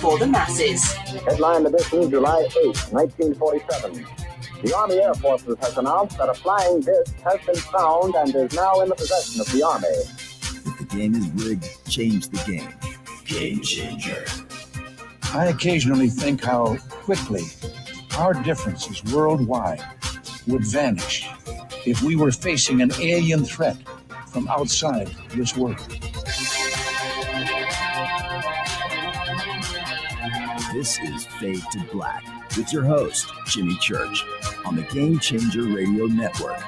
for the masses. Headline edition, July 8, 1947. The Army Air Forces has announced that a flying disc has been found and is now in the possession of the Army. If the game is rigged, change the game. Game changer. I occasionally think how quickly our differences worldwide would vanish if we were facing an alien threat from outside this world. This is Fade to Black with your host, Jimmy Church, on the Game Changer Radio Network.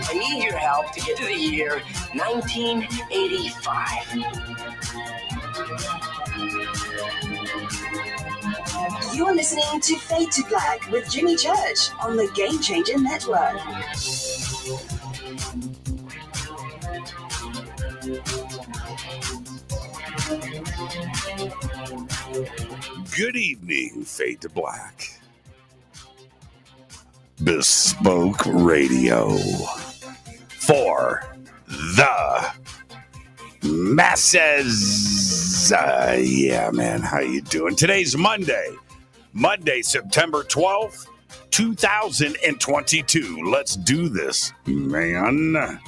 I need your help to get to the year 1985. You're listening to Fade to Black with Jimmy Church on the Game Changer Network. Good evening, Fade to Black. Bespoke Radio for the masses. Yeah, man, how you doing? Today's Monday, September 12th, 2022. Let's do this, man.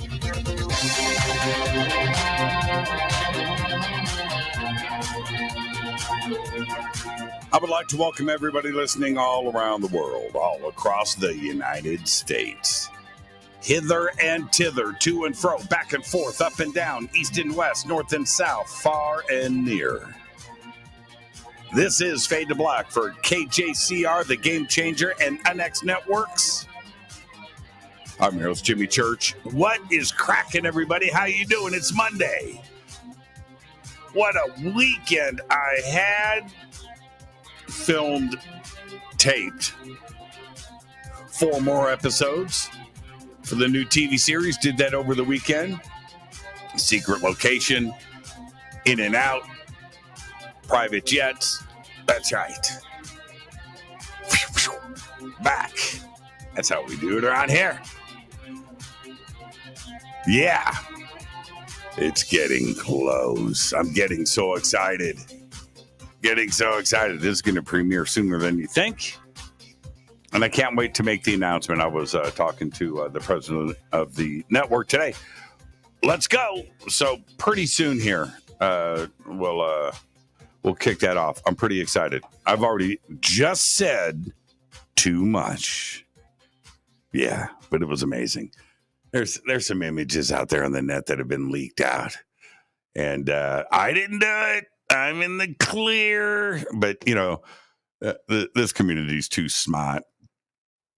I would like to welcome everybody listening all around the world, all across the United States. Hither and thither, to and fro, back and forth, up and down, east and west, north and south, far and near. This is Fade to Black for KJCR, the Game Changer, and NX Networks. I'm your host, Jimmy Church. What is cracking, everybody? How you doing? It's Monday. What a weekend I had. Filmed, taped 4 more episodes for the new TV series. Did that over the weekend. Secret location, in and out, private jets. That's right. Back. That's how we do it around here. Yeah. It's getting close. I'm getting so excited. This is going to premiere sooner than you think. And I can't wait to make the announcement. I was talking to the president of the network today. Let's go. So pretty soon here, we'll kick that off. I'm pretty excited. I've already just said too much. Yeah, but it was amazing. There's some images out there on the net that have been leaked out. And I didn't do it. I'm in the clear, but this community is too smart.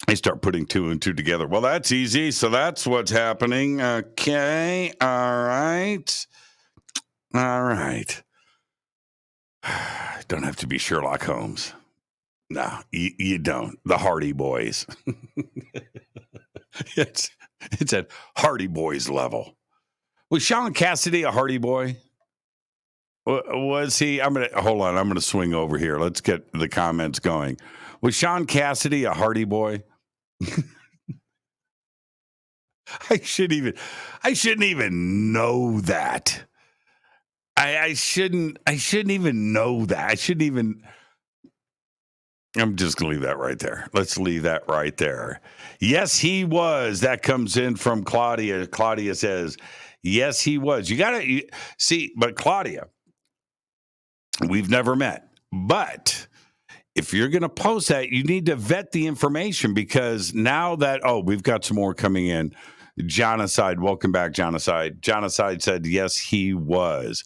They start putting 2 and 2 together. Well, that's easy. So that's what's happening. Okay. All right. Don't have to be Sherlock Holmes. No, you don't. The Hardy Boys. It's at Hardy Boys level. Was Sean Cassidy a Hardy Boy? Was he? Hold on. I'm going to swing over here. Let's get the comments going. Was Sean Cassidy a Hardy Boy? I shouldn't even know that. I shouldn't even know that. I'm just going to leave that right there. Let's leave that right there. Yes, he was. That comes in from Claudia. Claudia says, yes, he was. You got to see, but Claudia, we've never met. But if you're going to post that, you need to vet the information, because now that, we've got some more coming in. Jonocide, welcome back, Jonocide. Jonocide said, yes, he was.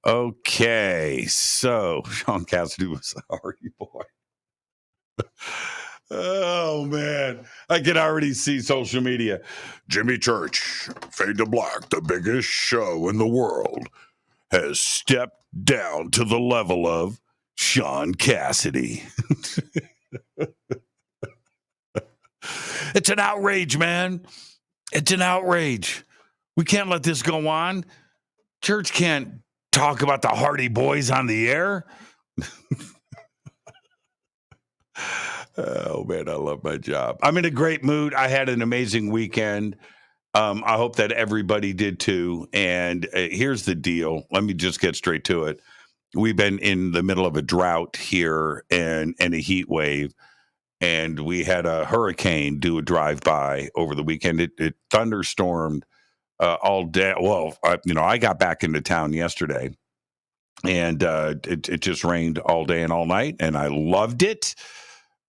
Okay, so Sean Cassidy was a Hardy Boy. Oh, man. I can already see social media. Jimmy Church, Fade to Black, the biggest show in the world, has stepped down to the level of Sean Cassidy. It's an outrage, man. It's an outrage. We can't let this go on. Church can't talk about the Hardy Boys on the air. Oh, man, I love my job. I'm in a great mood. I had an amazing weekend. I hope that everybody did too. And here's the deal. Let me just get straight to it. We've been in the middle of a drought here and a heat wave. And we had a hurricane do a drive-by over the weekend. It thunderstormed all day. Well, I got back into town yesterday, and it just rained all day and all night, and I loved it.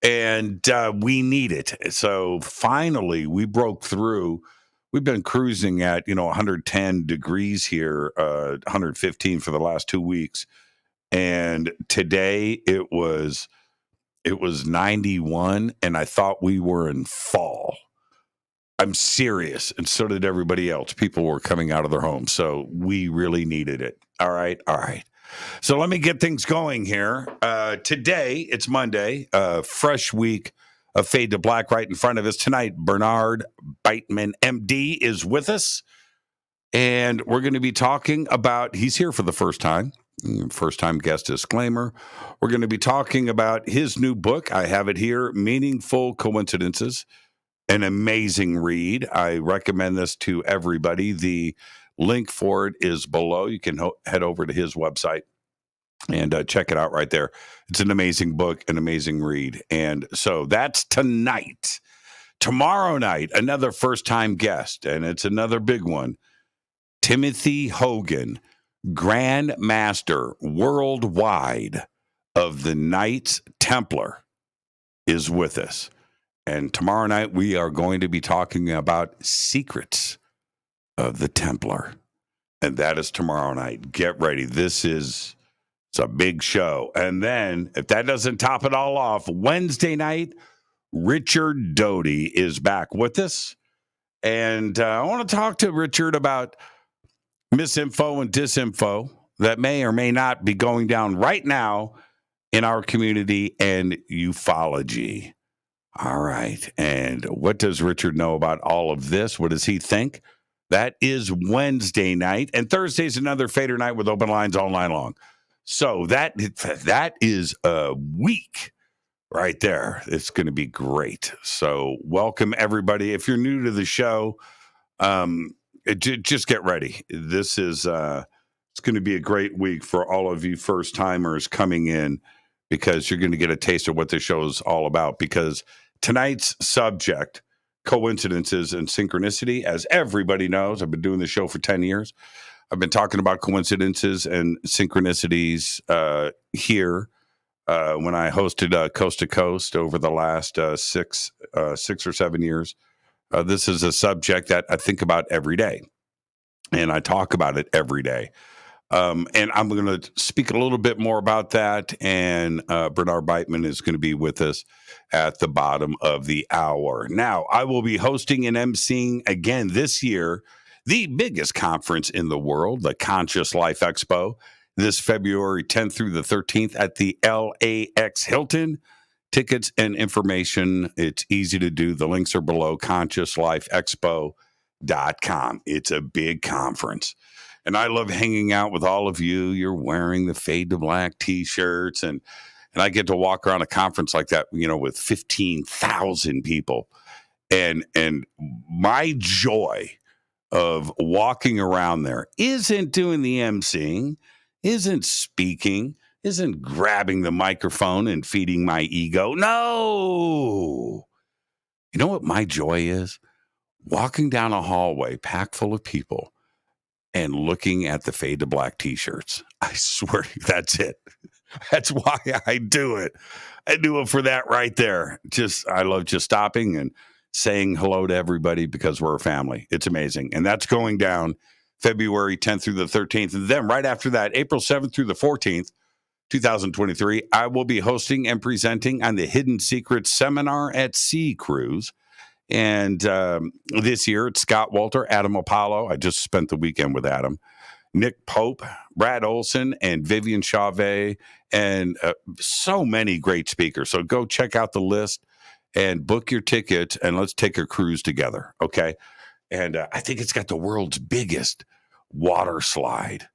And we need it. So finally, we broke through. We've been cruising at 110 degrees here, 115 for the last 2 weeks, and today it was 91, and I thought we were in fall. I'm serious, and so did everybody else. People were coming out of their homes, so we really needed it. All right. So let me get things going here. Today, it's Monday, fresh week of Fade to Black right in front of us. Tonight, Bernard Beitman, MD, is with us, and we're going to be talking about, he's here for the first time guest disclaimer. We're going to be talking about his new book. I have it here, Meaningful Coincidences, an amazing read. I recommend this to everybody. The link for it is below. You can head over to his website and check it out right there. It's an amazing book, an amazing read. And so that's tonight. Tomorrow night, another first-time guest, and it's another big one. Timothy Hogan, Grand Master worldwide of the Knights Templar, is with us. And tomorrow night, we are going to be talking about secrets of the Templar. And that is tomorrow night. Get ready. It's a big show. And then, if that doesn't top it all off, Wednesday night, Richard Doty is back with us. And I want to talk to Richard about misinfo and disinfo that may or may not be going down right now in our community and ufology. All right. And what does Richard know about all of this? What does he think? That is Wednesday night. And Thursday's another Fader night with open lines all night long. So that is a week right there. It's going to be great. So welcome, everybody. If you're new to the show, just get ready. This is it's going to be a great week for all of you first timers coming in, because you're going to get a taste of what this show is all about. Because tonight's subject, coincidences and synchronicity, as everybody knows, I've been doing this show for 10 years. I've been talking about coincidences and synchronicities here when I hosted Coast to Coast over the last 6 or 7 years. This is a subject that I think about every day, and I talk about it every day. And I'm going to speak a little bit more about that, and Bernard Beitman is going to be with us at the bottom of the hour. Now, I will be hosting and emceeing again this year the biggest conference in the world, the Conscious Life Expo, this February 10th through the 13th at the LAX Hilton. Tickets and information, it's easy to do. The links are below, consciouslifeexpo.com. It's a big conference. And I love hanging out with all of you. You're wearing the Fade to Black T-shirts, and I get to walk around a conference like that, with 15,000 people. And my joy of walking around there isn't doing the emceeing, isn't speaking, isn't grabbing the microphone and feeding my ego. No. You know what my joy is? Walking down a hallway packed full of people and looking at the Fade to Black T-shirts. I swear, that's it. That's why I do it. I do it for that right there. I love just stopping and saying hello to everybody, because we're a family. It's amazing. And that's going down February 10th through the 13th. And then right after that, April 7th through the 14th, 2023, I will be hosting and presenting on the Hidden Secrets Seminar at Sea Cruise. And this year, it's Scott Walter, Adam Apollo. I just spent the weekend with Adam. Nick Pope, Brad Olson, and Vivian Chauvet, and so many great speakers. So go check out the list and book your tickets, and let's take a cruise together, okay? And I think it's got the world's biggest water slide.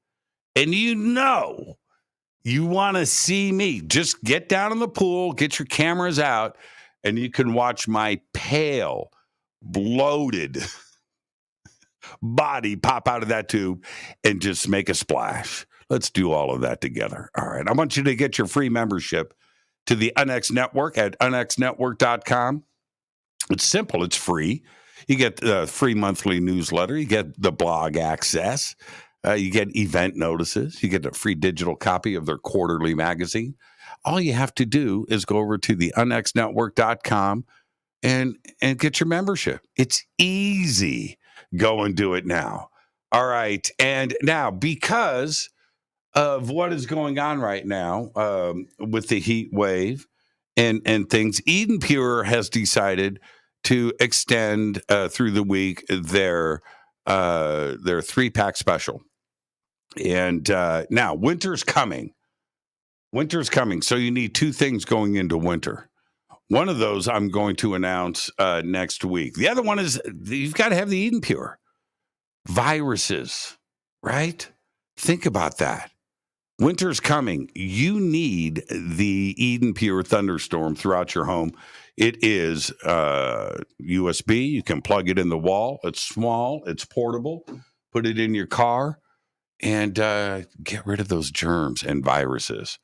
And you want to see me. Just get down in the pool, get your cameras out, and you can watch my pale, bloated body pop out of that tube and just make a splash. Let's do all of that together. All right. I want you to get your free membership to the UNX Network at unxnetwork.com. It's simple. It's free. You get the free monthly newsletter. You get the blog access. You get event notices. You get a free digital copy of their quarterly magazine. All you have to do is go over to the unxnetwork.com and get your membership. It's easy. Go and do it now. All right. And now, because of what is going on right now with the heat wave and things, EdenPURE has decided to extend through the week their 3-pack special. And now winter's coming. Winter's coming. So you need 2 things going into winter. One of those I'm going to announce next week. The other one is you've got to have the EdenPURE. Viruses, right? Think about that. Winter's coming. You need the EdenPURE Thunderstorm throughout your home. It is USB. You can plug it in the wall. It's small. It's portable. Put it in your car and get rid of those germs and viruses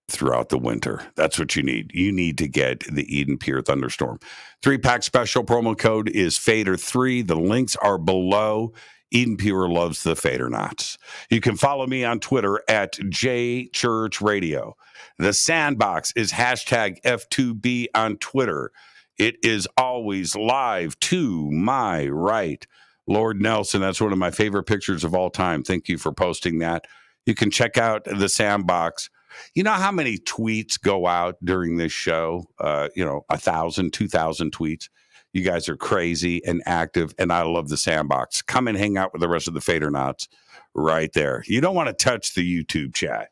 throughout the winter. That's what you need. You need to get the EdenPURE Thunderstorm. 3-pack special promo code is Fader3. The links are below. EdenPURE loves the Fadernauts. You can follow me on Twitter at JChurchRadio. The Sandbox is hashtag F2B on Twitter. It is always live to my right. Lord Nelson, that's one of my favorite pictures of all time. Thank you for posting that. You can check out the Sandbox. You know how many tweets go out during this show? 1,000, 2,000 tweets. You guys are crazy and active, and I love the Sandbox. Come and hang out with the rest of the Fadernauts right there. You don't want to touch the YouTube chat.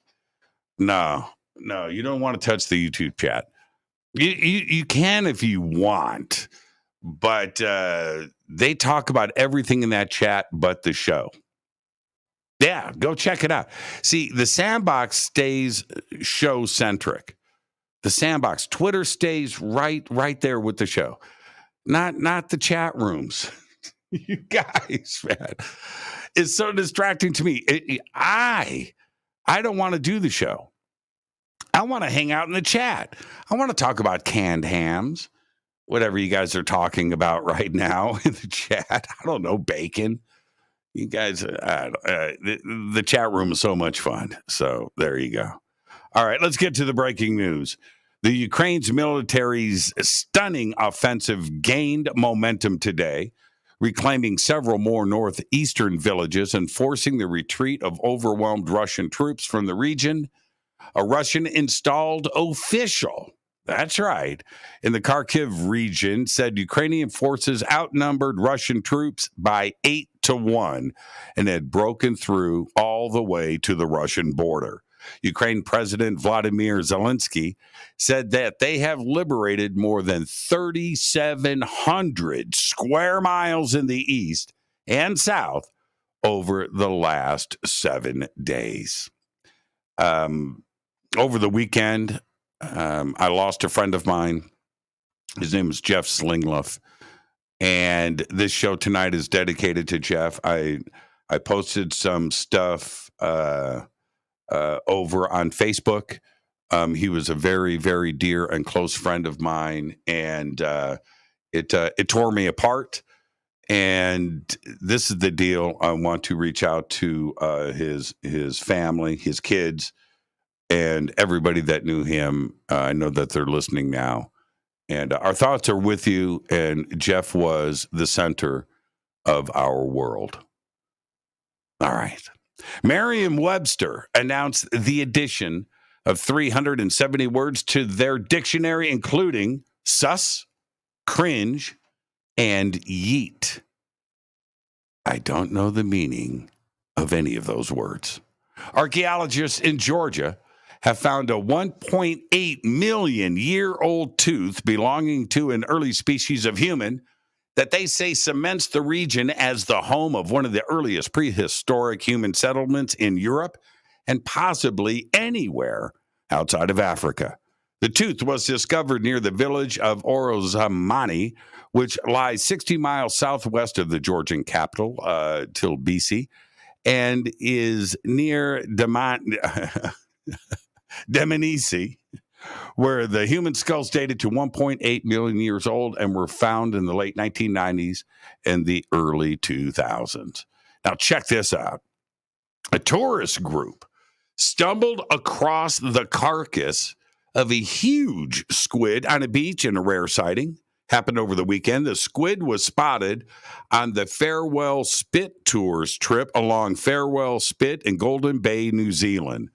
No, you don't want to touch the YouTube chat. You can if you want, but they talk about everything in that chat but the show. Yeah, go check it out. See, the Sandbox stays show-centric. The Sandbox, Twitter stays right there with the show. Not the chat rooms. You guys, man. It's so distracting to me. I don't want to do the show. I want to hang out in the chat. I want to talk about canned hams, whatever you guys are talking about right now in the chat. I don't know, bacon. You guys, the chat room is so much fun. So there you go. All right, let's get to the breaking news. The Ukraine's military's stunning offensive gained momentum today, reclaiming several more northeastern villages and forcing the retreat of overwhelmed Russian troops from the region. A Russian-installed official, that's right, in the Kharkiv region said Ukrainian forces outnumbered Russian troops by 8-1 and had broken through all the way to the Russian border. Ukraine President Vladimir Zelensky said that they have liberated more than 3,700 square miles in the east and south over the last 7 days. Over the weekend, I lost a friend of mine. His name is Jeff Slingluff. And this show tonight is dedicated to Jeff. I posted some stuff over on Facebook. He was a very, very dear and close friend of mine, and it tore me apart. And this is the deal. I want to reach out to his family, his kids, and everybody that knew him. I know that they're listening now, and our thoughts are with you. And Jeff was the center of our world. All right. Merriam-Webster announced the addition of 370 words to their dictionary, including sus, cringe, and yeet. I don't know the meaning of any of those words. Archaeologists in Georgia have found a 1.8 million year old tooth belonging to an early species of human that they say cements the region as the home of one of the earliest prehistoric human settlements in Europe and possibly anywhere outside of Africa. The tooth was discovered near the village of Orozamani, which lies 60 miles southwest of the Georgian capital, Tbilisi, and is near Dmanisi, where the human skulls dated to 1.8 million years old and were found in the late 1990s and the early 2000s. Now, check this out. A tourist group stumbled across the carcass of a huge squid on a beach in a rare sighting. Happened over the weekend. The squid was spotted on the Farewell Spit Tours trip along Farewell Spit in Golden Bay, New Zealand.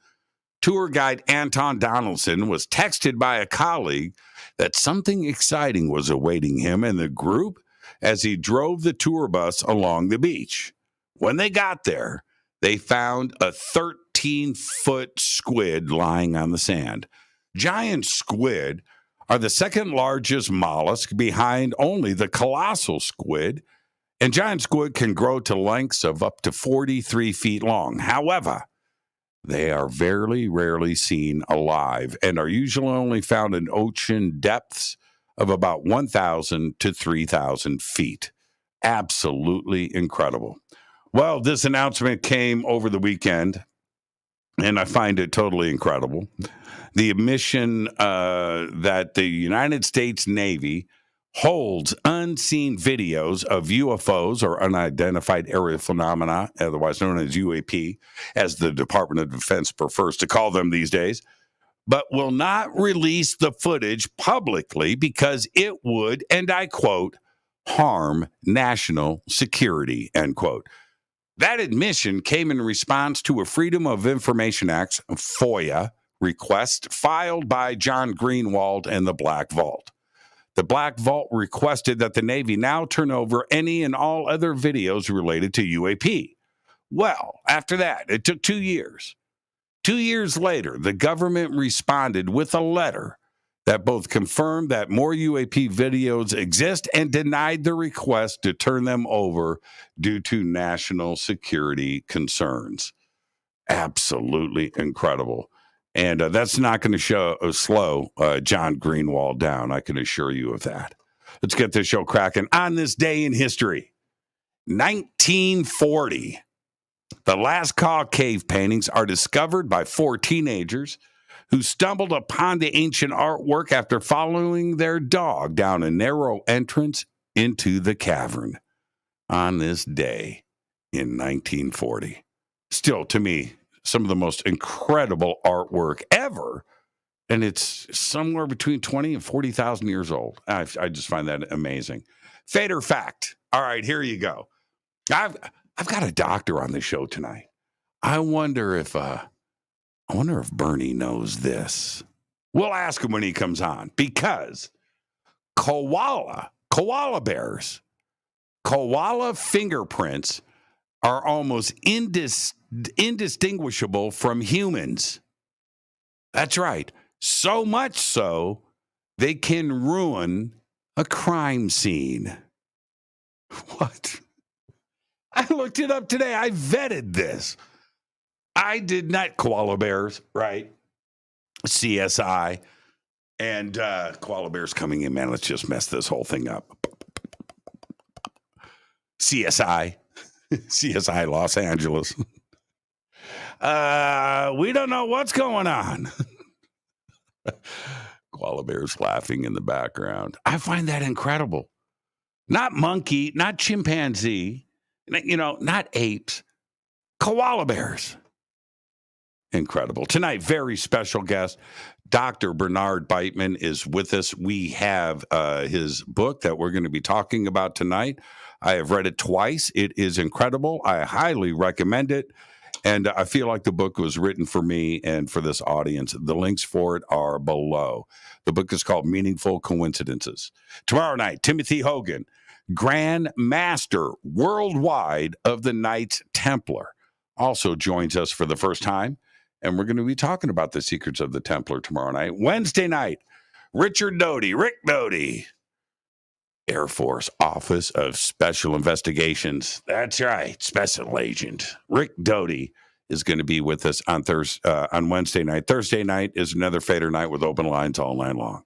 Tour guide Anton Donaldson was texted by a colleague that something exciting was awaiting him and the group as he drove the tour bus along the beach. When they got there, they found a 13-foot squid lying on the sand. Giant squid are the second largest mollusk behind only the colossal squid, and giant squid can grow to lengths of up to 43 feet long. However, they are very rarely seen alive and are usually only found in ocean depths of about 1,000 to 3,000 feet. Absolutely incredible. Well, this announcement came over the weekend, and I find it totally incredible. The admission that the United States Navy holds unseen videos of UFOs, or unidentified aerial phenomena, otherwise known as UAP, as the Department of Defense prefers to call them these days, but will not release the footage publicly because it would, and I quote, harm national security, end quote. That admission came in response to a Freedom of Information Act, FOIA, request filed by John Greenwald and the Black Vault. The Black Vault requested that the Navy now turn over any and all other videos related to UAP. Well, after that, it took 2 years. 2 years later, the government responded with a letter that both confirmed that more UAP videos exist and denied the request to turn them over due to national security concerns. Absolutely incredible. And that's not going to slow John Greenwald down. I can assure you of that. Let's get this show cracking. On this day in history, 1940, the Lascaux cave paintings are discovered by 4 teenagers who stumbled upon the ancient artwork after following their dog down a narrow entrance into the cavern. On this day in 1940. Still, to me, some of the most incredible artwork ever. And it's somewhere between 20 and 40,000 years old. I just find that amazing. Fate or fact. All right, here you go. I've got a doctor on the show tonight. I wonder if Bernie knows this. We'll ask him when he comes on, because koala bears, koala fingerprints are almost indistinguishable from humans. That's right. So much so, they can ruin a crime scene. What? I looked it up today. I vetted this. I did not. Koala bears, right? CSI. And koala bears coming in, man. Let's just mess this whole thing up. CSI. CSI Los Angeles. We don't know what's going on. Koala bears laughing in the background. I find that incredible. Not monkey, not chimpanzee, not apes, koala bears. Incredible. Tonight, very special guest, Dr. Bernard Beitman is with us. We have his book that we're going to be talking about tonight. I have read it twice. It is incredible. I highly recommend it. And I feel like the book was written for me and for this audience. The links for it are below. The book is called Meaningful Coincidences. Tomorrow night, Timothy Hogan, Grand Master worldwide of the Knights Templar, also joins us for the first time. And we're going to be talking about the secrets of the Templar tomorrow night. Wednesday night, Rick Doty, Air Force Office of Special Investigations. That's right, Special Agent Rick Doty is going to be with us on on Wednesday night. Thursday night is another Fader night with open lines all night long.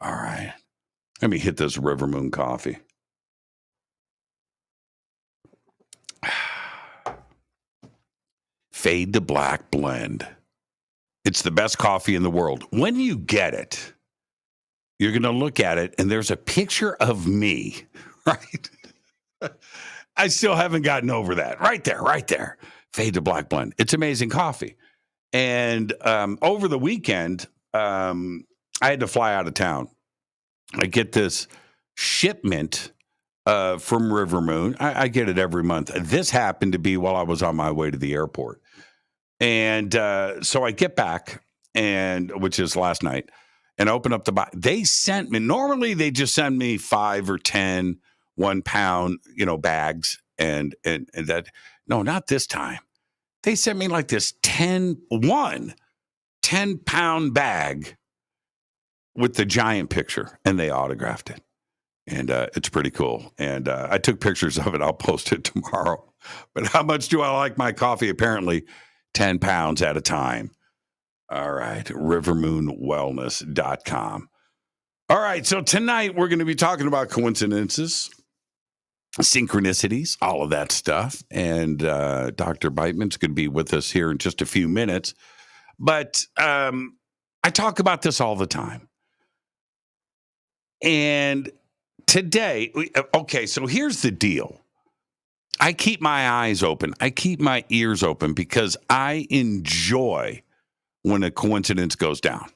All right. Let me hit this River Moon coffee. Fade to Black blend. It's the best coffee in the world. When you get it, you're going to look at it, and there's a picture of me, right? I still haven't gotten over that. Right there. Fade to Black blend. It's amazing coffee. And over the weekend, I had to fly out of town. I get this shipment from River Moon. I get it every month. This happened to be while I was on my way to the airport. And so I get back, which is last night, and open up the box. They sent me, normally they just send me 5 or 10 1 pound, bags. And that, no, not this time. They sent me like this 10 pound bag with the giant picture, and they autographed it. And it's pretty cool. And I took pictures of it. I'll post it tomorrow. But how much do I like my coffee? Apparently 10 pounds at a time. All right. rivermoonwellness.com. All right. So tonight we're going to be talking about coincidences, synchronicities, all of that stuff. And Dr. Beitman's going to be with us here in just a few minutes. But I talk about this all the time. And today, okay, so here's the deal. I keep my eyes open. I keep my ears open because I enjoy when a coincidence goes down.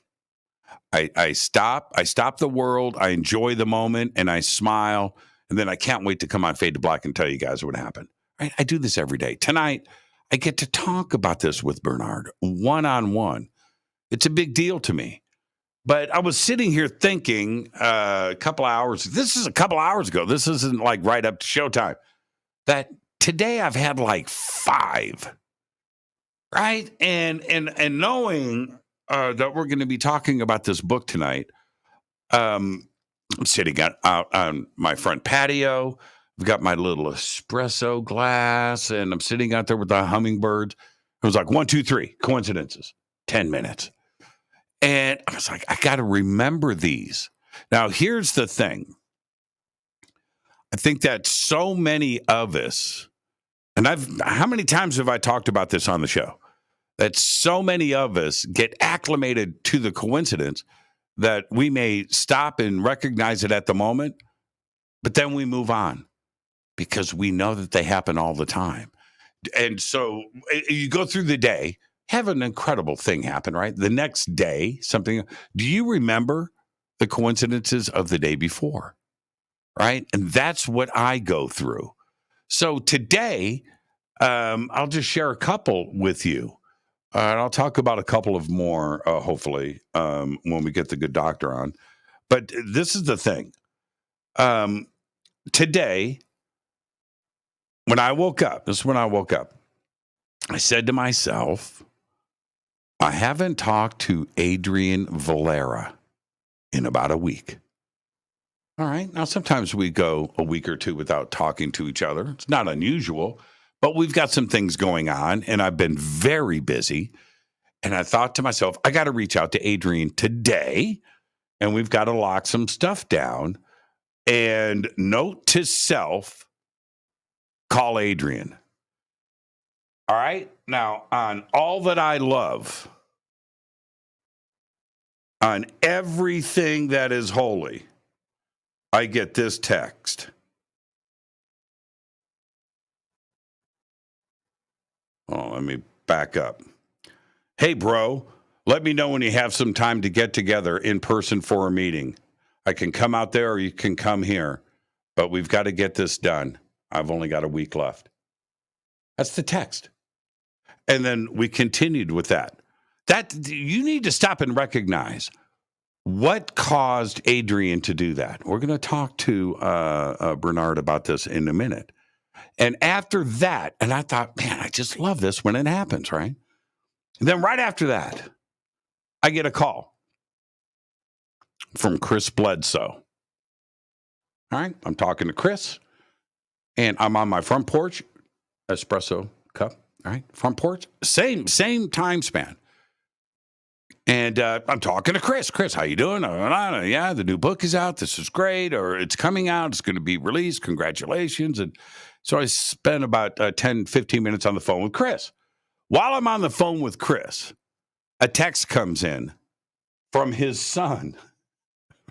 I stop the world. I enjoy the moment, and I smile, and then I can't wait to come on Fade to Black and tell you guys what happened. Right? I do this every day. Tonight, I get to talk about this with Bernard one-on-one. It's a big deal to me. But I was sitting here thinking a couple hours. This is a couple hours ago. This isn't like right up to showtime. That today I've had like 5, right? And knowing that we're going to be talking about this book tonight, I'm sitting out on my front patio. I've got my little espresso glass, and I'm sitting out there with the hummingbirds. It was like 1, 2, 3 coincidences, 10 minutes. And I was like, I got to remember these. Now, here's the thing. I think that so many of us, and how many times have I talked about this on the show? That so many of us get acclimated to the coincidence that we may stop and recognize it at the moment, but then we move on because we know that they happen all the time. And so you go through the day, have an incredible thing happen, right? The next day, do you remember the coincidences of the day before? Right? And that's what I go through. So today, I'll just share a couple with you. And I'll talk about a couple of more, hopefully, when we get the good doctor on. But this is the thing. Today, when I woke up, I said to myself, I haven't talked to Adrian Valera in about a week. All right. Now, sometimes we go a week or two without talking to each other. It's not unusual, but we've got some things going on, and I've been very busy. And I thought to myself, I got to reach out to Adrian today, and we've got to lock some stuff down. And note to self, call Adrian. All right. Now, on All That I Love, on Everything That Is Holy, I get this text. Oh, let me back up. Hey, bro, let me know when you have some time to get together in person for a meeting. I can come out there or you can come here, but we've got to get this done. I've only got a week left. That's the text. And then we continued with that. You need to stop and recognize what caused Adrian to do that. We're going to talk to Bernard about this in a minute. And after that, and I thought, man, I just love this when it happens, right? And then right after that, I get a call from Chris Bledsoe. All right, I'm talking to Chris, and I'm on my front porch, espresso cup, All right, front porch, same time span. And I'm talking to Chris. Chris, how you doing? Yeah, the new book is out. This is great. Or it's coming out. It's going to be released. Congratulations. And so I spent about 10, 15 minutes on the phone with Chris. While I'm on the phone with Chris, a text comes in from his son,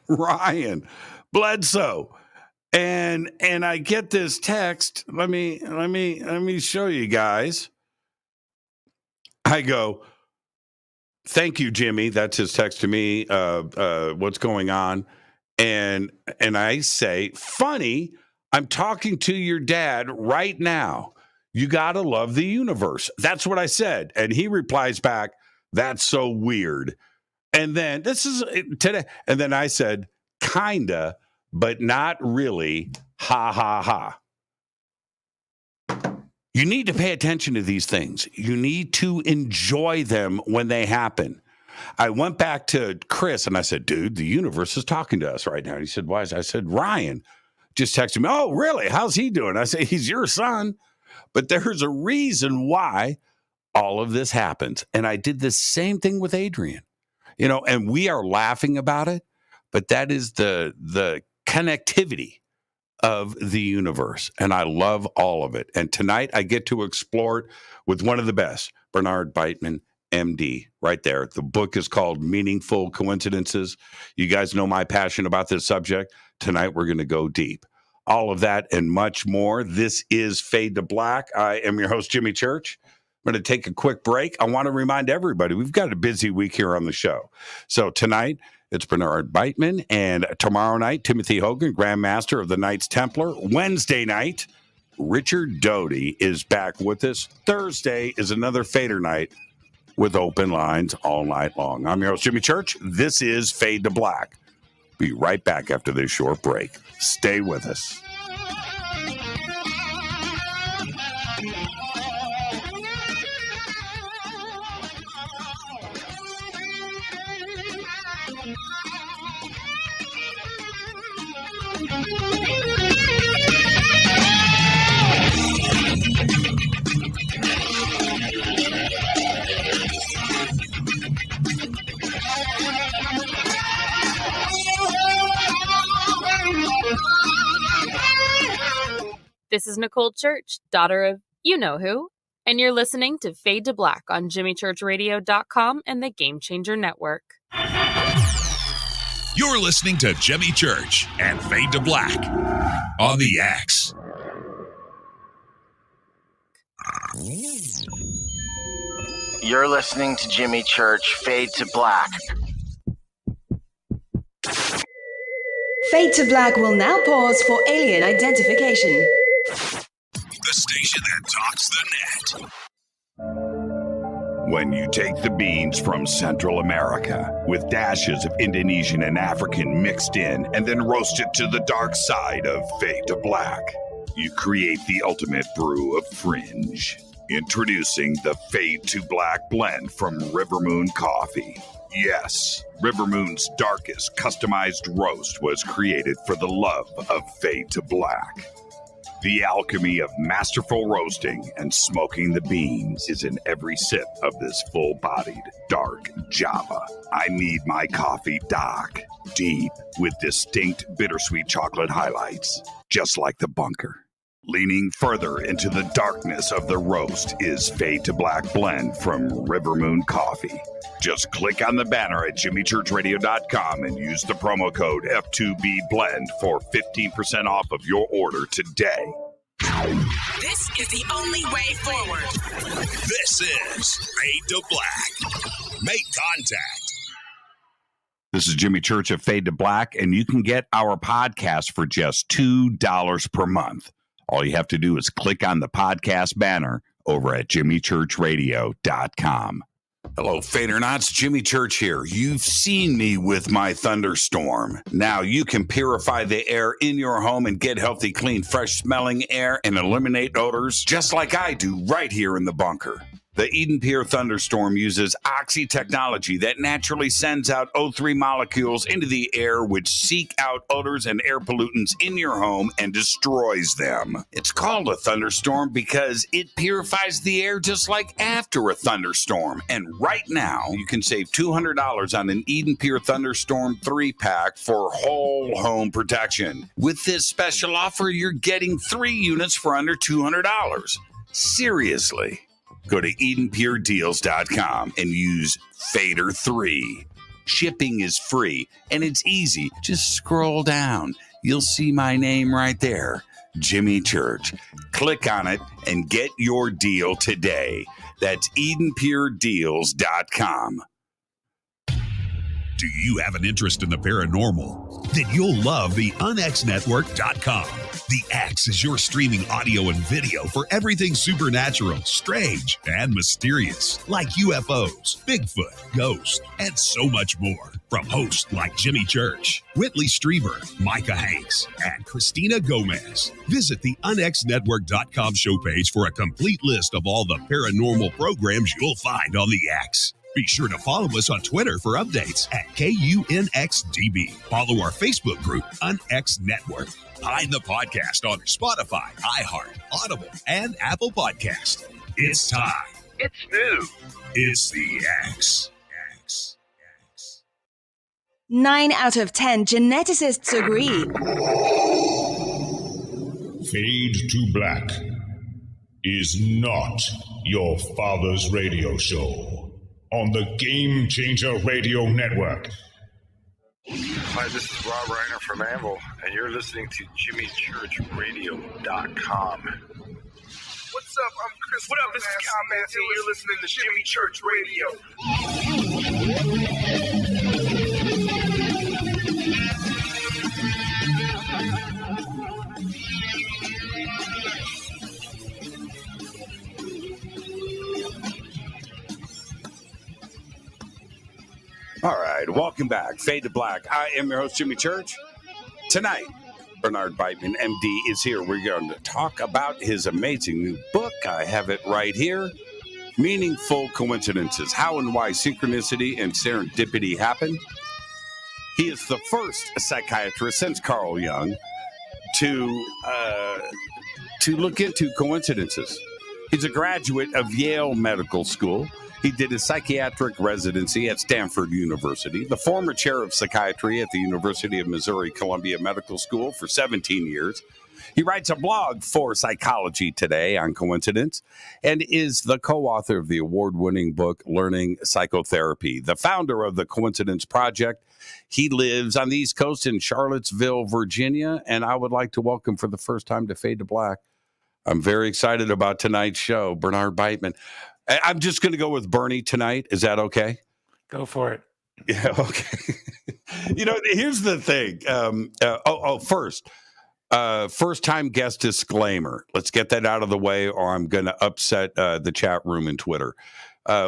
Ryan Bledsoe. And I get this text. Let me show you guys. I go, thank you, Jimmy. That's his text to me. What's going on? And I say, funny, I'm talking to your dad right now. You got to love the universe. That's what I said. And he replies back, that's so weird. And then this is today. And then I said, kinda, but not really. Ha, ha, ha. You need to pay attention to these things. You need to enjoy them when they happen. I went back to Chris and I said, dude, the universe is talking to us right now. And he said, why? I said, Ryan just texted me. Oh, really? How's he doing? I said, he's your son. But there's a reason why all of this happens. And I did the same thing with Adrian, and we are laughing about it, but that is the connectivity of the universe. And I love all of it. And tonight I get to explore it with one of the best, Bernard Beitman, MD, right there. The book is called Meaningful Coincidences. You guys know my passion about this subject. Tonight we're going to go deep. All of that and much more. This is Fade to Black. I am your host, Jimmy Church. I'm going to take a quick break. I want to remind everybody, we've got a busy week here on the show. So tonight, it's Bernard Beitman, and tomorrow night, Timothy Hogan, Grand Master of the Knights Templar. Wednesday night, Richard Doty is back with us. Thursday is another Fader night with open lines all night long. I'm your host, Jimmy Church. This is Fade to Black. Be right back after this short break. Stay with us. This is Nicole Church, daughter of you-know-who, and you're listening to Fade to Black on JimmyChurchRadio.com and the Game Changer Network. You're listening to Jimmy Church and Fade to Black on the X. You're listening to Jimmy Church, Fade to Black. Fade to Black will now pause for alien identification. The station that talks the net. When you take the beans from Central America with dashes of Indonesian and African mixed in and then roast it to the dark side of Fade to Black, you create the ultimate brew of fringe. Introducing the Fade to Black blend from Rivermoon Coffee. Yes, Rivermoon's darkest customized roast was created for the love of Fade to Black. The alchemy of masterful roasting and smoking the beans is in every sip of this full-bodied, dark Java. I need my coffee dark, deep, with distinct bittersweet chocolate highlights, just like the bunker. Leaning further into the darkness of the roast is Fade to Black blend from Rivermoon Coffee. Just click on the banner at JimmyChurchRadio.com and use the promo code F2BBLEND for 15% off of your order today. This is the only way forward. This is Fade to Black. Make contact. This is Jimmy Church of Fade to Black, and you can get our podcast for just $2 per month. All you have to do is click on the podcast banner over at JimmyChurchRadio.com. Hello, Fadernauts. Jimmy Church here. You've seen me with my Thunderstorm. Now you can purify the air in your home and get healthy, clean, fresh-smelling air and eliminate odors just like I do right here in the bunker. The EdenPURE Thunderstorm uses oxy technology that naturally sends out O3 molecules into the air, which seek out odors and air pollutants in your home and destroys them. It's called a thunderstorm because it purifies the air just like after a thunderstorm. And right now, you can save $200 on an EdenPURE Thunderstorm 3-pack for whole home protection. With this special offer, you're getting 3 units for under $200. Seriously. Go to EdenPureDeals.com and use Fader3. Shipping is free and it's easy. Just scroll down. You'll see my name right there, Jimmy Church. Click on it and get your deal today. That's EdenPureDeals.com. Do you have an interest in the paranormal? Then you'll love the UnXNetwork.com. The X is your streaming audio and video for everything supernatural, strange, and mysterious, like UFOs, Bigfoot, ghosts, and so much more. From hosts like Jimmy Church, Whitley Strieber, Micah Hanks, and Christina Gomez. Visit the UnXNetwork.com show page for a complete list of all the paranormal programs you'll find on the X. Be sure to follow us on Twitter for updates at KUNXDB. Follow our Facebook group, UnX Network. Find the podcast on Spotify, iHeart, Audible, and Apple Podcast. It's time. It's new. It's the X. 9 out of 10 geneticists agree. Fade to Black is not your father's radio show on the Game Changer Radio Network. Hi, this is Rob Reiner from Anvil, and you're listening to JimmyChurchRadio.com. What's up? I'm Chris. What up? This is Kyle Massey, and you're listening to Jimmy Church Radio. All right, welcome back. Fade to Black. I am your host, Jimmy Church. Tonight, Bernard Beitman, MD, is here. We're going to talk about his amazing new book. I have it right here. Meaningful Coincidences, How and Why Synchronicity and Serendipity Happen. He is the first psychiatrist since Carl Jung to look into coincidences. He's a graduate of Yale Medical School. He did his psychiatric residency at Stanford University, the former chair of psychiatry at the University of Missouri Columbia Medical School for 17 years. He writes a blog for Psychology Today on coincidence and is the co-author of the award-winning book, Learning Psychotherapy, the founder of the Coincidence Project. He lives on the East Coast in Charlottesville, Virginia, and I would like to welcome for the first time to Fade to Black. I'm very excited about tonight's show, Bernard Beitman. I'm just going to go with Bernie tonight. Is that okay? Go for it. Yeah, okay. Here's the thing. First-time guest disclaimer. Let's get that out of the way, or I'm going to upset the chat room and Twitter,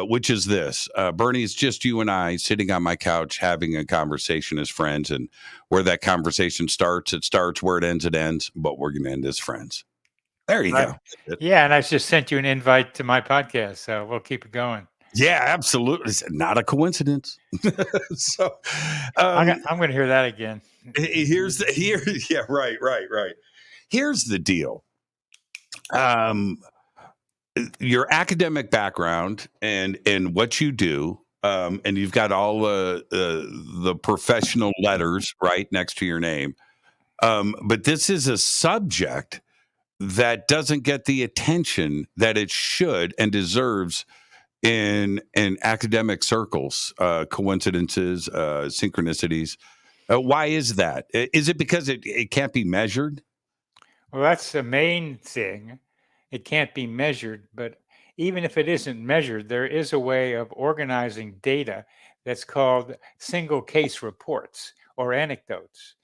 which is this. Bernie, it's just you and I sitting on my couch having a conversation as friends, and where that conversation starts, it starts. Where it ends, but we're going to end as friends. There you go. Yeah, and I've just sent you an invite to my podcast, so we'll keep it going. Yeah, absolutely. It's not a coincidence. So I'm going to hear that again. Right. Here's the deal. Your academic background and what you do, and you've got all the professional letters right next to your name. But this is a subject that doesn't get the attention that it should and deserves in academic circles, coincidences, synchronicities. Why is that? Is it because it can't be measured? Well, that's the main thing. It can't be measured, but even if it isn't measured, there is a way of organizing data that's called single case reports or anecdotes.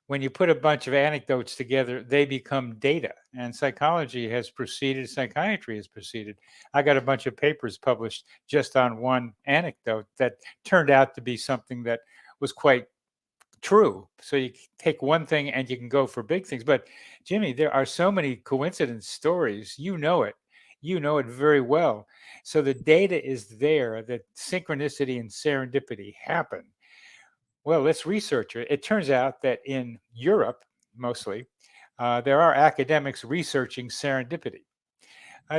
When you put a bunch of anecdotes together, they become data. And psychology has proceeded, psychiatry has proceeded. I got a bunch of papers published just on one anecdote that turned out to be something that was quite true. So you take one thing and you can go for big things. But Jimmy, there are so many coincidence stories. You know it. You know it very well. So the data is there that synchronicity and serendipity happen. Well, let's research it. It turns out that in Europe, mostly, there are academics researching serendipity.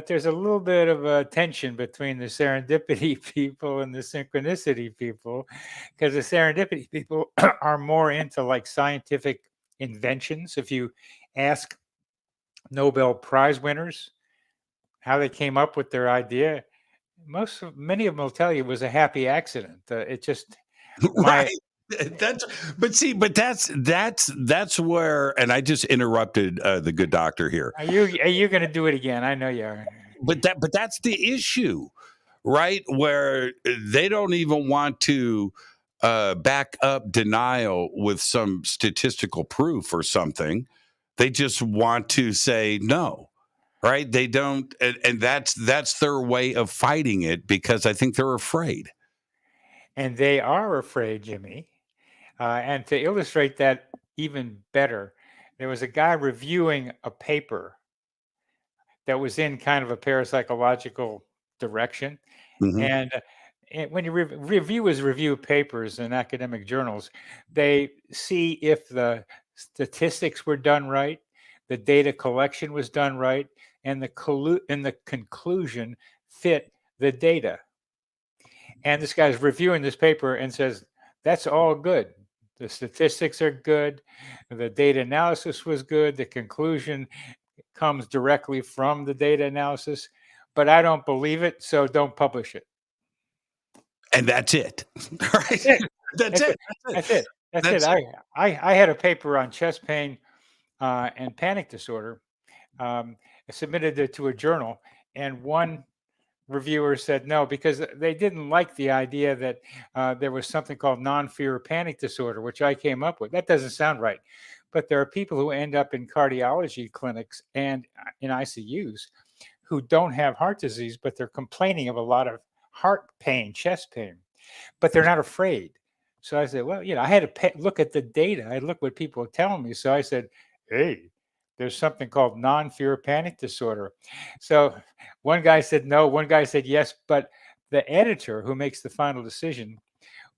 There's a little bit of a tension between the serendipity people and the synchronicity people, because the serendipity people are more into like scientific inventions. If you ask Nobel Prize winners how they came up with their idea, many of them will tell you it was a happy accident. It just right. That's where, and I just interrupted the good doctor here. Are you going to do it again? I know you are. But that's the issue, right? Where they don't even want to back up denial with some statistical proof or something. They just want to say no, right? They don't, and that's their way of fighting it, because I think they're afraid. And they are afraid, Jimmy. And to illustrate that even better, there was a guy reviewing a paper that was in kind of a parapsychological direction. Mm-hmm. And when you review papers in academic journals, they see if the statistics were done right, the data collection was done right, and the conclusion fit the data. And this guy's reviewing this paper and says, that's all good. The statistics are good. The data analysis was good. The conclusion comes directly from the data analysis, but I don't believe it, so don't publish it. And that's it. Right? That's it. I had a paper on chest pain and panic disorder. I submitted it to a journal, and one reviewer said no, because they didn't like the idea that there was something called non-fear panic disorder, which I came up with. That doesn't sound right. But there are people who end up in cardiology clinics and in ICUs who don't have heart disease, but they're complaining of a lot of heart pain, chest pain, but they're not afraid. So I said, well, I had to look at the data. I looked what people were telling me. So I said, hey, there's something called non-fear panic disorder. So one guy said no, one guy said yes, but the editor who makes the final decision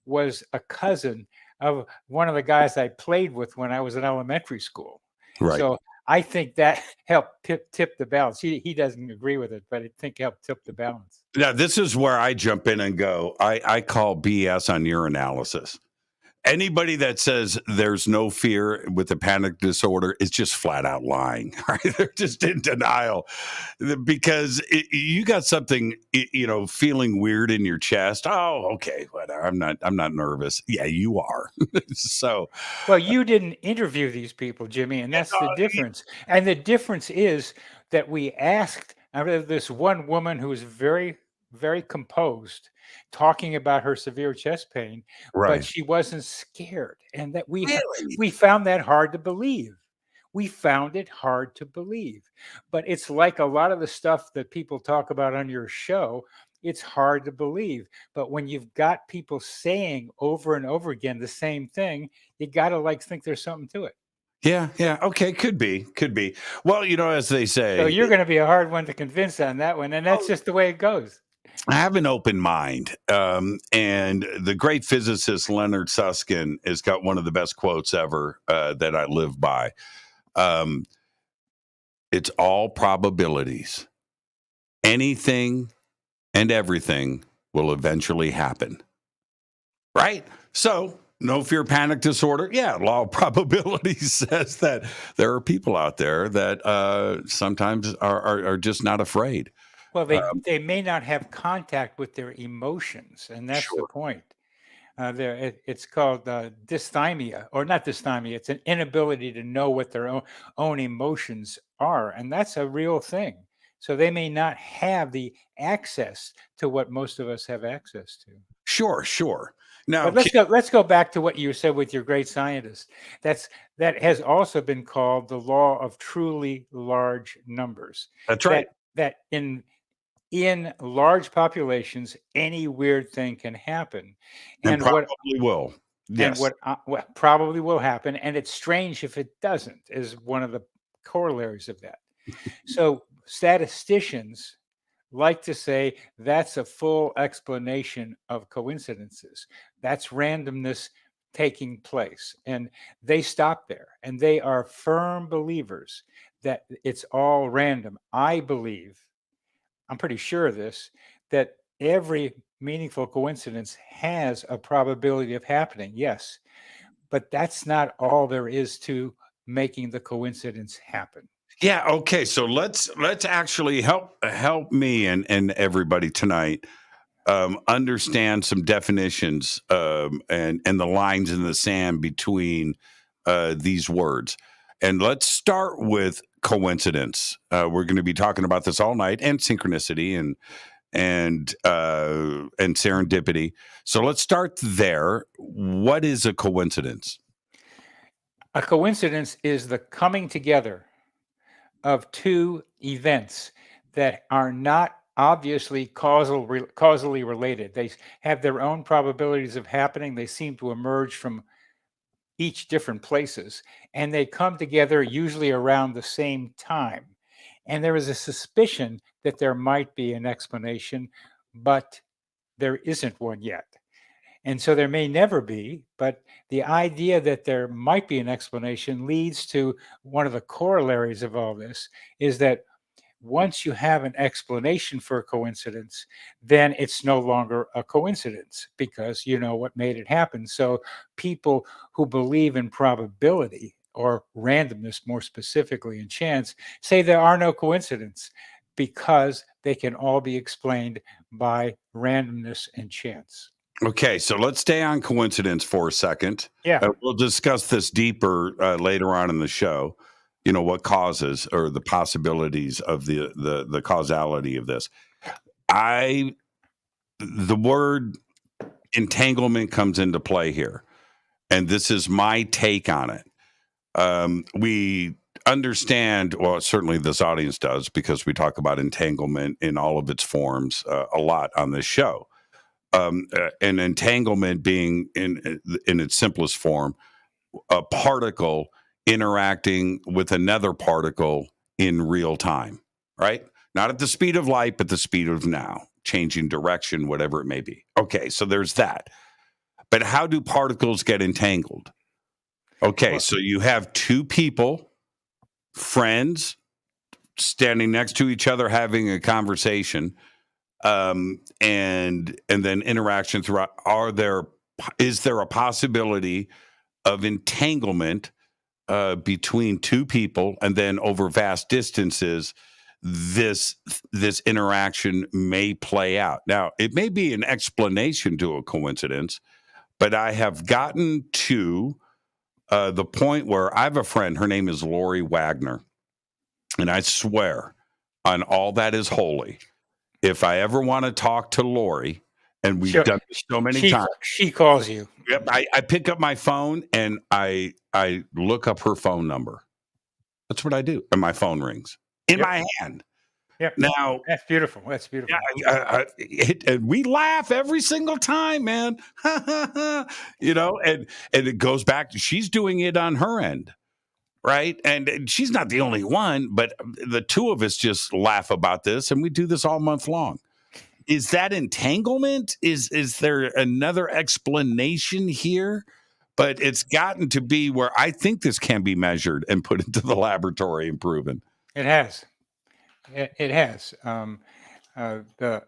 was a cousin of one of the guys I played with when I was in elementary school. Right. So I think that helped tip the balance. He doesn't agree with it, but I think it helped tip the balance. Now, this is where I jump in and go, I call BS on your analysis. Anybody that says there's no fear with the panic disorder is just flat out lying. Right? They're just in denial, because you got something, feeling weird in your chest. Oh, okay, whatever. I'm not nervous. Yeah, you are. So, well, you didn't interview these people, Jimmy, and that's the difference. And the difference is that we asked this one woman who was very, very composed, talking about her severe chest pain, right. But she wasn't scared. And that we found that hard to believe. We found it hard to believe. But it's like a lot of the stuff that people talk about on your show, it's hard to believe. But when you've got people saying over and over again the same thing, you got to think there's something to it. Yeah. Okay. Could be. Well, as they say. So you're going to be a hard one to convince on that one. And that's just the way it goes. I have an open mind. And the great physicist Leonard Susskind has got one of the best quotes ever that I live by. It's all probabilities. Anything and everything will eventually happen. Right? So, no fear panic disorder. Yeah, law of probability says that there are people out there that sometimes are just not afraid. Well, they may not have contact with their emotions, and that's the point. It's called dysthymia, or not dysthymia. It's an inability to know what their own emotions are, and that's a real thing. So they may not have the access to what most of us have access to. Sure. Now, but let's go back to what you said with your great scientist. That has also been called the law of truly large numbers. That's right. That in large populations, any weird thing can happen, and probably will. Yes. And what probably will happen, and it's strange if it doesn't, is one of the corollaries of that. So statisticians like to say that's a full explanation of coincidences. That's randomness taking place. And they stop there. And they are firm believers that it's all random. I believe, I'm pretty sure of this, that every meaningful coincidence has a probability of happening. Yes. But that's not all there is to making the coincidence happen. Yeah. Okay. So let's actually help me and everybody tonight understand some definitions and the lines in the sand between these words. And let's start with coincidence. We're going to be talking about this all night, and synchronicity and serendipity. So let's start there. What is a coincidence? A coincidence is the coming together of two events that are not obviously causally related. They have their own probabilities of happening. They seem to emerge from each different places, and they come together usually around the same time. And there is a suspicion that there might be an explanation, but there isn't one yet. And so there may never be, but the idea that there might be an explanation leads to one of the corollaries of all this, is that once you have an explanation for a coincidence, then it's no longer a coincidence because you know what made it happen. So people who believe in probability or randomness, more specifically in chance, say there are no coincidences because they can all be explained by randomness and chance. Okay, so let's stay on coincidence for a second. Yeah. We'll discuss this deeper later on in the show. You know, what causes or the possibilities of the causality of this. The word entanglement comes into play here, and this is my take on it. We understand, well, certainly this audience does, because we talk about entanglement in all of its forms a lot on this show. An entanglement being in its simplest form, a particle interacting with another particle in real time, right? Not at the speed of light, but the speed of now, changing direction, whatever it may be. Okay, so there's that. But how do particles get entangled? Okay, so you have two people, friends, standing next to each other, having a conversation. And then interaction throughout. Is there a possibility of entanglement between two people, and then over vast distances, this interaction may play out? Now, it may be an explanation to a coincidence, but I have gotten to the point where I have a friend. Her name is Lori Wagner, and I swear on all that is holy, if I ever want to talk to Lori, and we've done this so many times. She calls you. Yep, I pick up my phone and I look up her phone number. That's what I do. And my phone rings in my hand. Yep. Now, that's beautiful. That's beautiful. And we laugh every single time, man. You know, and it goes back to, she's doing it on her end. Right. And she's not the only one, but the two of us just laugh about this, and we do this all month long. Is that entanglement? Is there another explanation here? But it's gotten to be where I think this can be measured and put into the laboratory and proven. It has. It has. The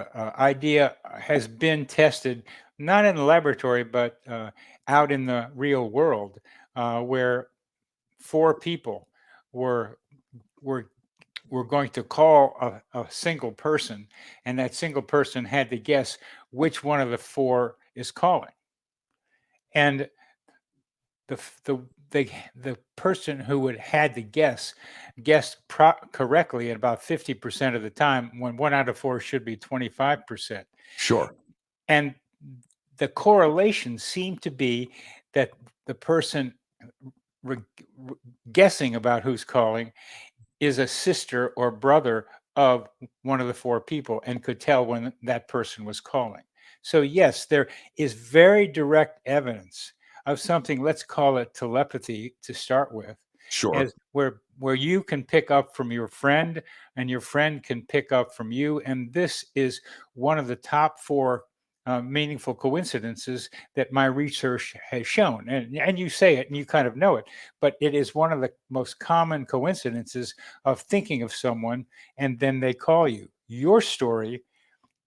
idea has been tested, not in the laboratory, but out in the real world, where 4 people were going to call a single person, and that single person had to guess which one of the 4 is calling. And the person who had to guessed correctly at about 50% of the time, when 1 out of 4 should be 25%. Sure. And the correlation seemed to be that the person guessing about who's calling is a sister or brother of one of the 4 people, and could tell when that person was calling. So yes, there is very direct evidence of something, let's call it telepathy to start with. Sure. Where where you can pick up from your friend and your friend can pick up from you. And this is one of the top 4 meaningful coincidences that my research has shown. And you say it and you kind of know it, but it is one of the most common coincidences of thinking of someone and then they call you. Your story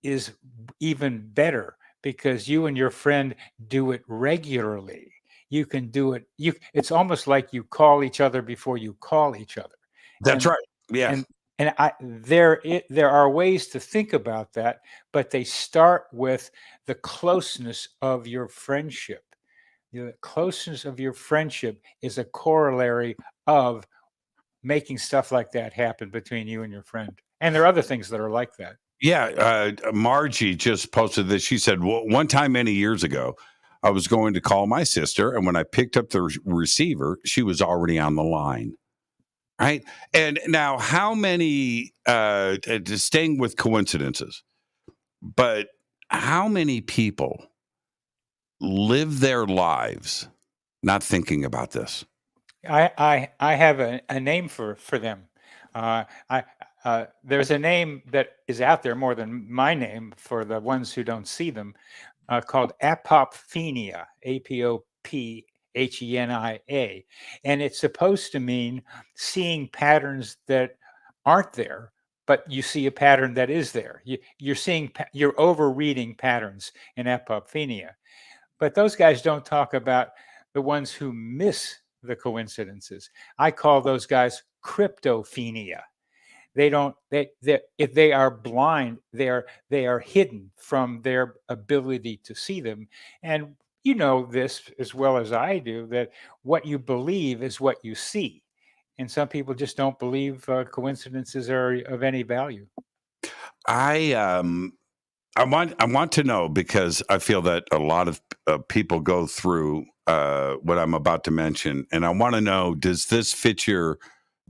is even better because you and your friend do it regularly. You can do it. It's almost like you call each other before you call each other. That's right. Yeah. And there are ways to think about that, but they start with the closeness of your friendship. The closeness of your friendship is a corollary of making stuff like that happen between you and your friend. And there are other things that are like that. Yeah. Margie just posted this. She said, well, one time many years ago, I was going to call my sister, and when I picked up the receiver, she was already on the line. Right. And now how many, staying with coincidences, but how many people live their lives not thinking about this? I have a name for them. There's a name that is out there more than my name for the ones who don't see them, called Apophenia, Apophenia. And it's supposed to mean seeing patterns that aren't there, but you see a pattern that is there. You're overreading patterns in Apophenia. But those guys don't talk about the ones who miss the coincidences. I call those guys cryptophenia. If they are blind, they are hidden from their ability to see them. And you know this as well as I do, that what you believe is what you see. And some people just don't believe coincidences are of any value. I want to know, because I feel that a lot of people go through what I'm about to mention, and I want to know, does this fit your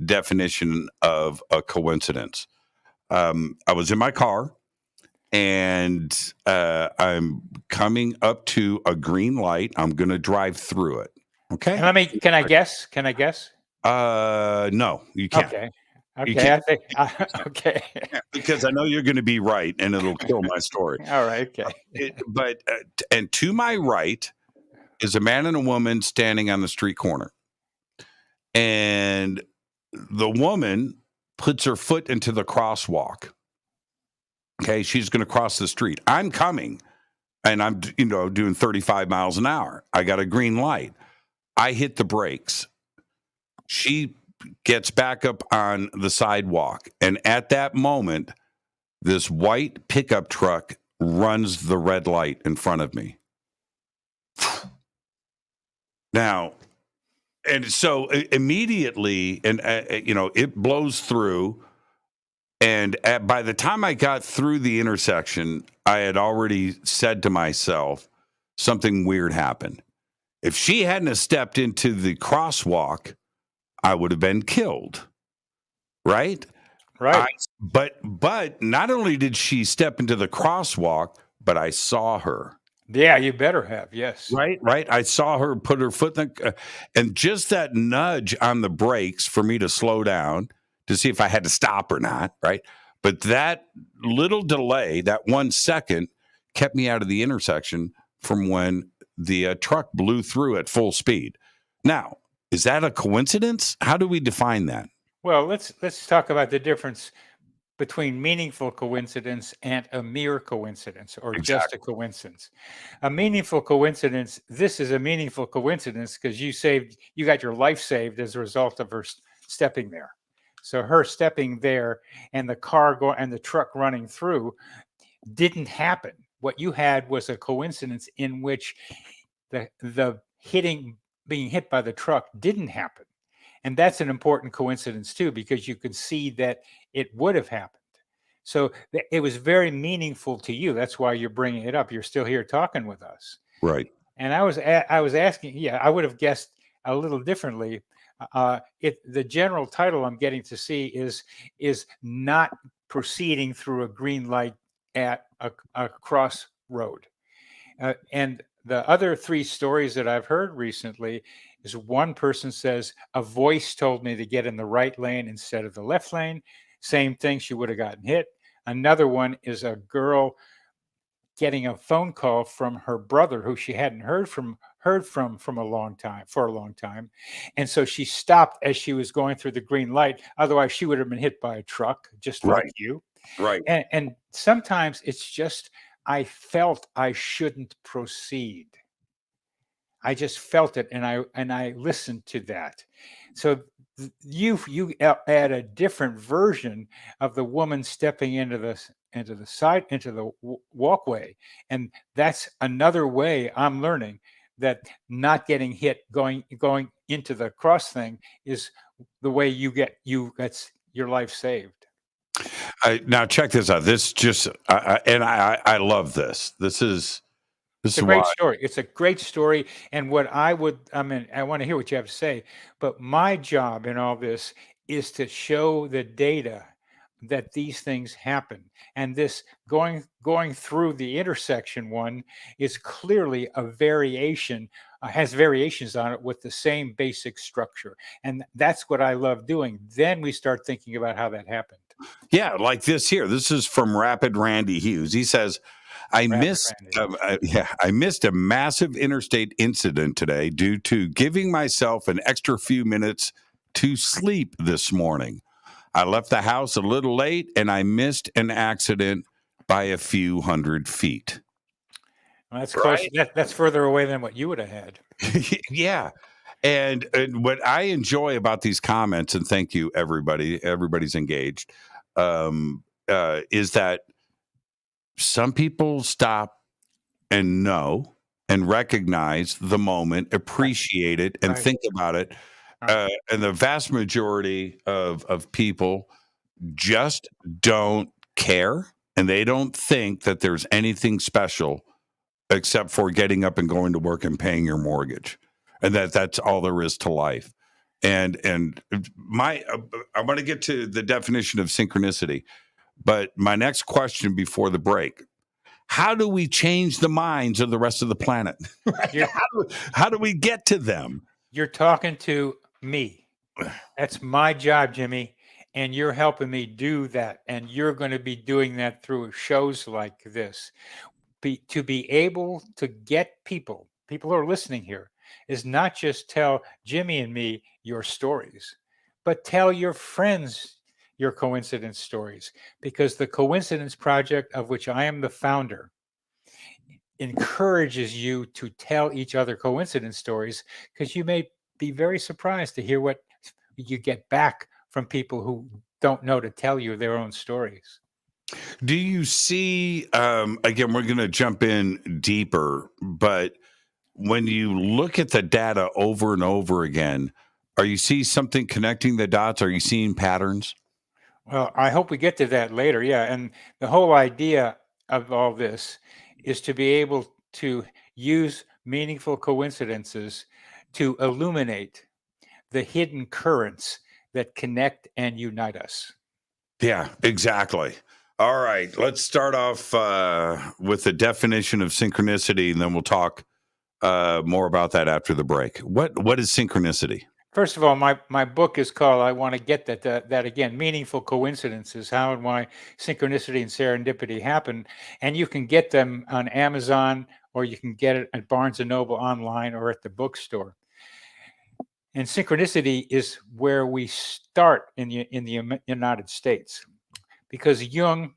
definition of a coincidence? I was in my car, and I'm coming up to a green light. I'm going to drive through it. Okay. And can I guess? No, you can't. Okay. You Okay. can't. Okay. Because I know you're going to be right, and it'll kill my story. All right. Okay. And to my right is a man and a woman standing on the street corner. And the woman puts her foot into the crosswalk. Okay, she's going to cross the street. I'm coming, and I'm doing 35 miles an hour. I got a green light. I hit the brakes. She gets back up on the sidewalk, and at that moment, this white pickup truck runs the red light in front of me. Now, and so immediately, and it blows through. And by the time I got through the intersection, I had already said to myself, something weird happened. If she hadn't have stepped into the crosswalk, I would have been killed. Right? Right. But not only did she step into the crosswalk, but I saw her. Yeah, you better have. Yes. Right. I saw her put her foot in and just that nudge on the brakes for me to slow down to see if I had to stop or not. Right. But that little delay, that 1 second, kept me out of the intersection from when the truck blew through at full speed. Now, is that a coincidence? How do we define that? Well, let's talk about the difference between meaningful coincidence and a mere coincidence, or just a coincidence. A meaningful coincidence, this is a meaningful coincidence because you got your life saved as a result of her stepping there. So her stepping there and the car and the truck running through didn't happen. What you had was a coincidence in which the being hit by the truck didn't happen. And that's an important coincidence too, because you could see that it would have happened. So it was very meaningful to you. That's why you're bringing it up. You're still here talking with us. Right. And I was asking, I would have guessed a little differently. The general title I'm getting to see is not proceeding through a green light at a crossroad. And the other three stories that I've heard recently is one person says a voice told me to get in the right lane instead of the left lane. Same thing, she would have gotten hit. Another one is a girl getting a phone call from her brother who she hadn't heard from a long time. And so she stopped as she was going through the green light. Otherwise she would have been hit by a truck, just like you. Right. And sometimes it's just, I felt I shouldn't proceed. I just felt it, and I listened to that. So you add a different version of the woman stepping into the walkway, and that's another way I'm learning that not getting hit going into the cross thing is the way that's your life saved. Now check this out. This just I love this. This is a great story. It's a great story. And what I want to hear what you have to say, but my job in all this is to show the data that these things happen. And this going through the intersection one is clearly a variation, has variations on it with the same basic structure. And that's what I love doing. Then we start thinking about how that happened. Yeah, like this here. This is from Rapid Randy Hughes. He says, I missed a massive interstate incident today due to giving myself an extra few minutes to sleep this morning. I left the house a little late and I missed an accident by a few hundred feet. Well, that's close. That's further away than what you would have had. Yeah. And what I enjoy about these comments, and thank you, everybody's engaged, is that some people stop and know and recognize the moment, appreciate it, and think about it. And the vast majority of people just don't care, and they don't think that there's anything special except for getting up and going to work and paying your mortgage, and that's all there is to life. And I want to get to the definition of synchronicity, but my next question before the break: how do we change the minds of the rest of the planet? How do we get to them? You're talking to me. That's my job, Jimmy, and you're helping me do that. And you're going to be doing that through shows like this. To be able to get people who are listening here is not just tell Jimmy and me your stories, but tell your friends your coincidence stories, because the Coincidence Project, of which I am the founder, encourages you to tell each other coincidence stories, because you may be very surprised to hear what you get back from people who don't know to tell you their own stories. Do you see, again, we're going to jump in deeper, but when you look at the data over and over again, are you see something connecting the dots? Are you seeing patterns? Well, I hope we get to that later. Yeah. And the whole idea of all this is to be able to use meaningful coincidences to illuminate the hidden currents that connect and unite us. Yeah, exactly. All right, let's start off with the definition of synchronicity, and then we'll talk more about that after the break. What is synchronicity? First of all, my book is called, I want to get that again, Meaningful Coincidences, How and Why Synchronicity and Serendipity Happen. And you can get them on Amazon, or you can get it at Barnes & Noble online or at the bookstore. And synchronicity is where we start in the United States, because Jung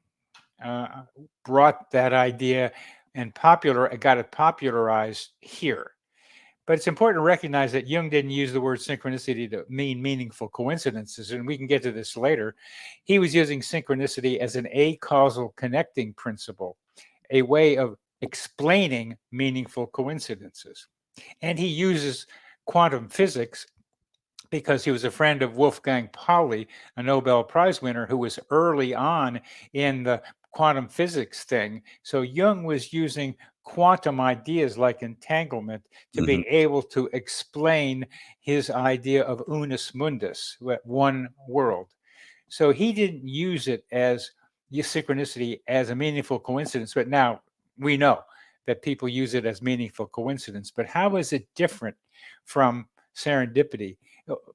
brought that idea and got it popularized here. But it's important to recognize that Jung didn't use the word synchronicity to mean meaningful coincidences, and we can get to this later. He was using synchronicity as an acausal connecting principle, a way of explaining meaningful coincidences. And he uses quantum physics because he was a friend of Wolfgang Pauli, a Nobel Prize winner who was early on in the quantum physics thing. So Jung was using quantum ideas like entanglement to be able to explain his idea of unus mundus, one world. So he didn't use it as synchronicity as a meaningful coincidence, but now we know that people use it as meaningful coincidence. But how is it different from serendipity?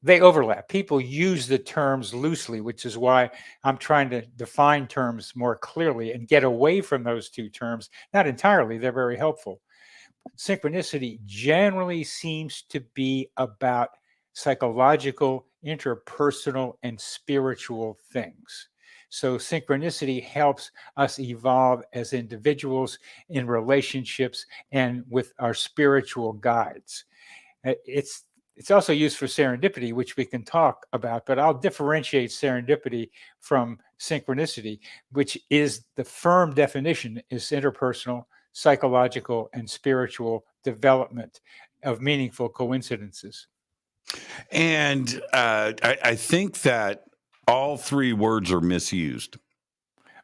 They overlap. People use the terms loosely, which is why I'm trying to define terms more clearly and get away from those two terms. Not entirely, they're very helpful. Synchronicity generally seems to be about psychological, interpersonal, and spiritual things. So synchronicity helps us evolve as individuals in relationships and with our spiritual guides. It's also used for serendipity, which we can talk about, but I'll differentiate serendipity from synchronicity, which is the firm definition is interpersonal, psychological, and spiritual development of meaningful coincidences. And I think that all three words are misused.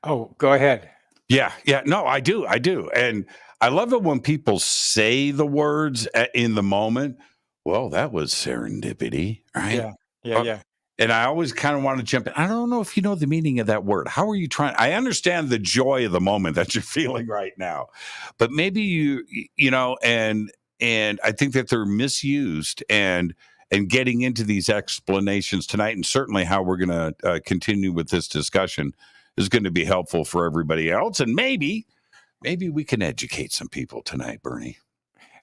Oh, go ahead. Yeah. No, I do. And I love it when people say the words in the moment. Well, that was serendipity, right? Yeah. And I always kind of want to jump in. I don't know if you know the meaning of that word. How are you trying? I understand the joy of the moment that you're feeling right now, but maybe you know, and I think that they're misused and getting into these explanations tonight, and certainly how we're going to continue with this discussion is going to be helpful for everybody else. And maybe we can educate some people tonight, Bernie.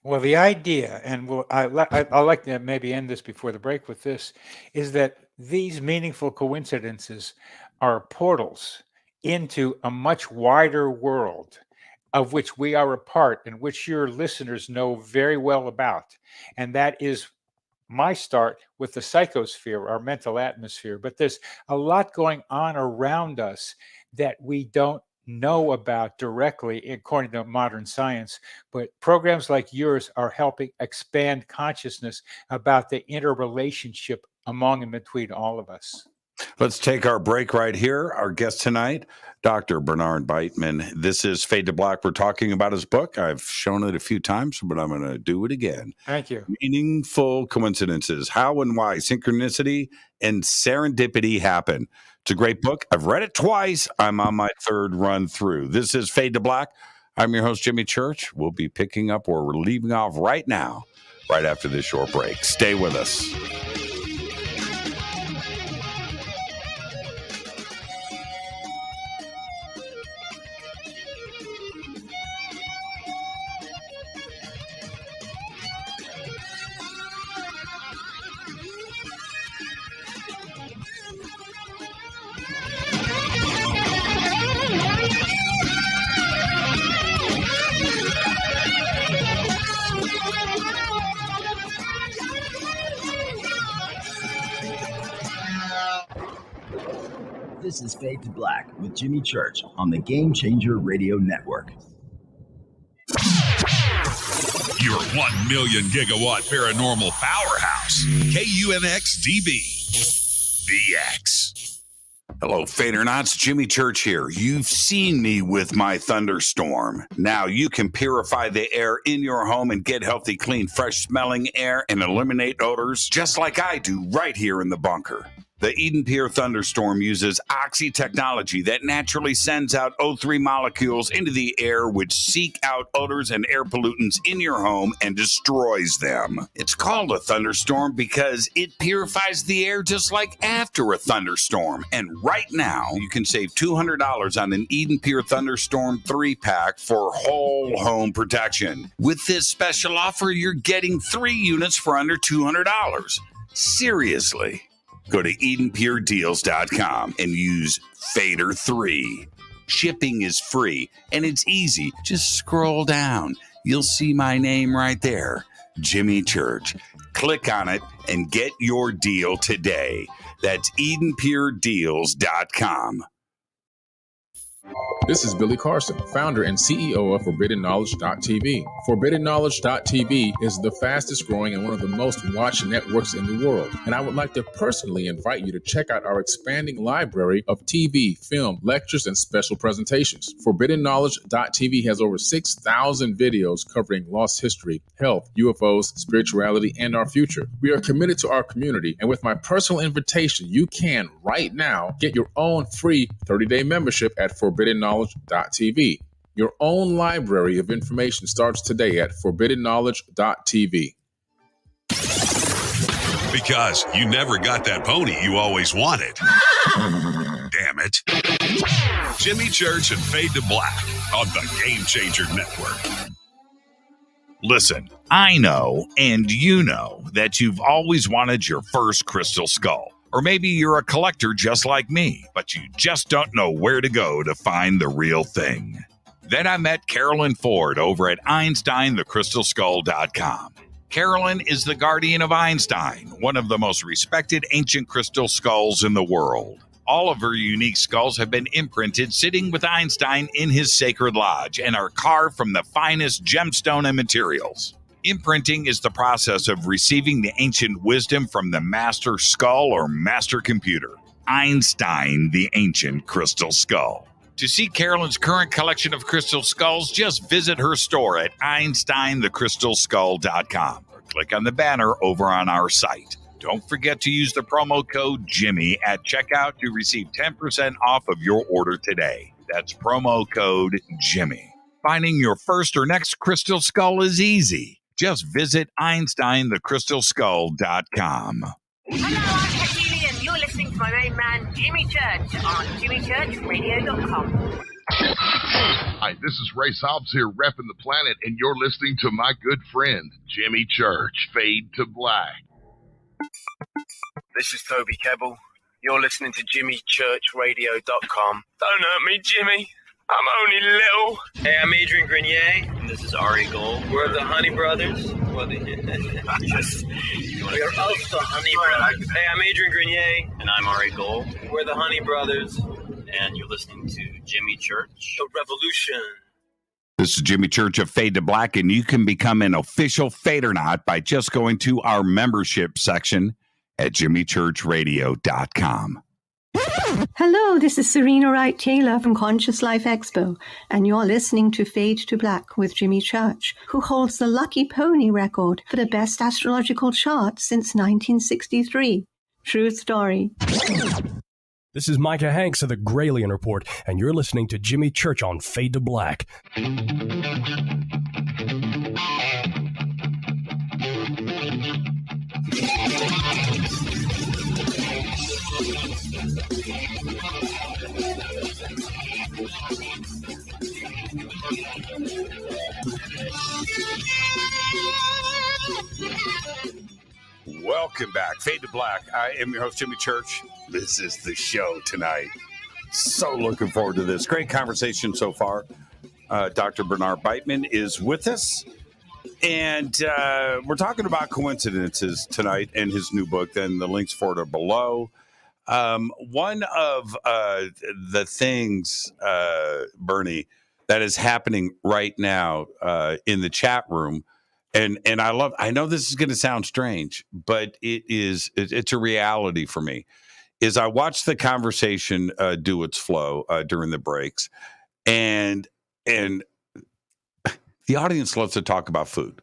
Well, the idea, and I'd like to maybe end this before the break with this, is that these meaningful coincidences are portals into a much wider world of which we are a part and which your listeners know very well about. And that is my start with the psychosphere, our mental atmosphere. But there's a lot going on around us that we don't know about directly according to modern science, but programs like yours are helping expand consciousness about the interrelationship among and between all of us. Let's take our break right here. Our guest tonight, Dr. Bernard Beitman. This is Fade to Black. We're talking about his book. I've shown it a few times, but I'm going to do it again. Thank you. Meaningful Coincidences, How and Why Synchronicity and Serendipity Happen. It's a great book. I've read it twice. I'm on my third run through. This is Fade to Black. I'm your host, Jimmy Church. We'll be picking up where we're leaving off right now, right after this short break. Stay with us. This is Fade to Black with Jimmy Church on the Game Changer Radio Network. Your 1 million gigawatt paranormal powerhouse, KUNX-DB, VX. Hello, Fadernauts. Jimmy Church here. You've seen me with my Thunderstorm. Now you can purify the air in your home and get healthy, clean, fresh-smelling air and eliminate odors just like I do right here in the bunker. The EdenPURE Thunderstorm uses oxy technology that naturally sends out O3 molecules into the air, which seek out odors and air pollutants in your home and destroys them. It's called a thunderstorm because it purifies the air just like after a thunderstorm. And right now, you can save $200 on an EdenPURE Thunderstorm 3-pack for whole home protection. With this special offer, you're getting 3 units for under $200. Seriously. Go to EdenPureDeals.com and use Fader3. Shipping is free and it's easy. Just scroll down. You'll see my name right there, Jimmy Church. Click on it and get your deal today. That's EdenPureDeals.com. This is Billy Carson, founder and CEO of ForbiddenKnowledge.tv. ForbiddenKnowledge.tv is the fastest growing and one of the most watched networks in the world. And I would like to personally invite you to check out our expanding library of TV, film, lectures, and special presentations. ForbiddenKnowledge.tv has over 6,000 videos covering lost history, health, UFOs, spirituality, and our future. We are committed to our community, and with my personal invitation, you can, right now, get your own free 30-day membership at ForbiddenKnowledge.tv. Your own library of information starts today at forbiddenknowledge.tv. Because you never got that pony you always wanted. Damn it. Jimmy Church and Fade to Black on the Game Changer Network. Listen, I know, and you know, that you've always wanted your first crystal skull. Or maybe you're a collector just like me, but you just don't know where to go to find the real thing. Then I met Carolyn Ford over at EinsteinTheCrystalSkull.com. Carolyn is the guardian of Einstein, one of the most respected ancient crystal skulls in the world. All of her unique skulls have been imprinted sitting with Einstein in his sacred lodge and are carved from the finest gemstone and materials. Imprinting is the process of receiving the ancient wisdom from the master skull or master computer, Einstein, the ancient crystal skull. To see Carolyn's current collection of crystal skulls, just visit her store at EinsteinTheCrystalSkull.com or click on the banner over on our site. Don't forget to use the promo code Jimmy at checkout to receive 10% off of your order today. That's promo code Jimmy. Finding your first or next crystal skull is easy. Just visit EinsteinTheCrystalSkull.com. Hello, I'm Katie, and you're listening to my main man, Jimmy Church, on JimmyChurchRadio.com. Hi, this is Ray Hobbs here, repping the planet, and you're listening to my good friend, Jimmy Church, Fade to Black. This is Toby Kebbell. You're listening to JimmyChurchRadio.com. Don't hurt me, Jimmy. I'm only little. Hey, I'm Adrian Grenier, and this is Ari Gold. We're the Honey Brothers. We're also Honey Brothers. Hey, I'm Adrian Grenier, and I'm Ari Gold. We're the Honey Brothers, and you're listening to Jimmy Church. The Revolution. This is Jimmy Church of Fade to Black, and you can become an official Fadernaut by just going to our membership section at JimmyChurchRadio.com. Hello, this is Serena Wright Taylor from Conscious Life Expo, and you're listening to Fade to Black with Jimmy Church, who holds the Lucky Pony record for the best astrological chart since 1963. True story. This is Micah Hanks of the Gralien Report, and you're listening to Jimmy Church on Fade to Black. Welcome back. Fade to Black. I am your host, Jimmy Church. This is the show tonight. So looking forward to this. Great conversation so far. Dr. Bernard Beitman is with us. And we're talking about coincidences tonight and his new book. Then the links for it are below. One of the things, Bernie, that is happening right now in the chat room, and I know this is going to sound strange, but it's a reality for me, is I watch the conversation do its flow during the breaks, and the audience loves to talk about food.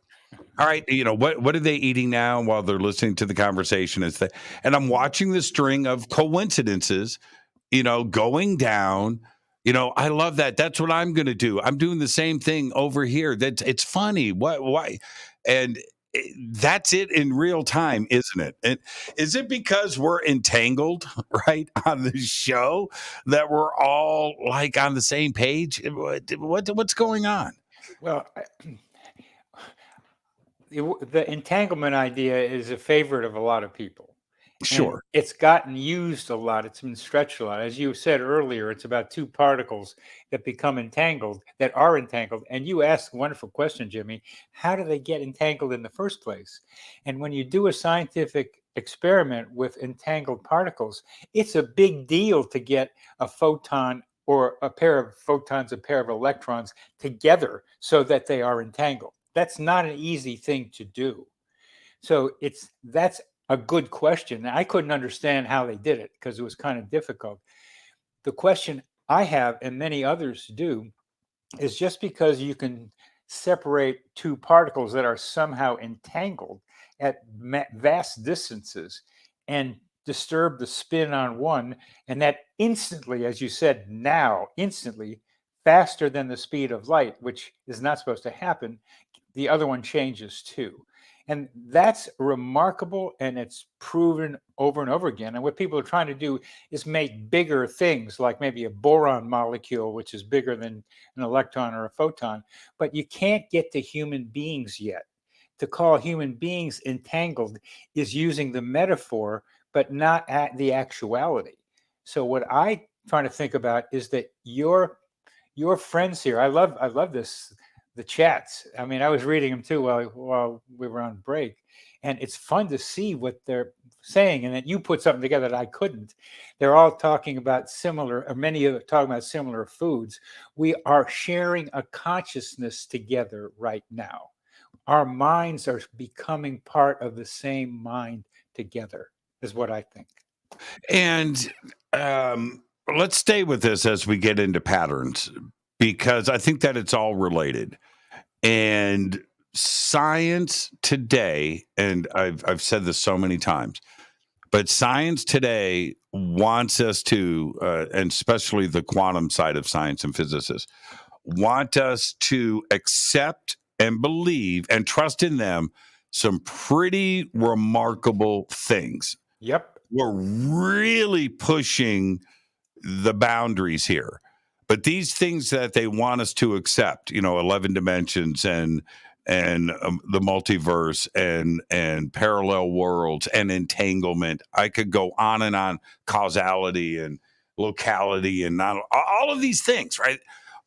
All right, what are they eating now while they're listening to the conversation? And I'm watching the string of coincidences, going down. I love that. That's what I'm going to do. I'm doing the same thing over here. It's funny. Why? And that's it in real time, isn't it? And is it because we're entangled, right, on the show that we're all like on the same page? What's going on? Well, the entanglement idea is a favorite of a lot of people. Sure. And it's gotten used a lot. It's been stretched a lot. As you said earlier, it's about two particles that become entangled, that are entangled. And you asked a wonderful question, Jimmy. How do they get entangled in the first place? And when you do a scientific experiment with entangled particles, it's a big deal to get a photon or a pair of photons, a pair of electrons together so that they are entangled. That's not an easy thing to do. So that's a good question. I couldn't understand how they did it because it was kind of difficult. The question I have, and many others do, is just because you can separate two particles that are somehow entangled at vast distances and disturb the spin on one, and that instantly, as you said, instantly faster than the speed of light, which is not supposed to happen, the other one changes too. And that's remarkable, and it's proven over and over again. And what people are trying to do is make bigger things, like maybe a boron molecule, which is bigger than an electron or a photon. But you can't get to human beings yet. To call human beings entangled is using the metaphor, but not at the actuality. So what I trying to think about is that your friends here, I love this, the chats. I mean, I was reading them too while we were on break, and it's fun to see what they're saying, and that you put something together that I couldn't. They're all talking about similar, or many of them talking about similar foods. We are sharing a consciousness together right now. Our minds are becoming part of the same mind together, is what I think. And let's stay with this as we get into patterns, because I think that it's all related. And science today, and I've said this so many times, but science today wants us to, and especially the quantum side of science and physicists, want us to accept and believe and trust in them some pretty remarkable things. Yep. We're really pushing the boundaries here. But these things that they want us to accept, 11 dimensions and the multiverse and parallel worlds and entanglement. I could go on, causality and locality and all of these things, right,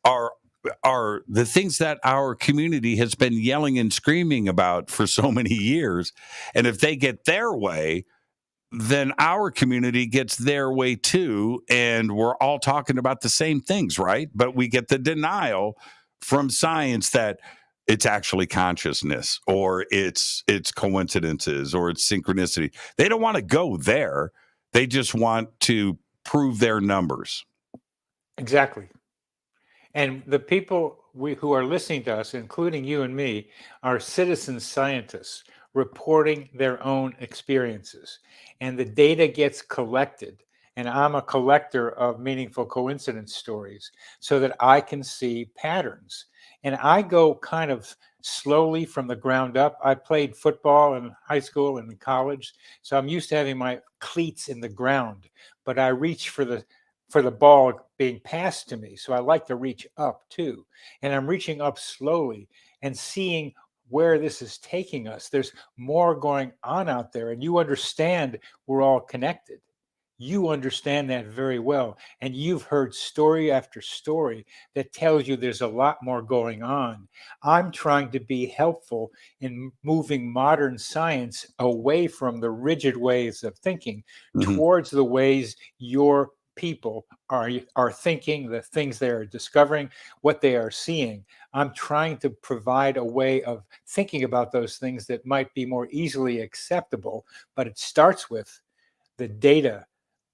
are the things that our community has been yelling and screaming about for so many years. And if they get their way, then our community gets their way too, and we're all talking about the same things, right? But we get the denial from science that it's actually consciousness, or it's coincidences, or it's synchronicity. They don't want to go there. They just want to prove their numbers. Exactly. And the people who are listening to us, including you and me, are citizen scientists reporting their own experiences. And the data gets collected. And I'm a collector of meaningful coincidence stories so that I can see patterns. And I go kind of slowly from the ground up. I played football in high school and in college, so I'm used to having my cleats in the ground, but I reach for the ball being passed to me. So I like to reach up too. And I'm reaching up slowly and seeing where this is taking us. There's more going on out there, and you understand we're all connected. You understand that very well. And you've heard story after story that tells you there's a lot more going on. I'm trying to be helpful in moving modern science away from the rigid ways of thinking towards the ways your people are thinking, the things they are discovering, what they are seeing. I'm trying to provide a way of thinking about those things that might be more easily acceptable, but it starts with the data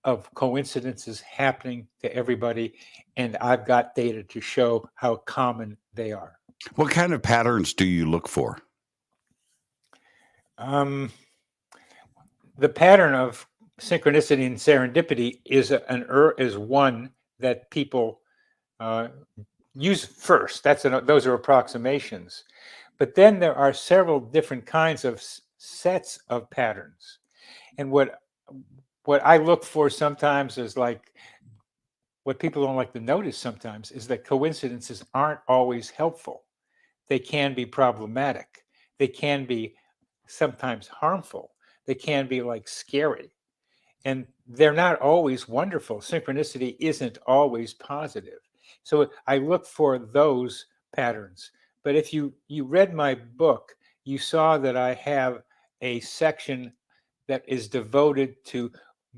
of coincidences happening to everybody, and I've got data to show how common they are. What kind of patterns do you look for? The pattern of synchronicity and serendipity is one that people use first. Those are approximations, but then there are several different kinds of sets of patterns, and what I look for sometimes is like what people don't like to notice sometimes is that coincidences aren't always helpful. They can be problematic. They can be sometimes harmful. They can be like scary. And they're not always wonderful. Synchronicity isn't always positive. So I look for those patterns. But if you read my book, you saw that I have a section that is devoted to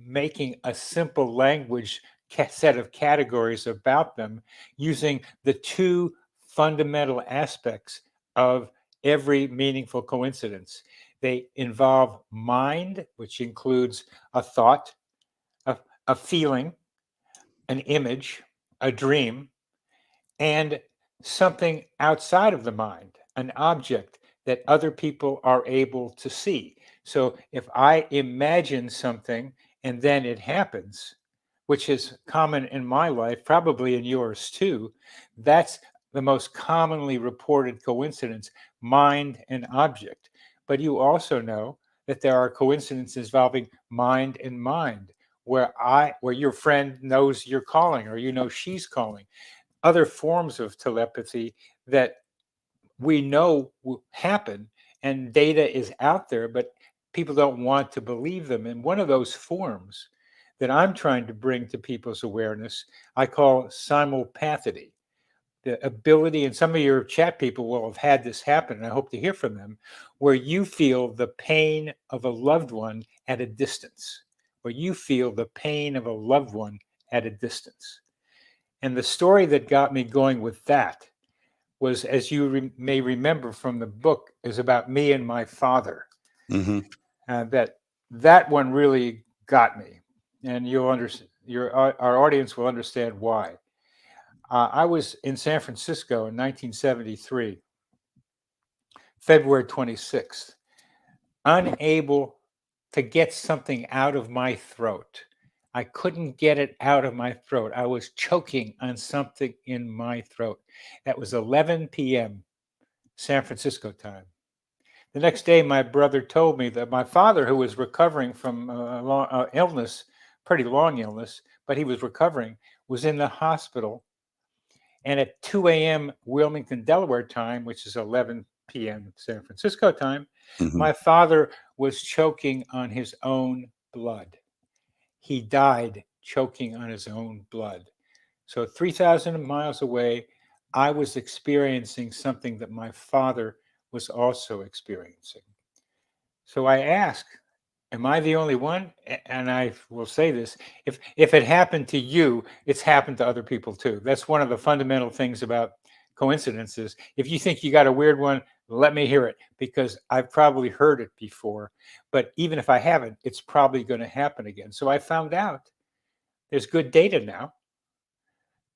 making a simple language set of categories about them using the two fundamental aspects of every meaningful coincidence. They involve mind, which includes a thought, a feeling, an image, a dream, and something outside of the mind, an object that other people are able to see. So if I imagine something and then it happens, which is common in my life, probably in yours too. That's the most commonly reported coincidence, mind and object. But you also know that there are coincidences involving mind and mind, where your friend knows you're calling, or you know she's calling. Other forms of telepathy that we know will happen, and data is out there, but people don't want to believe them. And one of those forms that I'm trying to bring to people's awareness, I call simulpathity. The ability, and some of your chat people will have had this happen, and I hope to hear from them, where you feel the pain of a loved one at a distance, where you feel the pain of a loved one at a distance. And the story that got me going with that was, as you may remember from the book, is about me and my father. Mm-hmm. That one really got me, and you'll understand. Our audience will understand why. I was in San Francisco in 1973, February 26th, unable to get something out of my throat. I couldn't get it out of my throat. I was choking on something in my throat. That was 11 p.m. San Francisco time. The next day, my brother told me that my father, who was recovering from illness, pretty long illness, but he was recovering, was in the hospital. And at 2 a.m. Wilmington, Delaware time, which is 11 p.m. San Francisco time, my father was choking on his own blood. He died choking on his own blood. So 3,000 miles away, I was experiencing something that my father was also experiencing. So I asked, am I the only one? And I will say this, if it happened to you, it's happened to other people too. That's one of the fundamental things about coincidences. If you think you got a weird one, let me hear it, because I've probably heard it before. But even if I haven't, it's probably going to happen again. So I found out there's good data now.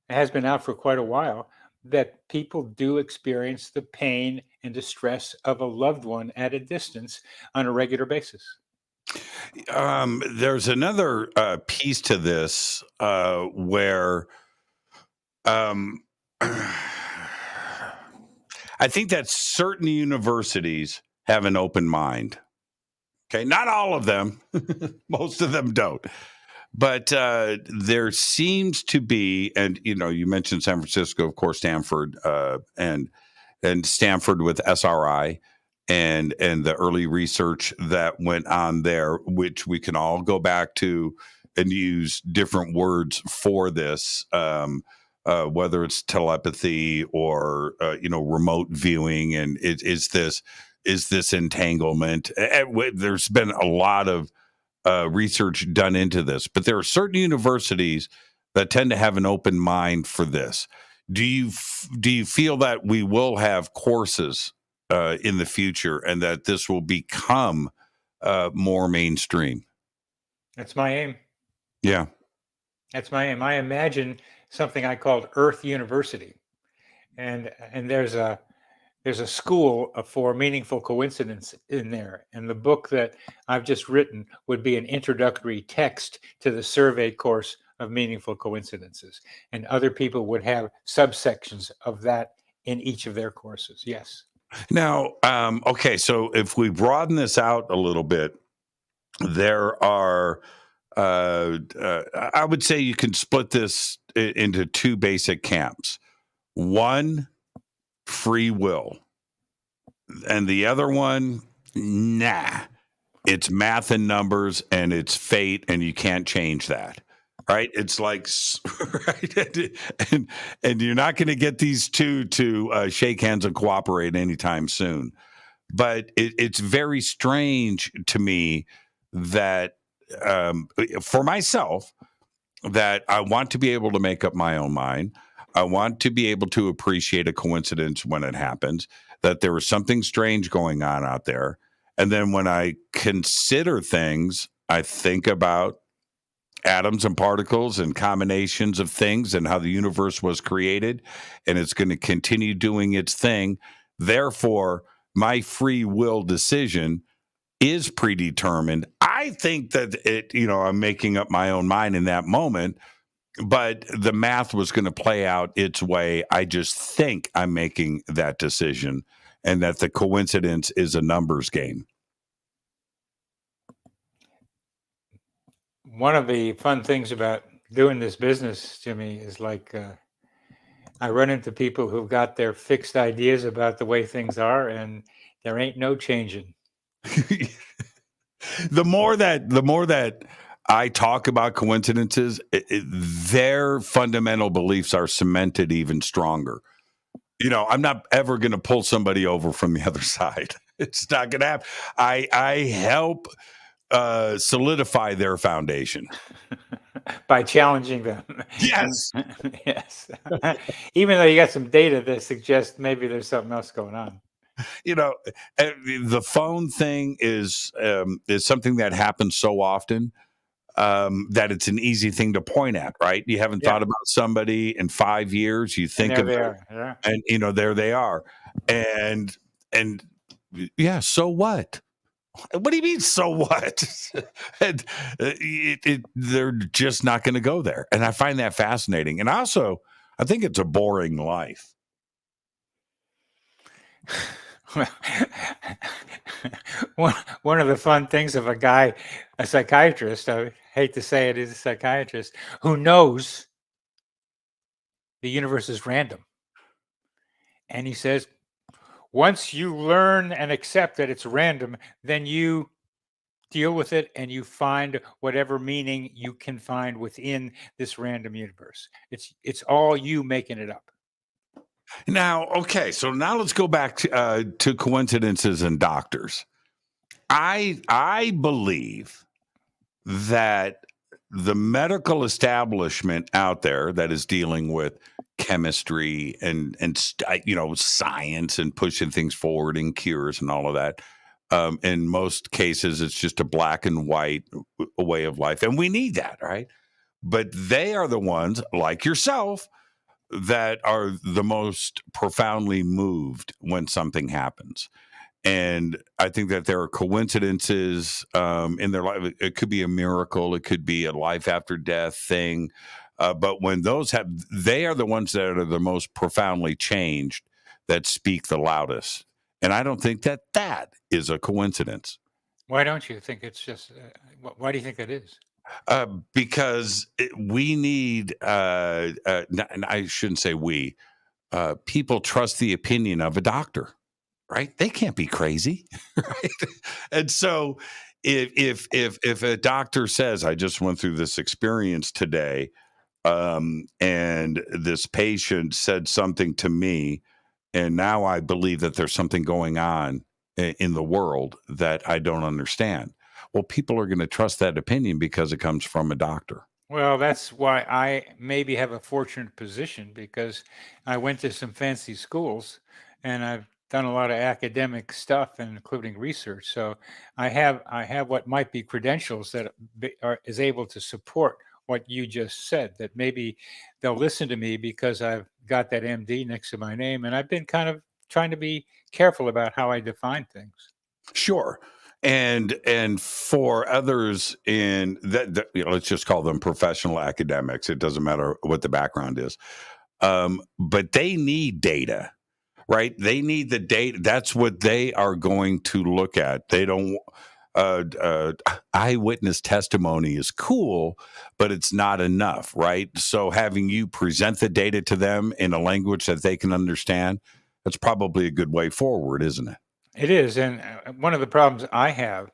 It has been out for quite a while, that people do experience the pain and distress of a loved one at a distance on a regular basis. There's another piece to this where I think that certain universities have an open mind. Okay, not all of them. Most of them don't. But there seems to be, and you mentioned San Francisco, of course, Stanford, and Stanford with SRI, and the early research that went on there, which we can all go back to and use different words for this, whether it's telepathy or remote viewing, and is this entanglement? There's been a lot of research done into this, but there are certain universities that tend to have an open mind for this. Do you feel that we will have courses in the future, and that this will become more mainstream? That's my aim. Yeah, that's my aim. I imagine something I called Earth University, and there's a school for meaningful coincidence in there. And the book that I've just written would be an introductory text to the survey course of meaningful coincidences. And other people would have subsections of that in each of their courses. Yes. Now, okay, so if we broaden this out a little bit, there are, I would say you can split this into two basic camps. One, free will, and the other one, nah, it's math and numbers, and it's fate, and you can't change that, right? It's like, right? and you're not going to get these two to shake hands and cooperate anytime soon. But it's very strange to me that, for myself, that I want to be able to make up my own mind. I want to be able to appreciate a coincidence when it happens, that there is something strange going on out there. And then when I consider things, I think about atoms and particles and combinations of things and how the universe was created, and it's going to continue doing its thing. Therefore, my free will decision is predetermined. I I think that I'm making up my own mind in that moment, but the math was going to play out its way. I just think I'm making that decision, and that the coincidence is a numbers game. One of the fun things about doing this business, Jimmy, is like I run into people who've got their fixed ideas about the way things are, and there ain't no changing. The more that I talk about coincidences, their fundamental beliefs are cemented even stronger. I'm not ever going to pull somebody over from the other side. It's not going to happen. I help solidify their foundation by challenging them. Yes. Yes. Even though you got some data that suggests maybe there's something else going on. The phone thing is something that happens so often that it's an easy thing to point at, right? You haven't thought about somebody in 5 years. You think of it, and there they are, and yeah. So what? What do you mean? So what? And, they're just not going to go there, and I find that fascinating. And also, I think it's a boring life. One of the fun things of a psychiatrist, I hate to say it, is a psychiatrist who knows the universe is random. And he says, once you learn and accept that it's random, then you deal with it and you find whatever meaning you can find within this random universe. It's all you making it up. Now, okay, so now let's go back to coincidences and doctors. I believe that the medical establishment out there that is dealing with chemistry and science and pushing things forward and cures and all of that, in most cases, it's just a black and white way of life, and we need that, right? But they are the ones, like yourself, that are the most profoundly moved when something happens. And I think that there are coincidences in their life. It could be a miracle. It could be a life after death thing. But when those they are the ones that are the most profoundly changed, that speak the loudest. And I don't think that is a coincidence. Why don't you think it's just, why do you think that is? Because we need, and I shouldn't say we, people trust the opinion of a doctor, right? They can't be crazy, right? And so if a doctor says, I just went through this experience today, and this patient said something to me, and now I believe that there's something going on in the world that I don't understand. Well, people are going to trust that opinion because it comes from a doctor. Well, that's why I maybe have a fortunate position, because I went to some fancy schools and I've done a lot of academic stuff, including research. So I have what might be credentials that is able to support what you just said, that maybe they'll listen to me because I've got that MD next to my name. And I've been kind of trying to be careful about how I define things. Sure. And for others in that let's just call them professional academics. It doesn't matter what the background is. But they need data, right? They need the data. That's what they are going to look at. They don't, eyewitness testimony is cool, but it's not enough, right? So having you present the data to them in a language that they can understand, that's probably a good way forward, isn't it? It is. And one of the problems I have,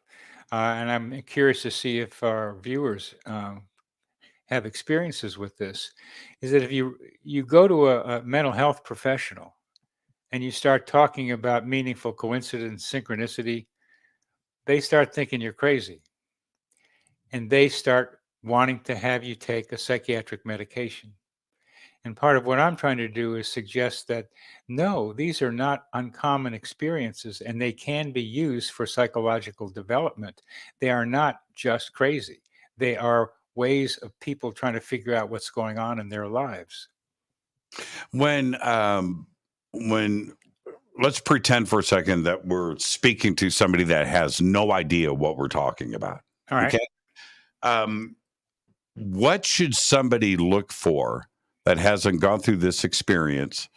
and I'm curious to see if our viewers have experiences with this, is that if you go to a mental health professional and you start talking about meaningful coincidence, synchronicity, they start thinking you're crazy. And they start wanting to have you take a psychiatric medication. And part of what I'm trying to do is suggest that, no, these are not uncommon experiences, and they can be used for psychological development. They are not just crazy. They are ways of people trying to figure out what's going on in their lives. When let's pretend for a second that we're speaking to somebody that has no idea what we're talking about. All right. Okay. What should somebody look for that hasn't gone through this experience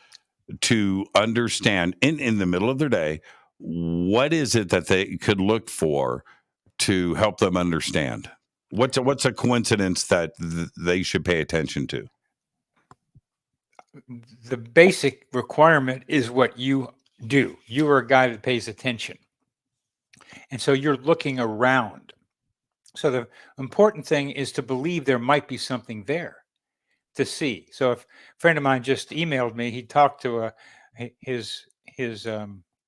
to understand in the middle of their day? What is it that they could look for to help them understand? What's a coincidence that they should pay attention to? The basic requirement is what you do. You are a guy that pays attention. And so you're looking around. So the important thing is to believe there might be something there to see. So if a friend of mine just emailed me, he talked to his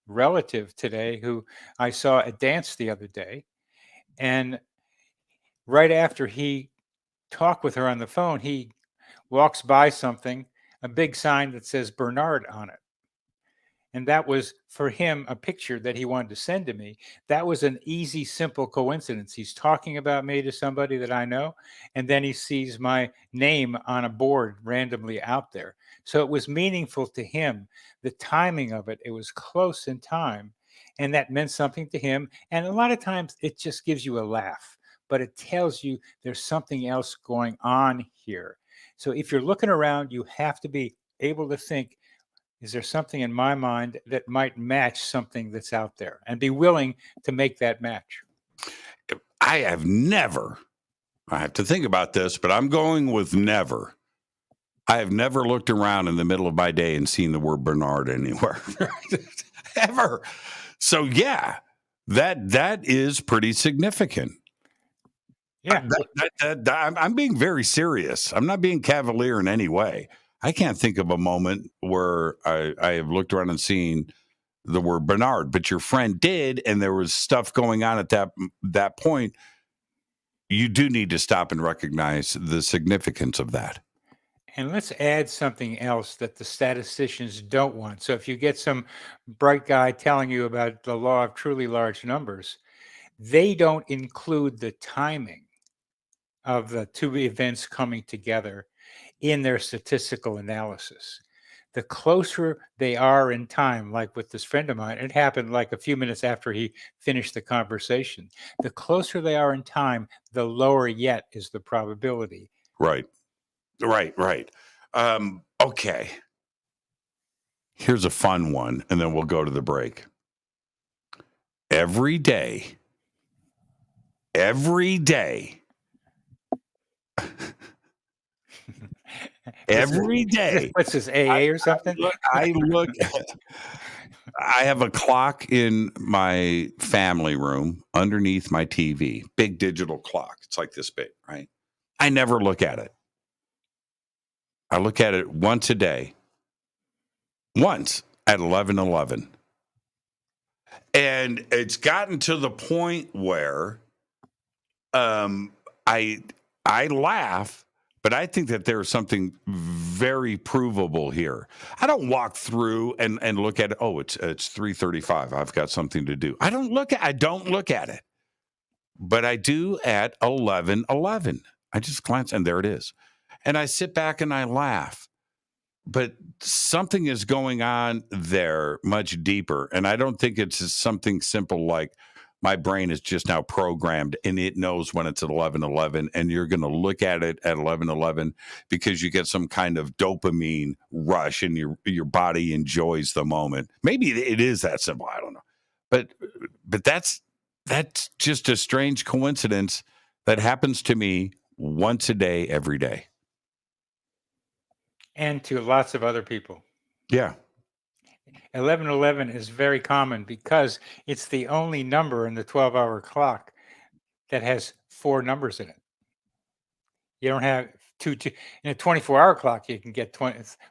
relative today who I saw at dance the other day. And right after he talked with her on the phone, he walks by something, a big sign that says Bernard on it. And that was for him a picture that he wanted to send to me. That was an easy, simple coincidence. He's talking about me to somebody that I know, and then he sees my name on a board randomly out there. So it was meaningful to him. The timing of it, it was close in time, and that meant something to him. And a lot of times it just gives you a laugh, but it tells you there's something else going on here. So if you're looking around, you have to be able to think, is there something in my mind that might match something that's out there, and be willing to make that match? I have to think about this, but I'm going with never. I have never looked around in the middle of my day and seen the word Bernard anywhere. Ever. So yeah, that is pretty significant. Yeah. I'm being very serious. I'm not being cavalier in any way. I can't think of a moment where I have looked around and seen the word Bernard, but your friend did, and there was stuff going on at that point. You do need to stop and recognize the significance of that. And let's add something else that the statisticians don't want. So if you get some bright guy telling you about the law of truly large numbers, they don't include the timing of the two events coming together in their statistical analysis. The closer they are in time, like with this friend of mine, it happened like a few minutes after he finished the conversation. The closer they are in time, the lower yet is the probability. Right. Okay. Here's a fun one, and then we'll go to the break. Every day. Every day, What's this, AA or something? I have a clock in my family room underneath my TV, big digital clock. It's like this big, right? I never look at it. I look at it once a day. Once at 11:11. And it's gotten to the point where I laugh, but I think that there's something very provable here. I don't walk through and look at it. Oh, it's 3:35. I've got something to do. I don't look at it, but I do at 11:11. I just glance, and there it is, and I sit back and I laugh. But something is going on there much deeper, and I don't think it's something simple like my brain is just now programmed and it knows when it's at 11:11, and you're going to look at it at 11:11 because you get some kind of dopamine rush and your body enjoys the moment. Maybe it is that simple. I don't know. But that's just a strange coincidence that happens to me once a day, every day. And to lots of other people. Yeah. 11:11 is very common because it's the only number in the 12-hour clock that has 4 numbers in it. You don't have two in a 24-hour clock. You can get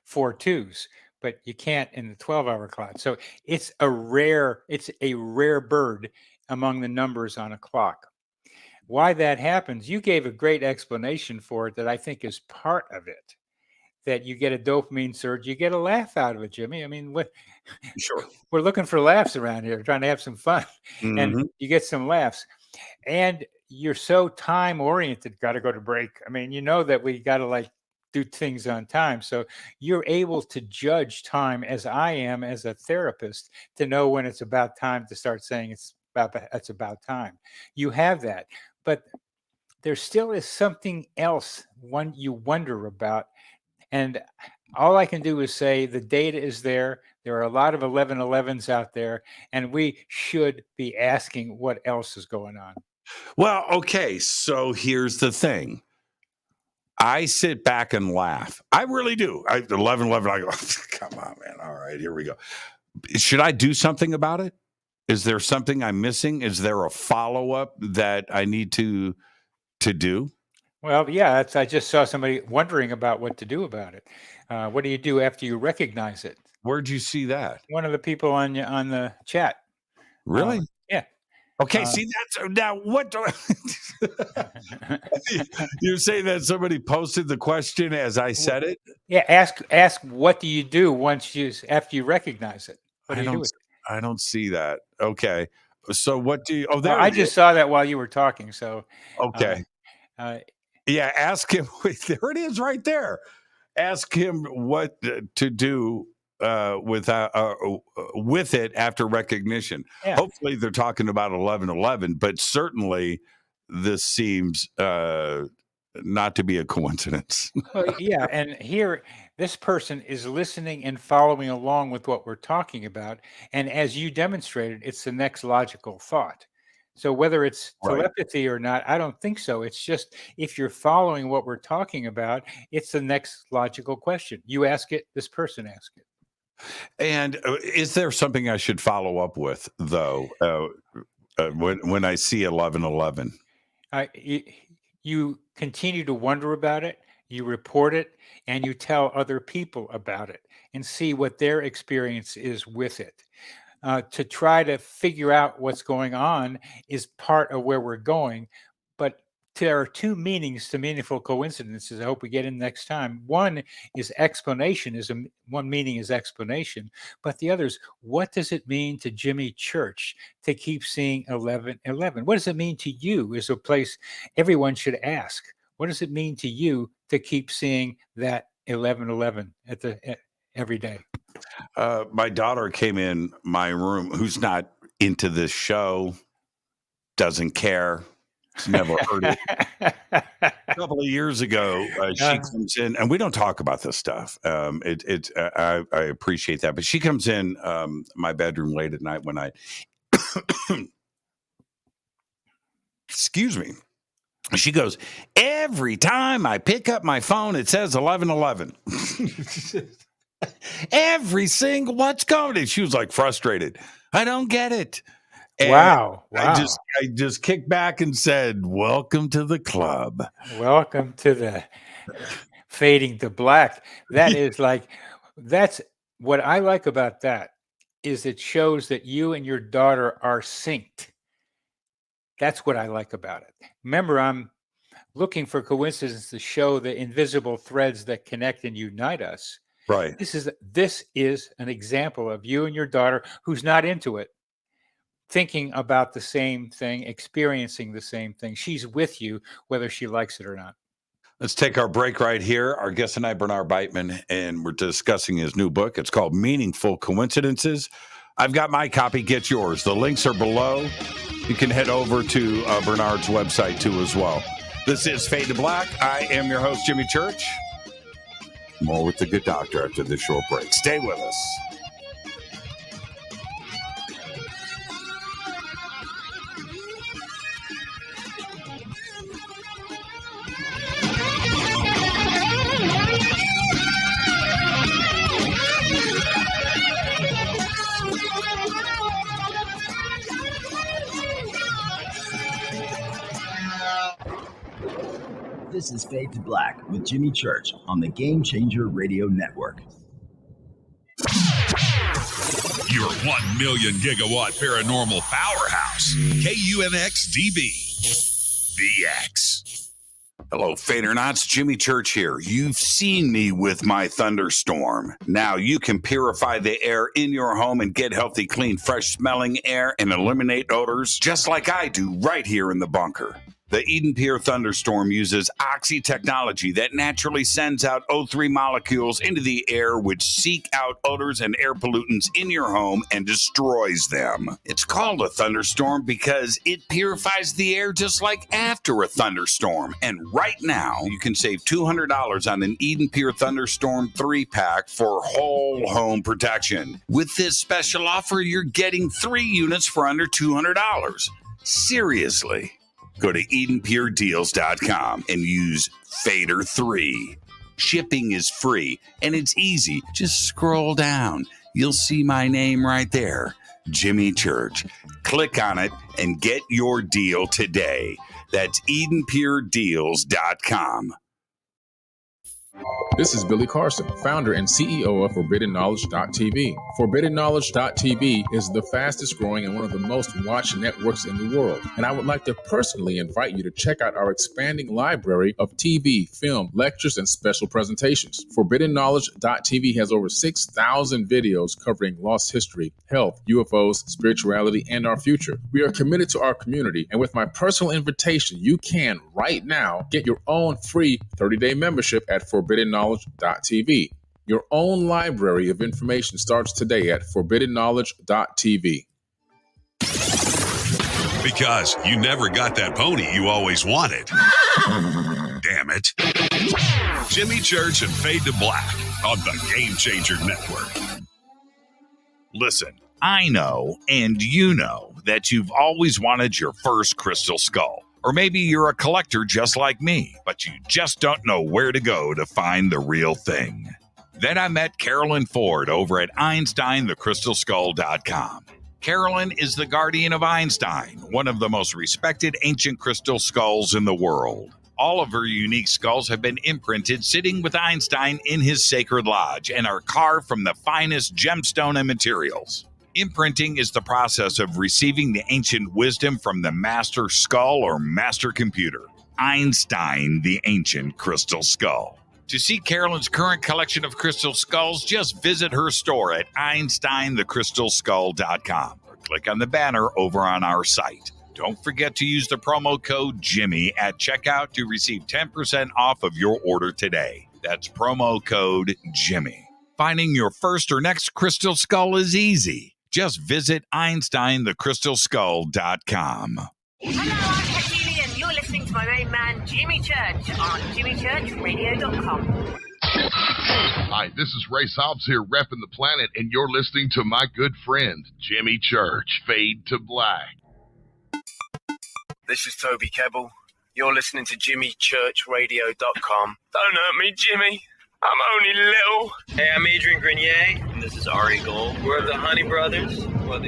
4 twos, but you can't in the 12-hour clock. So it's a rare bird among the numbers on a clock. Why that happens? You gave a great explanation for it that I think is part of it. That you get a dopamine surge, you get a laugh out of it, Jimmy. I mean, sure, we're looking for laughs around here, trying to have some fun, Mm-hmm. and you get some laughs. And you're so time oriented. Got to go to break. I mean, you know that we got to do things on time, so you're able to judge time as I am as a therapist to know when it's about time to start saying it's about time. You have that. but there still is something else you wonder about. And all I can do is say the data is there. There are a lot of 1111s out there, and we should be asking what else is going on. Well, okay, so here's the thing. I sit back and laugh. I really do. 1111, I go, come on, man. All right, here we go. Should I do something about it? Is there something I'm missing? Is there a follow-up that I need to do? Well, yeah, I just saw somebody wondering about what to do about it. What do you do after you recognize it? Where'd you see that? One of the people on the chat. Really? Yeah. Okay, see, that's now what do you say that somebody posted the question as I said it? Yeah, ask what do you do after you recognize it? What do you do with it? I don't see that. Okay. So what do you I just saw that while you were talking, so okay. Yeah, ask him. Wait, there it is right there. Ask him what to do with it after recognition. Yeah. Hopefully they're talking about 1111, but certainly this seems not to be a coincidence. Well, yeah, and here this person is listening and following along with what we're talking about, and as you demonstrated, it's the next logical thought. So whether it's telepathy or not, I don't think so. It's just if you're following what we're talking about, it's the next logical question. You ask it, this person asks it. And is there something I should follow up with, though, when I see 1111? You continue to wonder about it, you report it, and you tell other people about it and see what their experience is with it. To try to figure out what's going on is part of where we're going. But there are two meanings to meaningful coincidences. I hope we get in next time. One is explanation. One meaning is explanation. But the other is, what does it mean to Jimmy Church to keep seeing 1111? What does it mean to you is a place everyone should ask. What does it mean to you to keep seeing that 1111 every day? My daughter came in my room, who's not into this show, doesn't care, has never heard it. A couple of years ago, she comes in, and we don't talk about this stuff. I appreciate that, but she comes in my bedroom late at night when I, excuse me. She goes, every time I pick up my phone, it says 1111. Every single, what's going on? She was like frustrated. I don't get it. And wow. I just kicked back and said, welcome to the club. Welcome to the fading to black. That's what I like about that is it shows that you and your daughter are synced. That's what I like about it. Remember, I'm looking for coincidences to show the invisible threads that connect and unite us. Right. This is an example of you and your daughter who's not into it, thinking about the same thing, experiencing the same thing. She's with you, whether she likes it or not. Let's take our break right here. Our guest tonight, Bernard Beitman, and we're discussing his new book. It's called Meaningful Coincidences. I've got my copy. Get yours. The links are below. You can head over to Bernard's website, too, as well. This is Fade to Black. I am your host, Jimmy Church. More with the good doctor after this short break. Stay with us. This is Fade to Black with Jimmy Church on the Game Changer Radio Network. Your 1 million gigawatt paranormal powerhouse, KUNX-DB, VX. Hello, Fadernauts. Jimmy Church here. You've seen me with my Thunderstorm. Now you can purify the air in your home and get healthy, clean, fresh smelling air and eliminate odors just like I do right here in the bunker. The EdenPURE Thunderstorm uses oxy technology that naturally sends out O3 molecules into the air, which seek out odors and air pollutants in your home and destroys them. It's called a thunderstorm because it purifies the air just like after a thunderstorm. And right now, you can save $200 on an EdenPURE Thunderstorm 3-pack for whole home protection. With this special offer, you're getting 3 units for under $200. Seriously. Go to EdenPureDeals.com and use Fader3. Shipping is free and it's easy. Just scroll down. You'll see my name right there, Jimmy Church. Click on it and get your deal today. That's EdenPureDeals.com. This is Billy Carson, founder and CEO of ForbiddenKnowledge.tv. ForbiddenKnowledge.tv is the fastest growing and one of the most watched networks in the world. And I would like to personally invite you to check out our expanding library of TV, film, lectures, and special presentations. ForbiddenKnowledge.tv has over 6,000 videos covering lost history, health, UFOs, spirituality, and our future. We are committed to our community, and with my personal invitation, you can, right now, get your own free 30-day membership at ForbiddenKnowledge.tv. Your own library of information starts today at ForbiddenKnowledge.tv. Because you never got that pony you always wanted. Damn it. Jimmy Church and Fade to Black on the Game Changer Network. Listen, I know, and you know, that you've always wanted your first crystal skull. Or maybe you're a collector just like me, but you just don't know where to go to find the real thing. Then I met Carolyn Ford over at EinsteinTheCrystalSkull.com. Carolyn is the guardian of Einstein, one of the most respected ancient crystal skulls in the world. All of her unique skulls have been imprinted sitting with Einstein in his sacred lodge and are carved from the finest gemstone and materials. Imprinting is the process of receiving the ancient wisdom from the master skull or master computer, Einstein, the ancient crystal skull. To see Carolyn's current collection of crystal skulls, just visit her store at EinsteinTheCrystalSkull.com or click on the banner over on our site. Don't forget to use the promo code Jimmy at checkout to receive 10% off of your order today. That's promo code Jimmy. Finding your first or next crystal skull is easy. Just visit EinsteinTheCrystalSkull.com. Hello, I'm Peggy, and you're listening to my main man, Jimmy Church, on JimmyChurchRadio.com. Hi, this is Ray Hobbs here, repping the planet, and you're listening to my good friend, Jimmy Church, Fade to Black. This is Toby Kebbell. You're listening to JimmyChurchRadio.com. Don't hurt me, Jimmy. I'm only little. Hey, I'm Adrian Grenier, and this is Ari Gold. We're the Honey Brothers. We're also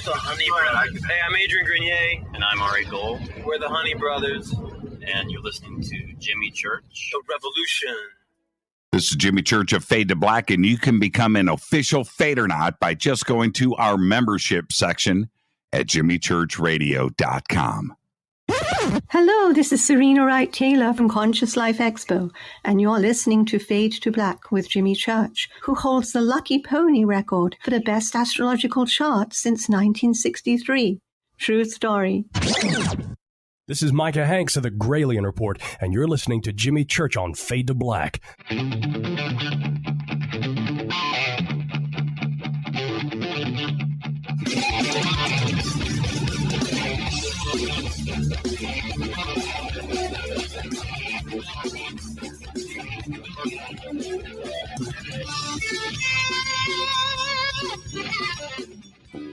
the Honey Brothers. Hey, I'm Adrian Grenier, and I'm Ari Gold. We're the Honey Brothers, and you're listening to Jimmy Church. The Revolution. This is Jimmy Church of Fade to Black, and you can become an official Fadernaut by just going to our membership section at JimmyChurchRadio.com. Hello, this is Serena Wright Taylor from Conscious Life Expo, and you're listening to Fade to Black with Jimmy Church, who holds the Lucky Pony record for the best astrological chart since 1963. True story. This is Micah Hanks of the Gralien Report, and you're listening to Jimmy Church on Fade to Black.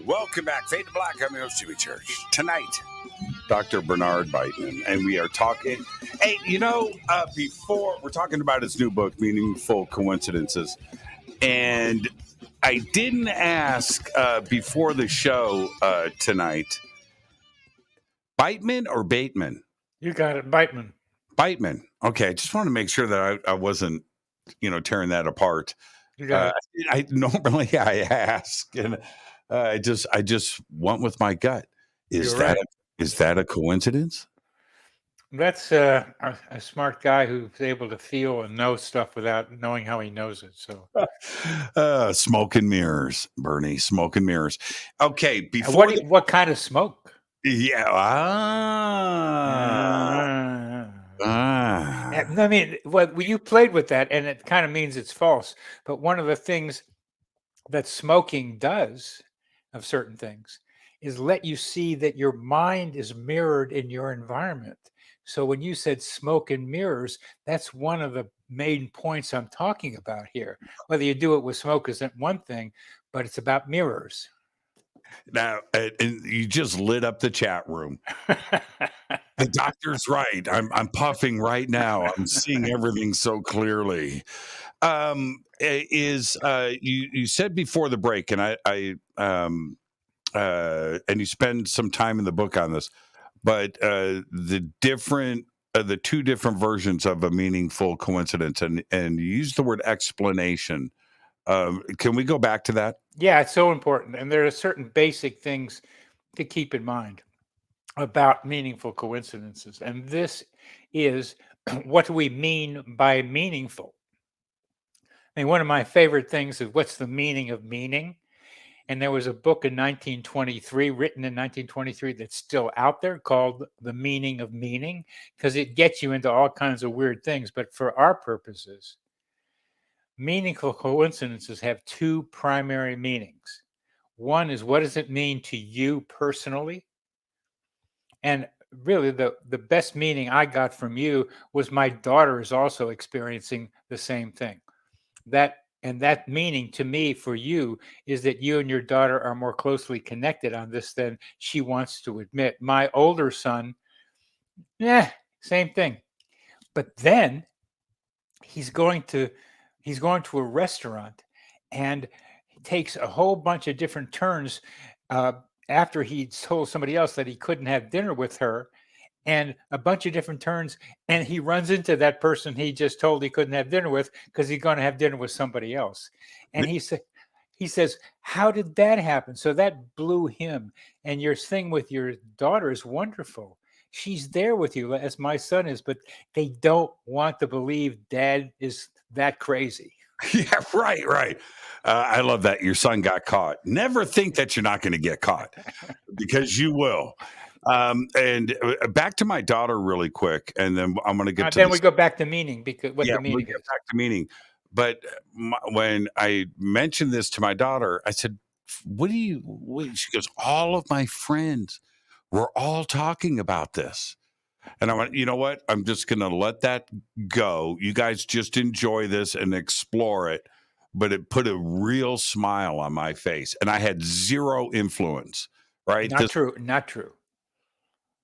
Welcome back, Fade to Black. I'm your host, Jimmy Church. Tonight, Dr. Bernard Beitman, and we are talking. Hey, before we're talking about his new book, Meaningful Coincidences, and I didn't ask before the show tonight, Beitman or Bateman? You got it, Beitman. Beitman. Okay, I just want to make sure that I wasn't, tearing that apart. You got it. I normally ask, and I just went with my gut. Is that a coincidence? That's a smart guy who's able to feel and know stuff without knowing how he knows it. So, smoke and mirrors, Bernie. Smoke and mirrors. Okay, before what kind of smoke? Yeah. I mean, well, you played with that, and it kind of means it's false. But one of the things that smoking does of certain things is let you see that your mind is mirrored in your environment. So when you said smoke and mirrors, that's one of the main points I'm talking about here. Whether you do it with smoke isn't one thing, but it's about mirrors. Now, and you just lit up the chat room. The doctor's right. I'm puffing right now. I'm seeing everything so clearly. You said before the break, and and you spend some time in the book on this, but the two different versions of a meaningful coincidence, and you use the word explanation. Can we go back to that? Yeah, it's so important. And there are certain basic things to keep in mind about meaningful coincidences. And this is what do we mean by meaningful? I mean, one of my favorite things is what's the meaning of meaning? And there was a book in 1923, written in 1923, that's still out there called The Meaning of Meaning, because it gets you into all kinds of weird things. But for our purposes, meaningful coincidences have two primary meanings. One is, what does it mean to you personally? And really, the best meaning I got from you was my daughter is also experiencing the same thing. That meaning to me for you is that you and your daughter are more closely connected on this than she wants to admit. My older son, same thing. But then he's going to a restaurant and he takes a whole bunch of different turns after he told somebody else that he couldn't have dinner with her, and a bunch of different turns, and he runs into that person he just told he couldn't have dinner with because he's going to have dinner with somebody else. And he says, how did that happen? So that blew him. And your thing with your daughter is wonderful. She's there with you, as my son is, but they don't want to believe dad is that crazy. Yeah, right. I love that your son got caught. Never think that you're not going to get caught, because you will. And back to my daughter really quick, and then I'm going to get to then we go back to meaning, because the meaning we'll get back to meaning. But when I mentioned this to my daughter, I said, what? She goes, all of my friends were all talking about this. And I went, you know what? I'm just going to let that go. You guys just enjoy this and explore it. But it put a real smile on my face, and I had zero influence, right? Not true.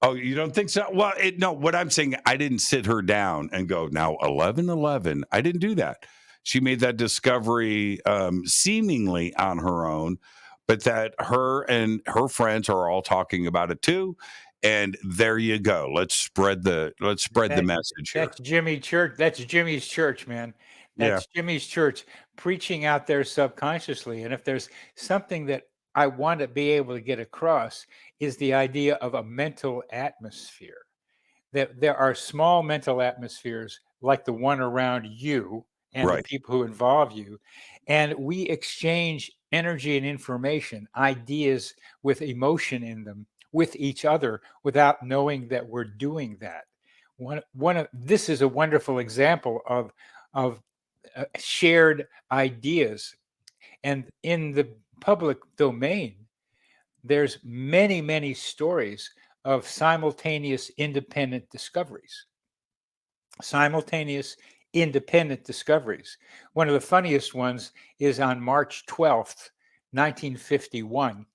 Oh, you don't think so? Well, no, what I'm saying, I didn't sit her down and go, now 11:11. I didn't do that. She made that discovery seemingly on her own, but that her and her friends are all talking about it too. And there you go. Let's spread the message here. That's Jimmy Church. That's Jimmy's church, man. That's Jimmy's church preaching out there subconsciously. And if there's something that I want to be able to get across, is the idea of a mental atmosphere. That there are small mental atmospheres like the one around you and the people who involve you. And we exchange energy and information, ideas with emotion in them, with each other without knowing that we're doing that. This is a wonderful example of shared ideas. And in the public domain, there's many stories of simultaneous independent discoveries. One of the funniest ones is on March 12th, 1951.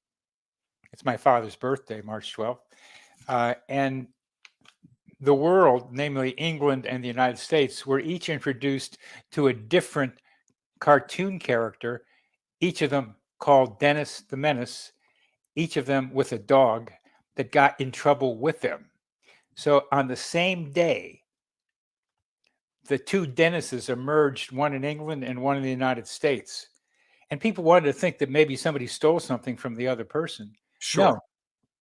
It's my father's birthday, March 12th. And the world, namely England and the United States, were each introduced to a different cartoon character, each of them called Dennis the Menace, each of them with a dog that got in trouble with them. So on the same day, the two Dennises emerged, one in England and one in the United States. And people wanted to think that maybe somebody stole something from the other person. Sure. No,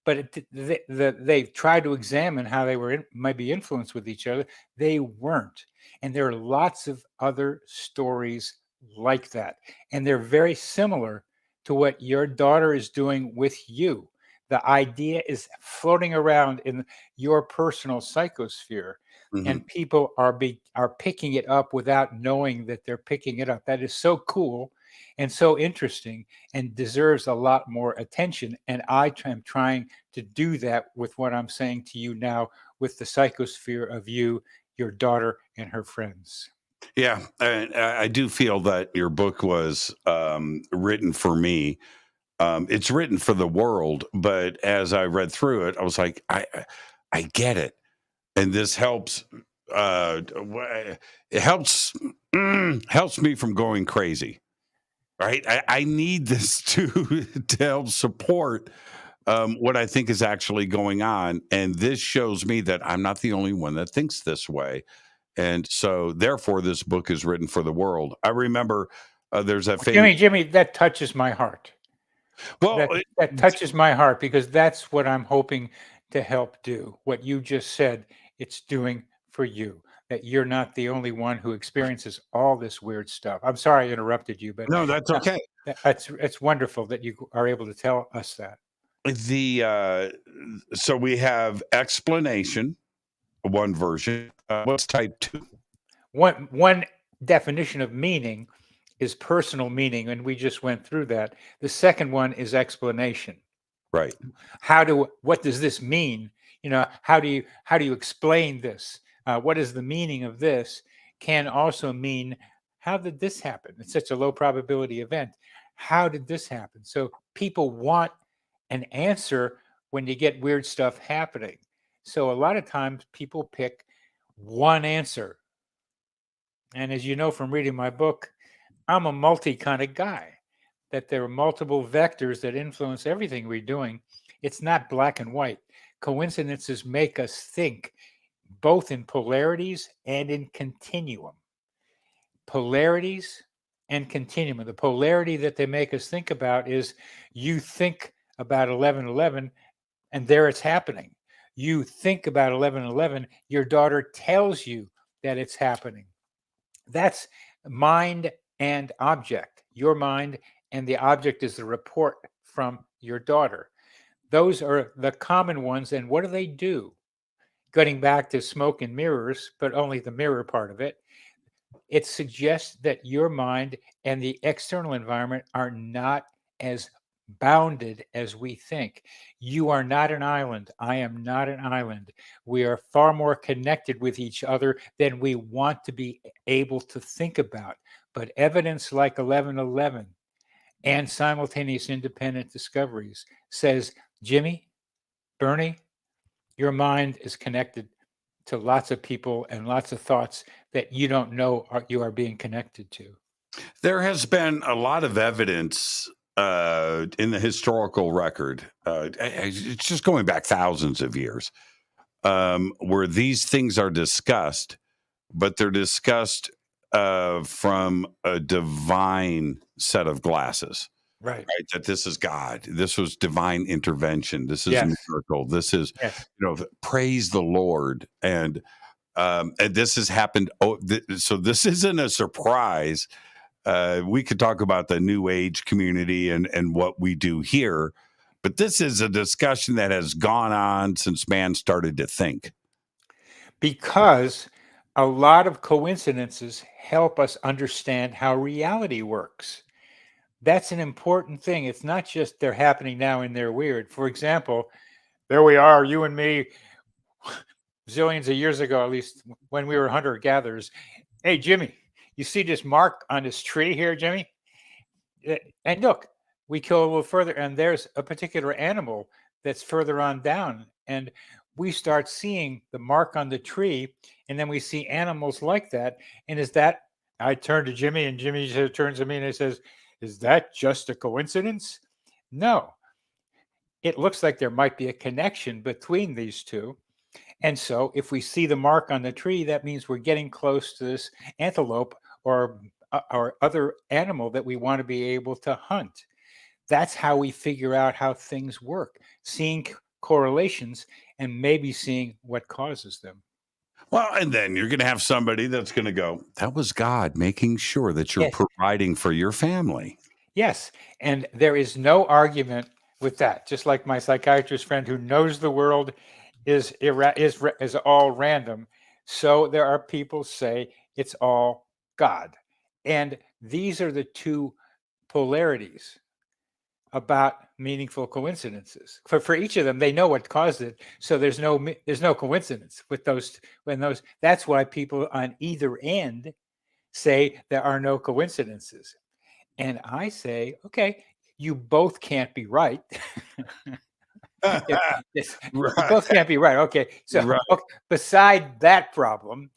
but they tried to examine how they were might be influenced with each other. They weren't. And there are lots of other stories like that. And they're very similar to what your daughter is doing with you. The idea is floating around in your personal psychosphere, and people are picking it up without knowing that they're picking it up. That is so cool and so interesting and deserves a lot more attention. And I am trying to do that with what I'm saying to you now with the psychosphere of you, your daughter, and her friends. Yeah, and I do feel that your book was written for me. It's written for the world, but as I read through it, I was like, I get it, and this helps. It helps me from going crazy. Right, I need this to help support what I think is actually going on, and this shows me that I'm not the only one that thinks this way. And so, therefore, this book is written for the world. I remember there's that famous... Jimmy, that touches my heart. Well, that touches my heart because that's what I'm hoping to help do. What you just said, it's doing for you. That you're not the only one who experiences all this weird stuff. I'm sorry I interrupted you, but no, that's okay. It's wonderful that you are able to tell us that. So we have explanation, one version. What's type 2? One definition of meaning is personal meaning, and we just went through that. The second one is explanation. Right. What does this mean? How do you explain this? What is the meaning of this? Can also mean, how did this happen? It's such a low probability event. How did this happen? So people want an answer when you get weird stuff happening. So a lot of times people pick one answer. And as you know from reading my book, I'm a multi kind of guy, that there are multiple vectors that influence everything we're doing. It's not black and white. Coincidences make us think both in polarities and in continuum. Polarities and continuum. The polarity that they make us think about is you think about 11/11 and there it's happening. You think about 11/11, your daughter tells you that it's happening. That's mind and object. Your mind and the object is the report from your daughter. Those are the common ones. And what do? Getting back to smoke and mirrors, but only the mirror part of it, it suggests that your mind and the external environment are not as bounded as we think. You are not an island. I am not an island. We are far more connected with each other than we want to be able to think about. But evidence like 11/11 and simultaneous independent discoveries says, Jimmy, Bernie, your mind is connected to lots of people and lots of thoughts that you don't know you are being connected to. There has been a lot of evidence in the historical record. It's just going back thousands of years where these things are discussed, but they're discussed from a divine set of glasses. Right. That this is God. This was divine intervention. This is a miracle. This is, praise the Lord. And this has happened. So this isn't a surprise. We could talk about the New Age community and what we do here, but this is a discussion that has gone on since man started to think. Because a lot of coincidences help us understand how reality works. That's an important thing. It's not just they're happening now and they're weird. For example, there we are, you and me, zillions of years ago, at least when we were hunter-gatherers. Hey, Jimmy, you see this mark on this tree here, Jimmy? And look, we go a little further, and there's a particular animal that's further on down. And we start seeing the mark on the tree, and then we see animals like that. And I turn to Jimmy, and Jimmy turns to me and he says, is that just a coincidence? No. It looks like there might be a connection between these two. And so if we see the mark on the tree, that means we're getting close to this antelope or other animal that we want to be able to hunt. That's how we figure out how things work, seeing correlations and maybe seeing what causes them. Well, and then you're going to have somebody that's going to go, that was God making sure that you're providing for your family. Yes. And there is no argument with that. Just like my psychiatrist friend who knows the world is all random. So there are people say it's all God. And these are the two polarities about meaningful coincidences. For each of them, they know what caused it. So there's no coincidence with those. That's why people on either end say there are no coincidences. And I say, okay, you both can't be right. You both can't be right. Okay. So okay, beside that problem,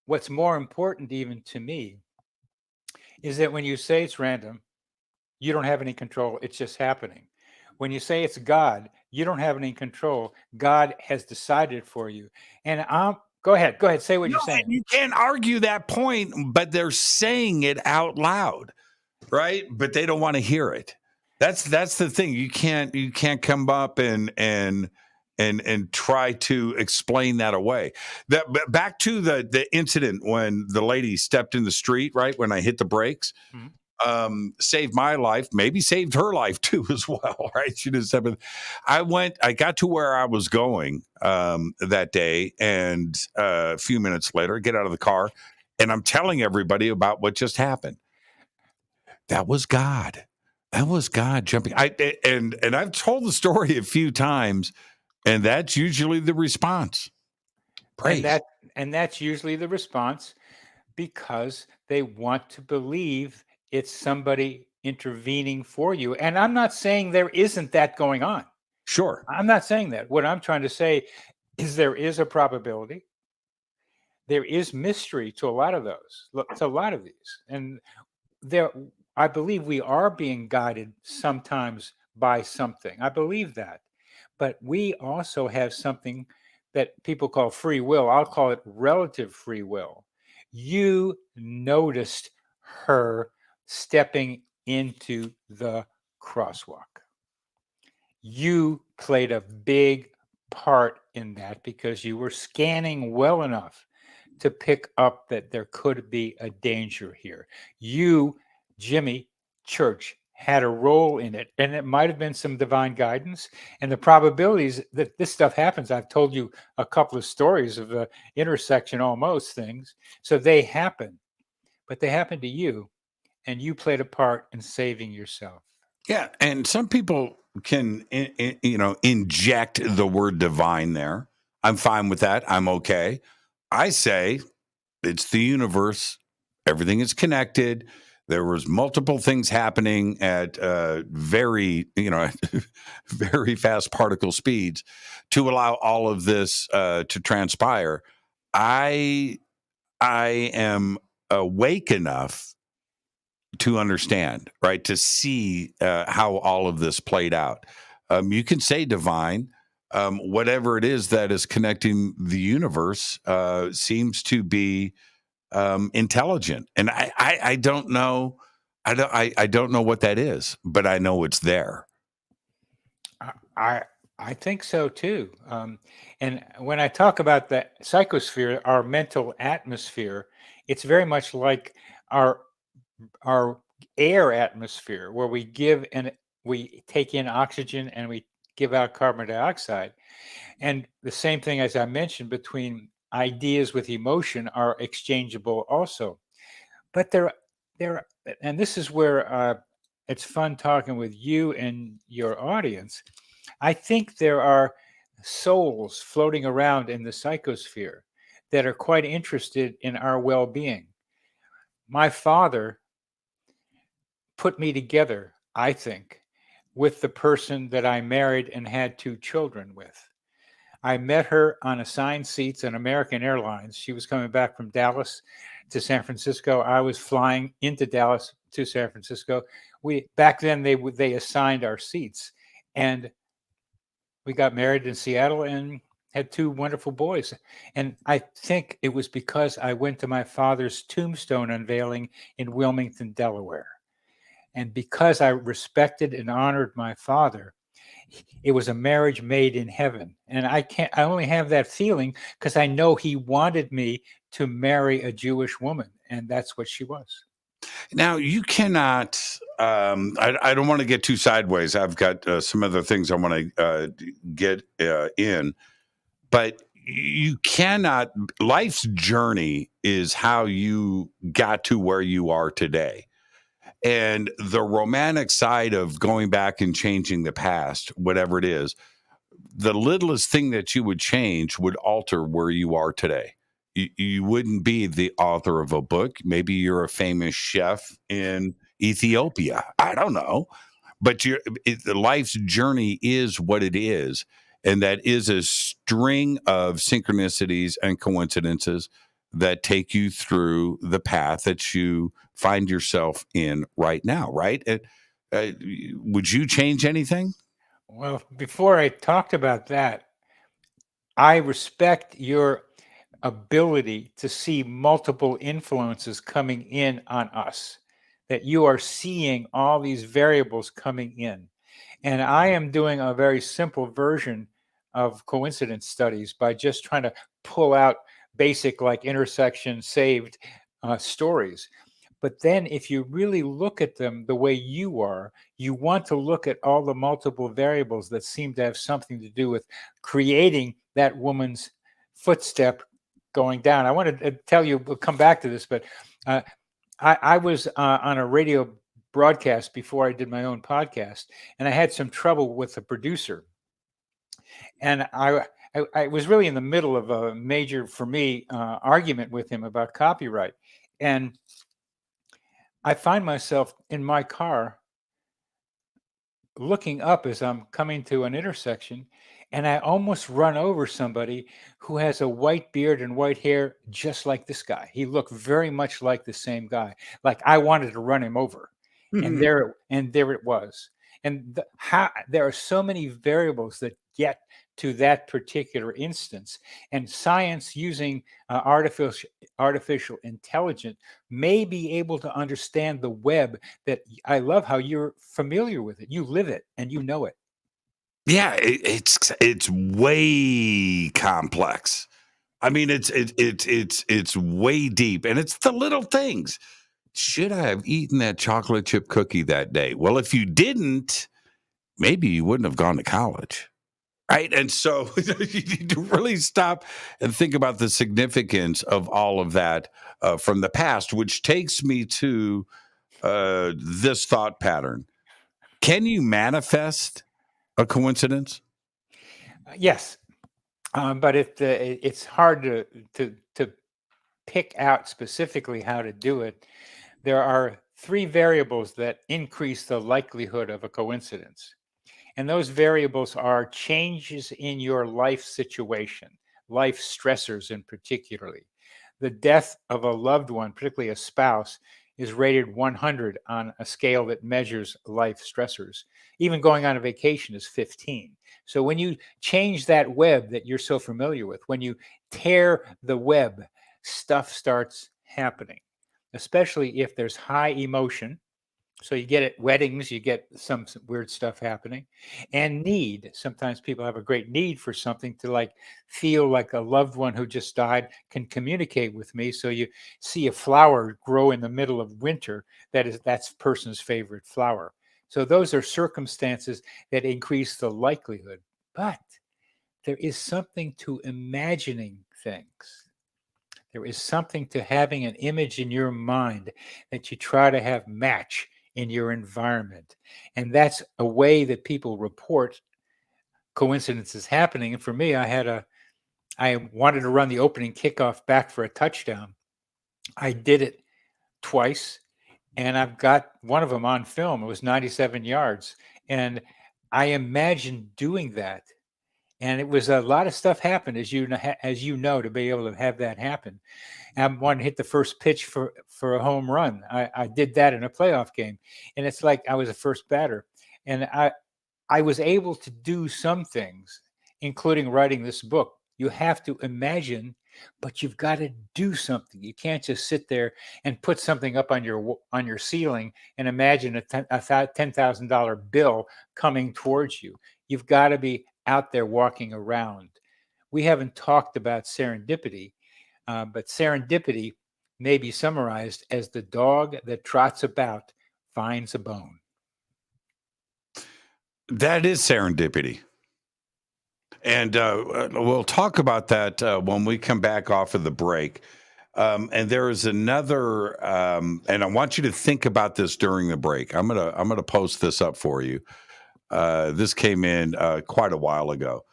what's more important even to me is that when you say it's random, you don't have any control. It's just happening. When you say it's God, you don't have any control. God has decided for you. And go ahead. Say what you're saying. You can't argue that point, but they're saying it out loud, right? But they don't want to hear it. That's the thing. You can't come up and try to explain that away. Back to the incident when the lady stepped in the street, right? When I hit the brakes. Mm-hmm. Saved my life, maybe saved her life too as well, right? She just I got to where I was going that day, and a few minutes later, I get out of the car, and I'm telling everybody about what just happened. That was God. That was God jumping. And I've told the story a few times, and that's usually the response. Praise. And that's usually the response because they want to believe it's somebody intervening for you. And I'm not saying there isn't that going on. Sure. I'm not saying that. What I'm trying to say is there is a probability. There is mystery to a lot of these. And I believe we are being guided sometimes by something. I believe that. But we also have something that people call free will. I'll call it relative free will. You noticed her stepping into the crosswalk. You played a big part in that because you were scanning well enough to pick up that there could be a danger here. You, Jimmy Church, had a role in it, and it might have been some divine guidance. And the probabilities that this stuff happens, I've told you a couple of stories of the intersection almost things. So they happen, but they happen to you. And you played a part in saving yourself. Yeah, and some people can, inject the word divine there. I'm fine with that. I'm okay. I say it's the universe. Everything is connected. There was multiple things happening at very fast particle speeds to allow all of this to transpire. I am awake enough to understand, right? To see how all of this played out. You can say divine, whatever it is that is connecting the universe seems to be intelligent. And I don't know. I don't know what that is, but I know it's there. I think so too. And when I talk about the psychosphere, our mental atmosphere, it's very much like our air atmosphere, where we take in oxygen and we give out carbon dioxide. And the same thing, as I mentioned, between ideas with emotion are exchangeable also. But there, and this is where it's fun talking with you and your audience. I think there are souls floating around in the psychosphere that are quite interested in our well-being. My father put me together, I think, with the person that I married and had 2 children with. I met her on assigned seats on American Airlines. She was coming back from Dallas to San Francisco. I was flying into Dallas to San Francisco. Back then they assigned our seats, and we got married in Seattle and had 2 wonderful boys. And I think it was because I went to my father's tombstone unveiling in Wilmington, Delaware. And because I respected and honored my father, it was a marriage made in heaven. And I only have that feeling because I know he wanted me to marry a Jewish woman, and that's what she was. Now, you cannot, I don't want to get too sideways. I've got some other things I want to get in, but you cannot, life's journey is how you got to where you are today. And the romantic side of going back and changing the past, whatever it is, the littlest thing that you would change would alter where you are today. You wouldn't be the author of a book. Maybe you're a famous chef in Ethiopia. I don't know. But life's journey is what it is. And that is a string of synchronicities and coincidences that take you through the path that you find yourself in right now, right? Would you change anything? Well, before I talked about that, I respect your ability to see multiple influences coming in on us, that you are seeing all these variables coming in. And I am doing a very simple version of coincidence studies by just trying to pull out basic, like intersection saved stories. But then if you really look at them the way you are, you want to look at all the multiple variables that seem to have something to do with creating that woman's footstep going down. I want to tell you, we'll come back to this, but I was on a radio broadcast before I did my own podcast, and I had some trouble with the producer. And I was really in the middle of a major, for me, argument with him about copyright. And I find myself in my car looking up as I'm coming to an intersection, and I almost run over somebody who has a white beard and white hair, just like this guy. He looked very much like the same guy. Like I wanted to run him over, and there it was. And there are so many variables that get to that particular instance, and science using artificial intelligence may be able to understand the web that I love how you're familiar with it. You live it and you know it. Yeah, it's way complex. I mean, it's way deep, and it's the little things. Should I have eaten that chocolate chip cookie that day? Well, if you didn't, maybe you wouldn't have gone to college, right? And so you need to really stop and think about the significance of all of that from the past, which takes me to this thought pattern. Can you manifest a coincidence? Yes, but it's hard to pick out specifically how to do it. There are 3 variables that increase the likelihood of a coincidence. And those variables are changes in your life situation, life stressors in particularly. The death of a loved one, particularly a spouse, is rated 100 on a scale that measures life stressors. Even going on a vacation is 15. So when you change that web that you're so familiar with, when you tear the web, stuff starts happening, especially if there's high emotion. So you get at weddings, you get some weird stuff happening, and need. Sometimes people have a great need for something to like feel like a loved one who just died can communicate with me. So you see a flower grow in the middle of winter. That's person's favorite flower. So those are circumstances that increase the likelihood. But there is something to imagining things. There is something to having an image in your mind that you try to have match in your environment. And that's a way that people report coincidences happening. And for me, I wanted to run the opening kickoff back for a touchdown. I did it twice, and I've got one of them on film. It was 97 yards. And I imagined doing that. And it was a lot of stuff happened, as you know, to be able to have that happen. I wanted to hit the first pitch for a home run. I did that in a playoff game. And it's like I was a first batter. And I was able to do some things, including writing this book. You have to imagine, but you've got to do something. You can't just sit there and put something up on your ceiling and imagine a $10,000 bill coming towards you. You've got to be out there walking around. We haven't talked about serendipity, but serendipity may be summarized as the dog that trots about finds a bone. That is serendipity. And we'll talk about that when we come back off of the break. And there is another, and I want you to think about this during the break. I'm gonna post this up for you. This came in quite a while ago.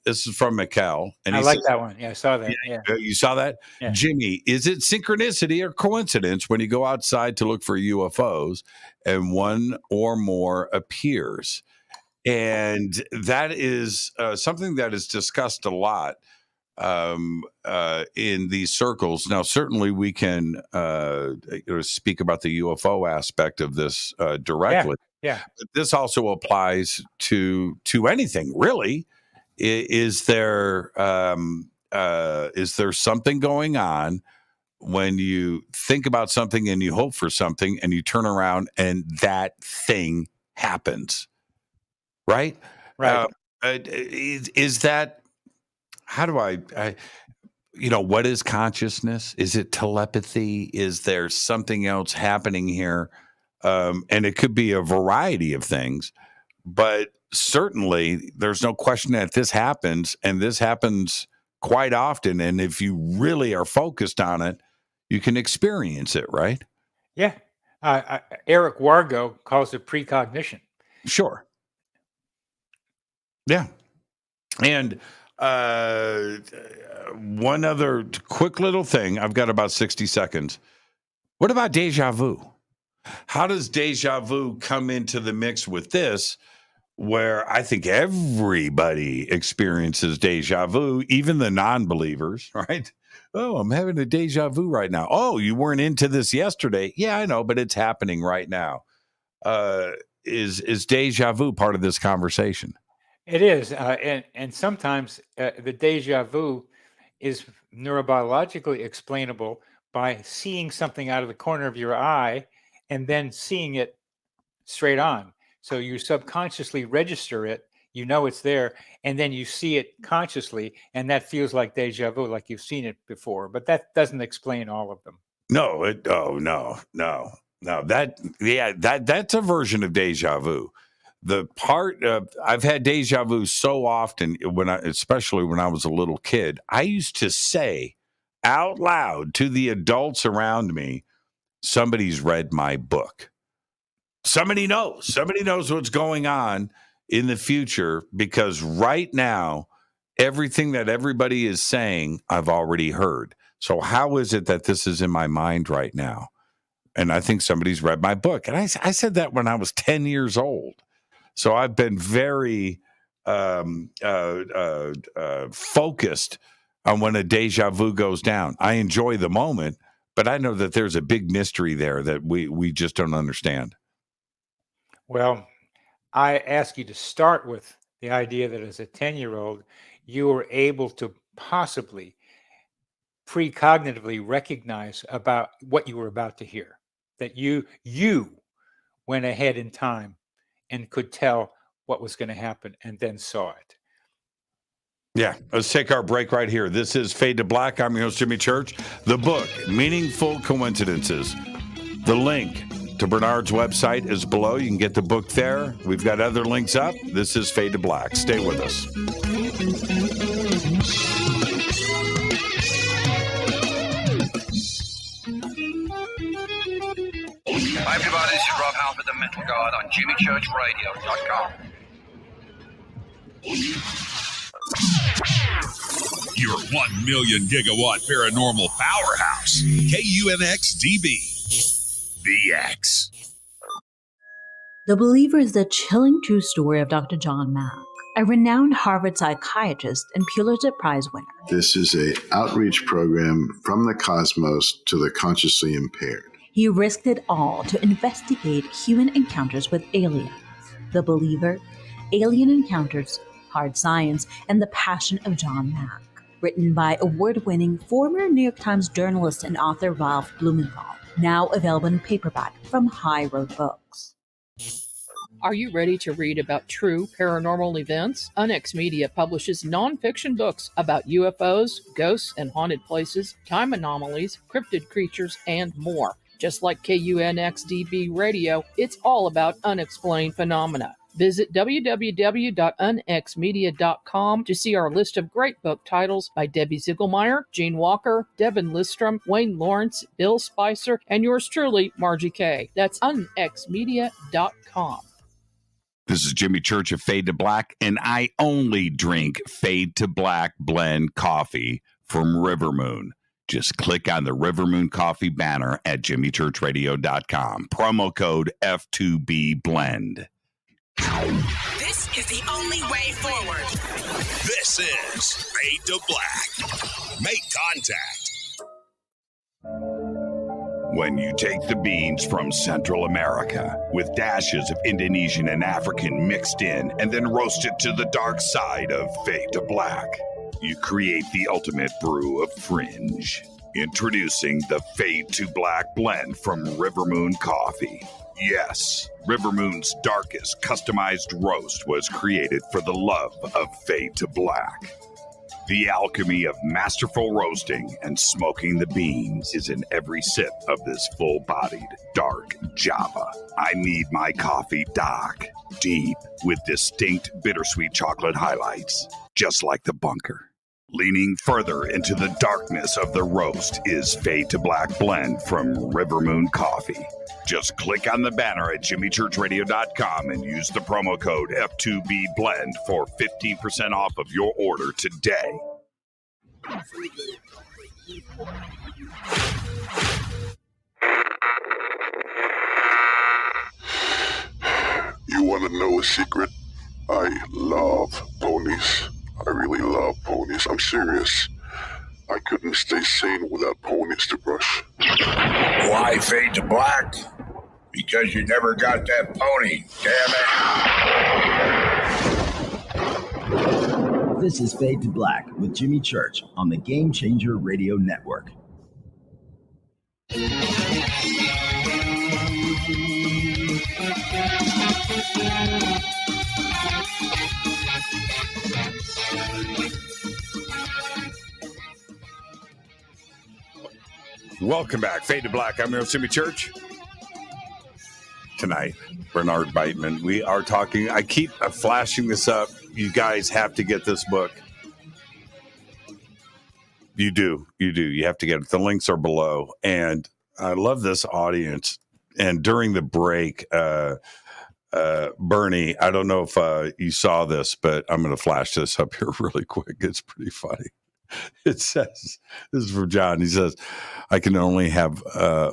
This is from Mikkel, and I like that one. Yeah, I saw that. Yeah. You saw that, yeah. Jimmy. Is it synchronicity or coincidence when you go outside to look for UFOs and one or more appears? And that is something that is discussed a lot in these circles. Now, certainly we can speak about the UFO aspect of this directly. Yeah. But this also applies to anything, really. Is there something going on when you think about something and you hope for something and you turn around and that thing happens? Right. Is that, how do I, what is consciousness? Is it telepathy? Is there something else happening here? And it could be a variety of things, but certainly there's no question that this happens, and this happens quite often. And if you really are focused on it, you can experience it, right? Yeah. Eric Wargo calls it precognition. Sure. Yeah. And one other quick little thing. I've got about 60 seconds. What about deja vu? How does deja vu come into the mix with this, where I think everybody experiences deja vu, even the non-believers, right? Oh, I'm having a deja vu right now. Oh, you weren't into this yesterday. Yeah, I know, but it's happening right now. Is deja vu part of this conversation? It is. And sometimes the deja vu is neurobiologically explainable by seeing something out of the corner of your eye and then seeing it straight on. So you subconsciously register it, you know it's there, and then you see it consciously, and that feels like deja vu, like you've seen it before. But that doesn't explain all of them. No. That's a version of deja vu. The part I've had deja vu so often especially when I was a little kid, I used to say out loud to the adults around me, somebody's read my book. Somebody knows what's going on in the future, because right now, everything that everybody is saying, I've already heard. So how is it that this is in my mind right now? And I think somebody's read my book. And I said that when I was 10 years old. So I've been very focused on when a deja vu goes down. I enjoy the moment, but I know that there's a big mystery there that we just don't understand. Well, I ask you to start with the idea that as a 10-year-old, you were able to possibly precognitively recognize about what you were about to hear, that you went ahead in time and could tell what was going to happen and then saw it. Yeah, let's take our break right here. This is Fade to Black. I'm your host, Jimmy Church. The book, Meaningful Coincidences. The link to Bernard's website is below. You can get the book there. We've got other links up. This is Fade to Black. Stay with us. Hi everybody, this is Rob Halford, the Metal Guard on JimmyChurchRadio.com. Your 1 million gigawatt paranormal powerhouse, KUNX-DB, The X. The Believer is the chilling true story of Dr. John Mack, a renowned Harvard psychiatrist and Pulitzer Prize winner. This is an outreach program from the cosmos to the consciously impaired. He risked it all to investigate human encounters with aliens. The Believer, Alien Encounters, Hard Science, and the Passion of John Mack. Written by award-winning former New York Times journalist and author Ralph Blumenthal. Now available in paperback from High Road Books. Are you ready to read about true paranormal events? Unex Media publishes nonfiction books about UFOs, ghosts and haunted places, time anomalies, cryptid creatures, and more. Just like KUNXDB Radio, it's all about unexplained phenomena. Visit www.unxmedia.com to see our list of great book titles by Debbie Ziegelmeyer, Gene Walker, Devin Listrom, Wayne Lawrence, Bill Spicer, and yours truly, Margie Kay. That's unxmedia.com. This is Jimmy Church of Fade to Black, and I only drink Fade to Black blend coffee from Rivermoon. Just click on the Rivermoon Coffee banner at jimmychurchradio.com. Promo code F2B Blend. This is the only way forward. This is Fade to Black. Make contact. When you take the beans from Central America with dashes of Indonesian and African mixed in and then roast it to the dark side of Fade to Black, you create the ultimate brew of fringe. Introducing the Fade to Black blend from Rivermoon Coffee. Yes, Rivermoon's darkest customized roast was created for the love of Fade to Black. The alchemy of masterful roasting and smoking the beans is in every sip of this full-bodied, dark Java. I need my coffee dark, deep, with distinct bittersweet chocolate highlights, just like the bunker. Leaning further into the darkness of the roast is Fade to Black blend from Rivermoon Coffee. Just click on the banner at jimmychurchradio.com and use the promo code F2B Blend for 15% off of your order today. You want to know a secret? I love ponies. I really love ponies. I'm serious. I couldn't stay sane without ponies to brush. Why Fade to Black? Because you never got that pony, damn it. This is Fade to Black with Jimmy Church on the Game Changer Radio Network. Welcome back, Fade to Black. I'm your host, Jimmy Church. Tonight, Bernard Beitman. We are talking. I keep flashing this up. You guys have to get this book. You do. You have to get it. The links are below. And I love this audience. And during the break, Bernie, I don't know if you saw this, but I'm going to flash this up here really quick. It's pretty funny. It says, this is from John. He says, I can only have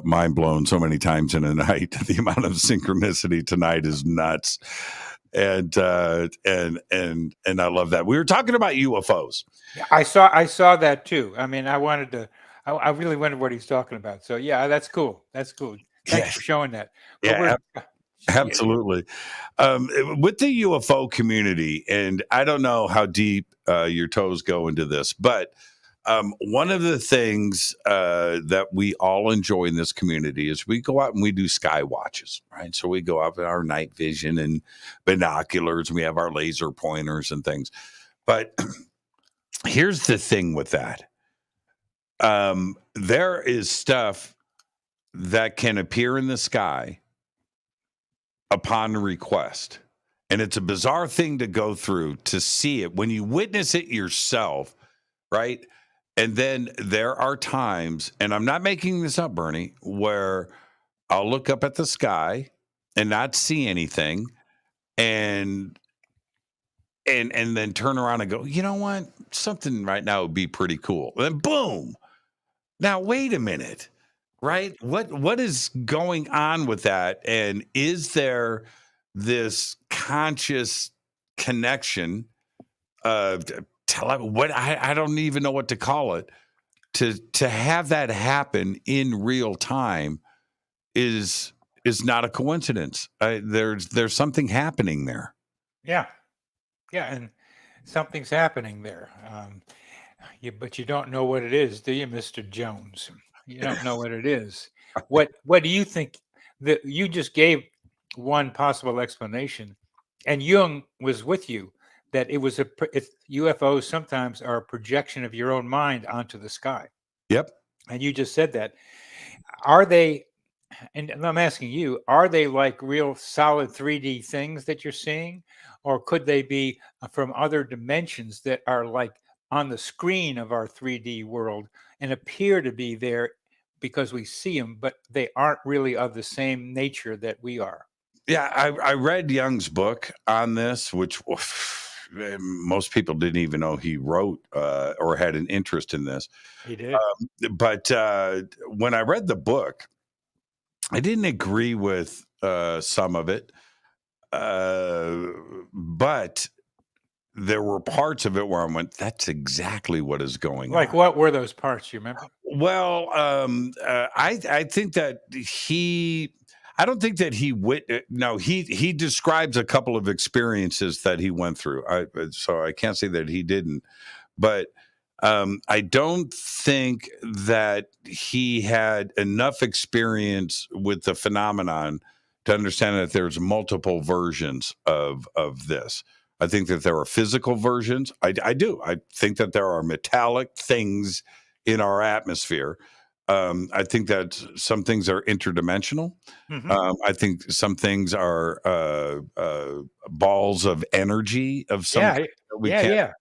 mind blown so many times in a night. The amount of synchronicity tonight is nuts. And I love that. We were talking about UFOs. I saw that too. I mean, I really wondered what he's talking about. So yeah, that's cool. Thanks for showing that. But absolutely. With the UFO community, and I don't know how deep your toes go into this, but one of the things that we all enjoy in this community is we go out and we do sky watches, right? So we go out with our night vision and binoculars, and we have our laser pointers and things. But here's the thing with that. There is stuff that can appear in the sky upon request. And it's a bizarre thing to go through to see it when you witness it yourself, right? And then there are times, and I'm not making this up, Bernie, where I'll look up at the sky and not see anything and then turn around and go, you know what? Something right now would be pretty cool. And then boom. Now, wait a minute, right? What is going on with that? And is there this conscious connection of I don't even know what to call it, to have that happen in real time is not a coincidence. There's something happening there. Yeah, and something's happening there. But you don't know what it is, do you, Mr. Jones? You don't know what it is. What do you think that you just gave one possible explanation. And Jung was with you that it was UFOs sometimes are a projection of your own mind onto the sky. Yep. And you just said that. Are they, and I'm asking you, are they like real solid 3D things that you're seeing? Or could they be from other dimensions that are like on the screen of our 3D world and appear to be there because we see them, but they aren't really of the same nature that we are? Yeah, I read Jung's book on this, which most people didn't even know he wrote or had an interest in this. He did. But when I read the book, I didn't agree with some of it, but there were parts of it where I went, that's exactly what is going on. Like what were those parts, you remember? Well, I think that I don't think that he describes a couple of experiences that he went through. So I can't say that he didn't, but I don't think that he had enough experience with the phenomenon to understand that there's multiple versions of this. I think that there are physical versions. I do. I think that there are metallic things in our atmosphere. I think that some things are interdimensional. Mm-hmm. I think some things are balls of energy of some. Yeah.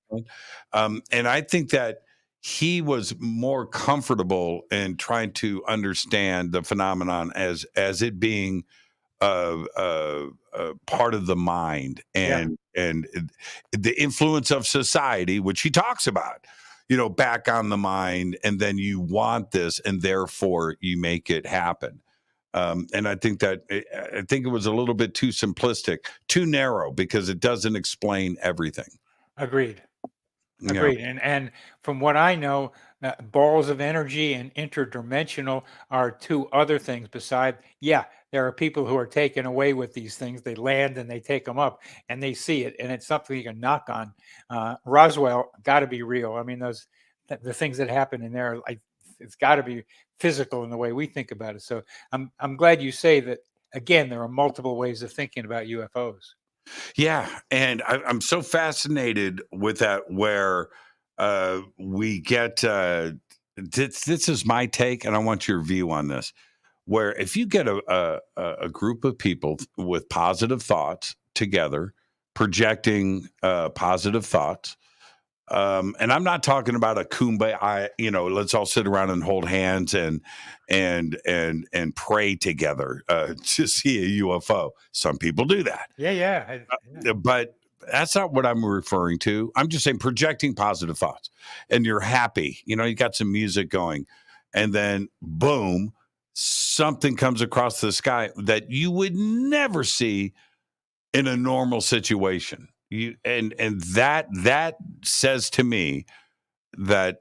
And I think that he was more comfortable in trying to understand the phenomenon as it being part of the mind and the influence of society, which he talks about. Back on the mind, and then you want this, and therefore you make it happen. And I think it was a little bit too simplistic, too narrow, because it doesn't explain everything. Agreed. And from what I know, balls of energy and interdimensional are two other things besides, there are people who are taken away with these things. They land and they take them up and they see it, and it's something you can knock on. Roswell got to be real. I mean, the things that happen in there, it's got to be physical in the way we think about it. So I'm glad you say that. Again, there are multiple ways of thinking about UFOs. Yeah, and I'm so fascinated with that, where we get this is my take, and I want your view on this. Where if you get a group of people with positive thoughts together, projecting positive thoughts, and I'm not talking about a kumbaya, let's all sit around and hold hands and pray together to see a UFO. Some people do that. Yeah. But that's not what I'm referring to. I'm just saying projecting positive thoughts, and you're happy. You got some music going, and then boom, something comes across the sky that you would never see in a normal situation. And that says to me that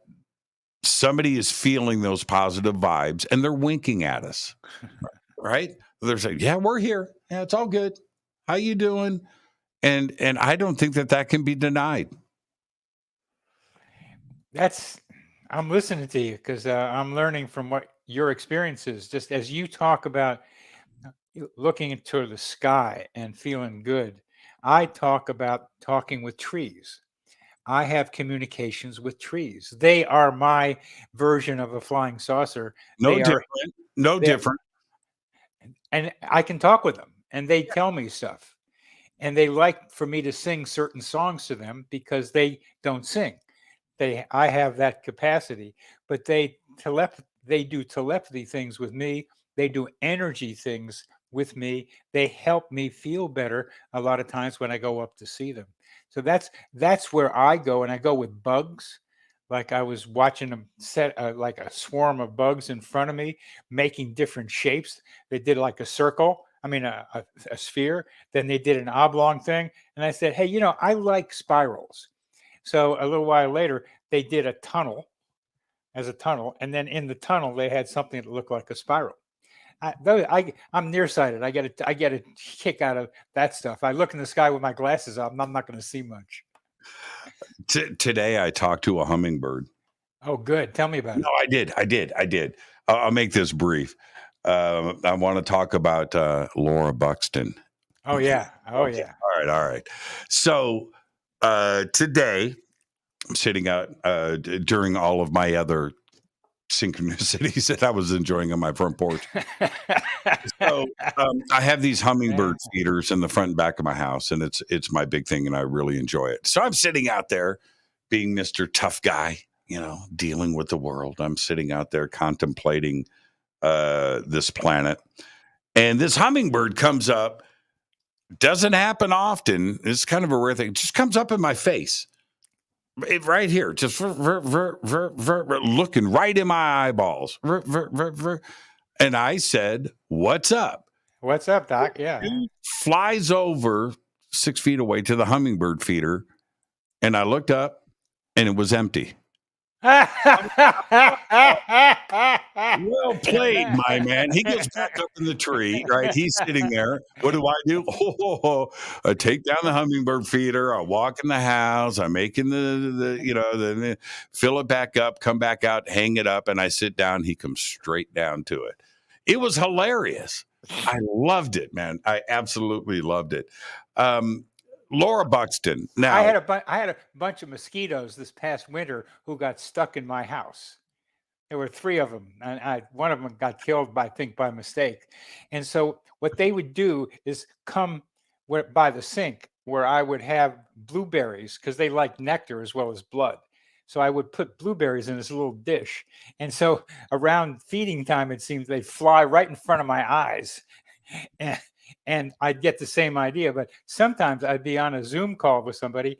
somebody is feeling those positive vibes, and they're winking at us, right? They're saying, "Yeah, we're here. Yeah, it's all good. How you doing?" And I don't think that can be denied. I'm listening to you because I'm learning from what your experience is. Just as you talk about looking into the sky and feeling good, I talk about talking with trees. I have communications with trees. They are my version of a flying saucer. No different. And I can talk with them, and they tell me stuff. And they like for me to sing certain songs to them because they don't sing. I have that capacity, but they do telepathy things with me. They do energy things with me. They help me feel better a lot of times when I go up to see them. So that's where I go, and I go with bugs. Like I was watching them set like a swarm of bugs in front of me, making different shapes. They did like a circle. I mean, a sphere. Then they did an oblong thing. And I said, hey, I like spirals. So a little while later, they did a tunnel. And then in the tunnel, they had something that looked like a spiral. I'm nearsighted. I get a kick out of that stuff. I look in the sky with my glasses on. I'm not going to see much. Today, I talked to a hummingbird. Oh, good. Tell me about it. No, I did. I'll make this brief. I want to talk about Laura Buxton. Oh yeah. Oh yeah. All right. So today I'm sitting out during all of my other synchronicities that I was enjoying on my front porch. So I have these hummingbird feeders in the front and back of my house, and it's my big thing, and I really enjoy it. So I'm sitting out there being Mr. Tough Guy, dealing with the world. I'm sitting out there contemplating this planet, and this hummingbird comes up. Doesn't happen often. It's kind of a rare thing. It just comes up in my face. Right here, just looking right in my eyeballs. And I said, "What's up?" What's up, Doc? Yeah. It flies over 6 feet away to the hummingbird feeder. And I looked up and it was empty. Well played, my man. He goes back up in the tree, right? He's sitting there. What do? I take down the hummingbird feeder. I walk in the house. I'm making the fill it back up, come back out, hang it up, and I sit down. He comes straight down to it. It was hilarious. I loved it, man. I absolutely loved it. Laura Buxton. Now, I had a bunch of mosquitoes this past winter who got stuck in my house. There were 3 of them, and one of them got killed by mistake. And so what they would do is come by the sink where I would have blueberries, because they like nectar as well as blood. So I would put blueberries in this little dish. And so around feeding time, it seems they fly right in front of my eyes. And I'd get the same idea, but sometimes I'd be on a Zoom call with somebody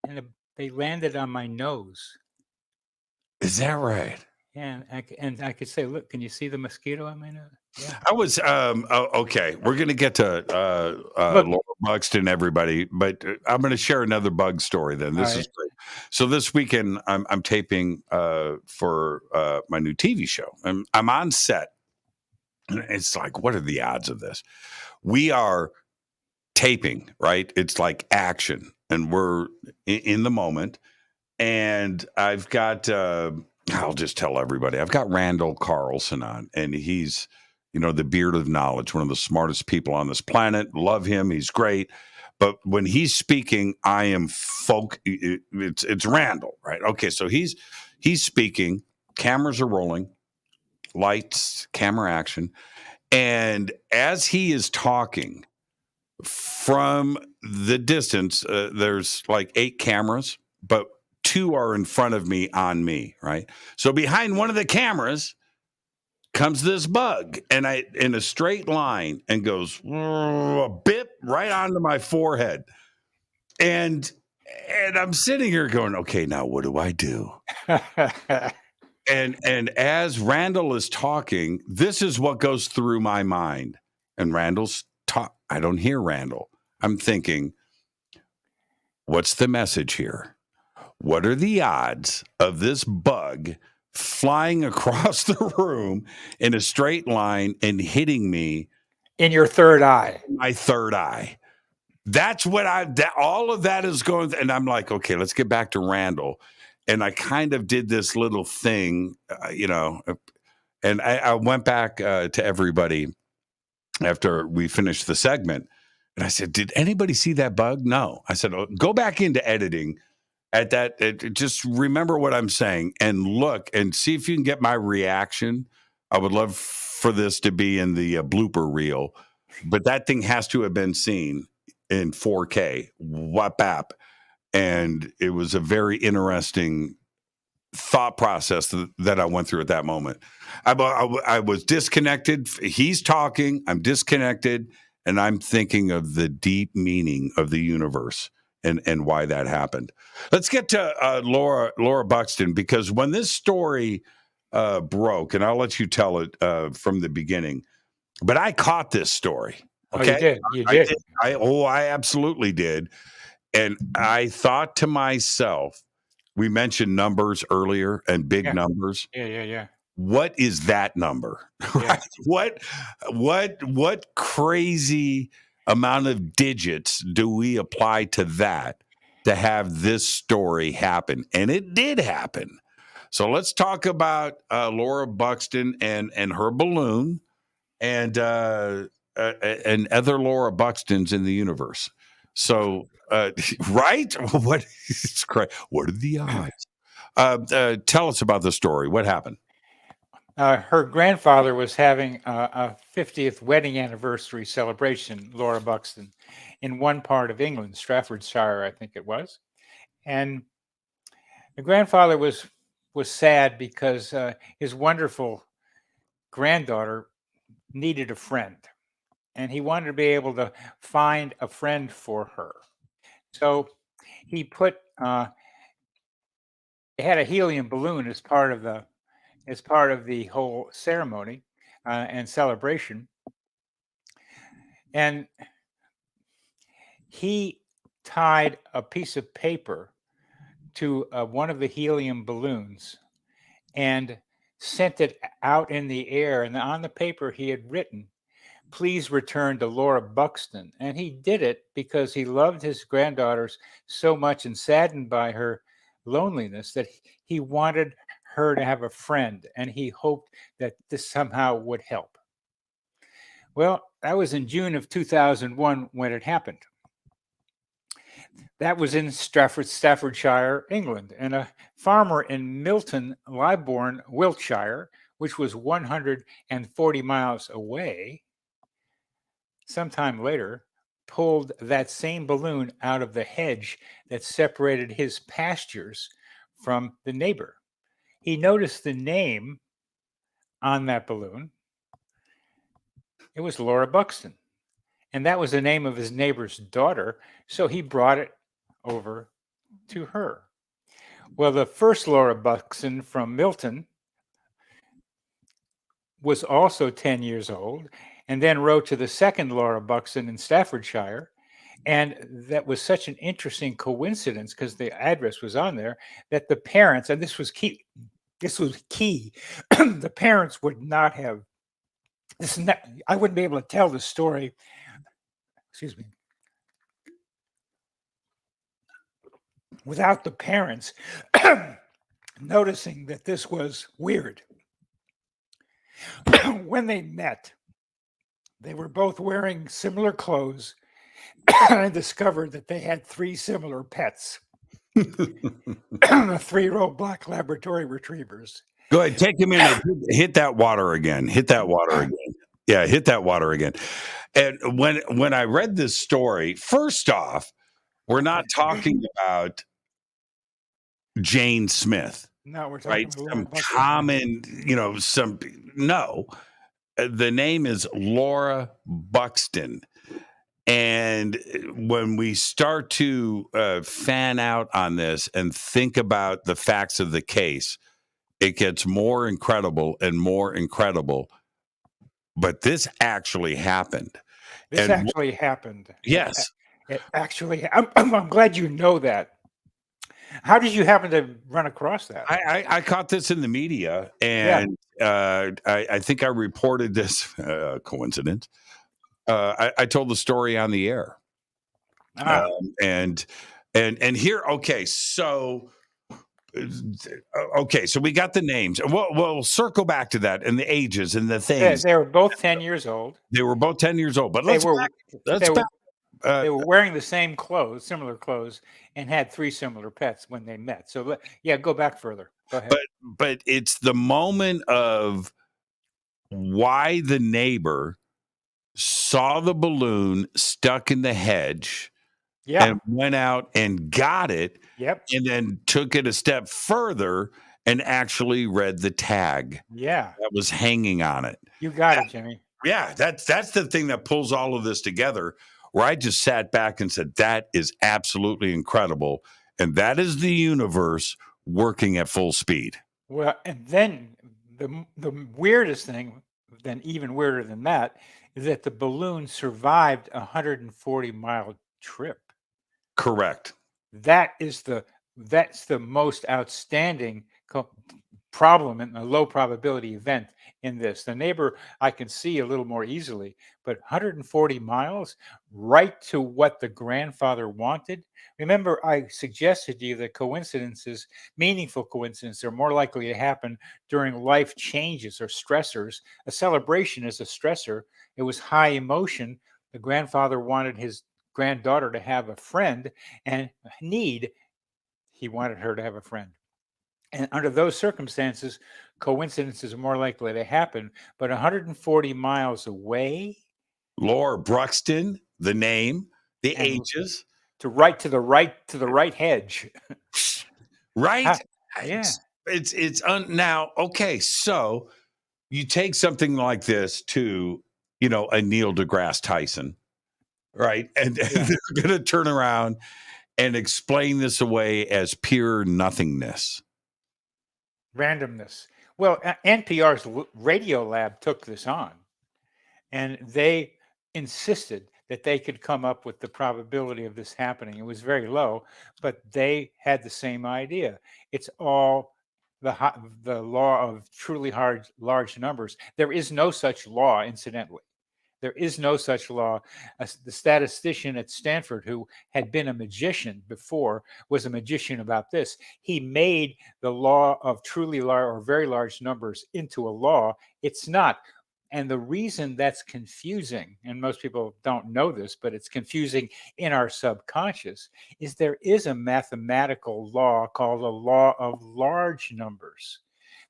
and they landed on my nose. Is that right? And I could say, look, can you see the mosquito on my nose? Yeah. I was okay. We're going to get to Laura Buxton, everybody, but I'm going to share another bug story. Then this is great. So this weekend, I'm taping for my new TV show. I'm on set. It's like, what are the odds of this? We are taping, right? It's like action, and we're in the moment. And I've got, I'll just tell everybody, I've got Randall Carlson on, and he's, the beard of knowledge, one of the smartest people on this planet. Love him. He's great. But when he's speaking, I am it's Randall, right? Okay. So he's speaking, cameras are rolling. Lights, camera action. And as he is talking from the distance, there's like 8 cameras, but 2 are in front of me on me, right? So behind one of the cameras comes this bug, and in a straight line, and goes a bit right onto my forehead. And I'm sitting here going, okay, now what do I do? And as Randall is talking, this is what goes through my mind. And Randall's I don't hear Randall. I'm thinking, what's the message here? What are the odds of this bug flying across the room in a straight line and hitting me in your third eye? My third eye. That's what all of that is going. And I'm like, okay, let's get back to Randall. And I kind of did this little thing, and I went back to everybody after we finished the segment. And I said, did anybody see that bug? No. I said, go back into editing at that. Just remember what I'm saying and look and see if you can get my reaction. I would love for this to be in the blooper reel, but that thing has to have been seen in 4K. Whap. And it was a very interesting thought process that I went through at that moment. I was disconnected. He's talking. I'm disconnected. And I'm thinking of the deep meaning of the universe and why that happened. Let's get to Laura Buxton, because when this story broke, and I'll let you tell it from the beginning, but I caught this story. Okay? Oh, you did. I absolutely did. And I thought to myself, we mentioned numbers earlier and big numbers. Yeah. What is that number? Yeah. What crazy amount of digits do we apply to that to have this story happen? And it did happen. So let's talk about Laura Buxton and her balloon and other Laura Buxtons in the universe. So, right? What are the odds? Tell us about the story. What happened? Her grandfather was having a 50th wedding anniversary celebration, Laura Buxton, in one part of England, Staffordshire, I think it was. And the grandfather was sad because his wonderful granddaughter needed a friend, and he wanted to be able to find a friend for her. So he put he had a helium balloon as part of the whole ceremony and celebration, and he tied a piece of paper to one of the helium balloons and sent it out in the air. And on the paper he had written, "Please return to Laura Buxton." And he did it because he loved his granddaughters so much and saddened by her loneliness that he wanted her to have a friend, and he hoped that this somehow would help. Well, that was in June of 2001 when it happened. That was in Staffordshire, England, and a farmer in Milton, Libourne, Wiltshire, which was 140 miles away, sometime later, pulled that same balloon out of the hedge that separated his pastures from the neighbor. He noticed the name on that balloon. It was Laura Buxton, and that was the name of his neighbor's daughter, so he brought it over to her. Well, the first Laura Buxton from Milton was also 10 years old, and then wrote to the second Laura Buxton in Staffordshire. And that was such an interesting coincidence because the address was on there that the parents, and this was key, the parents would not have, I wouldn't be able to tell the story, without the parents noticing that this was weird. When they met, they were both wearing similar clothes and discovered that they had three similar pets. 3-year-old black Labrador retrievers. Go ahead, take a minute. Hit that water again. Hit that water again. Yeah, hit that water again. And when I read this story, first off, we're not talking about Jane Smith. No, we're talking about some common, no. The name is Laura Buxton. And when we start to fan out on this and think about the facts of the case, it gets more incredible and more incredible. But this actually happened. This actually happened. Yes. It actually, I'm glad you know that. How did you happen to run across that? I caught this in the media, and I think I reported this coincidence. I told the story on the air, and here. Okay, so we got the names. We'll circle back to that and the ages and the things. They were both 10 years old. They were both 10 years old, but they were wearing the same clothes, similar clothes, and had three similar pets when they met. So go back further. Go ahead. But it's the moment of why the neighbor saw the balloon stuck in the hedge and went out and got it and then took it a step further and actually read the tag that was hanging on it. You got it, Jimmy. Yeah, that's the thing that pulls all of this together, where I just sat back and said, that is absolutely incredible. And that is the universe working at full speed. Well, and then the weirdest thing, then even weirder than that, is that the balloon survived a 140-mile trip. Correct. That's the most outstanding problem and a low probability event in this. The neighbor I can see a little more easily, but 140 miles right to what the grandfather wanted. Remember, I suggested to you that coincidences, meaningful coincidences, are more likely to happen during life changes or stressors. A celebration is a stressor. It was high emotion. The grandfather wanted his granddaughter to have a friend, and he wanted her to have a friend. And under those circumstances, coincidences are more likely to happen. But 140 miles away, Laura Buxton, the name, the ages, to the right hedge, right? Yeah. It's now okay. So you take something like this to a Neil deGrasse Tyson, right? And they're going to turn around and explain this away as pure nothingness. Randomness. Well, NPR's Radio Lab took this on, and they insisted that they could come up with the probability of this happening. It was very low, but they had the same idea. It's all the law of truly large numbers. There is no such law, incidentally. There is no such law. The statistician at Stanford, who had been a magician before, was a magician about this. He made the law of truly large or very large numbers into a law. It's not. And the reason that's confusing, and most people don't know this, but it's confusing in our subconscious, is there is a mathematical law called the law of large numbers.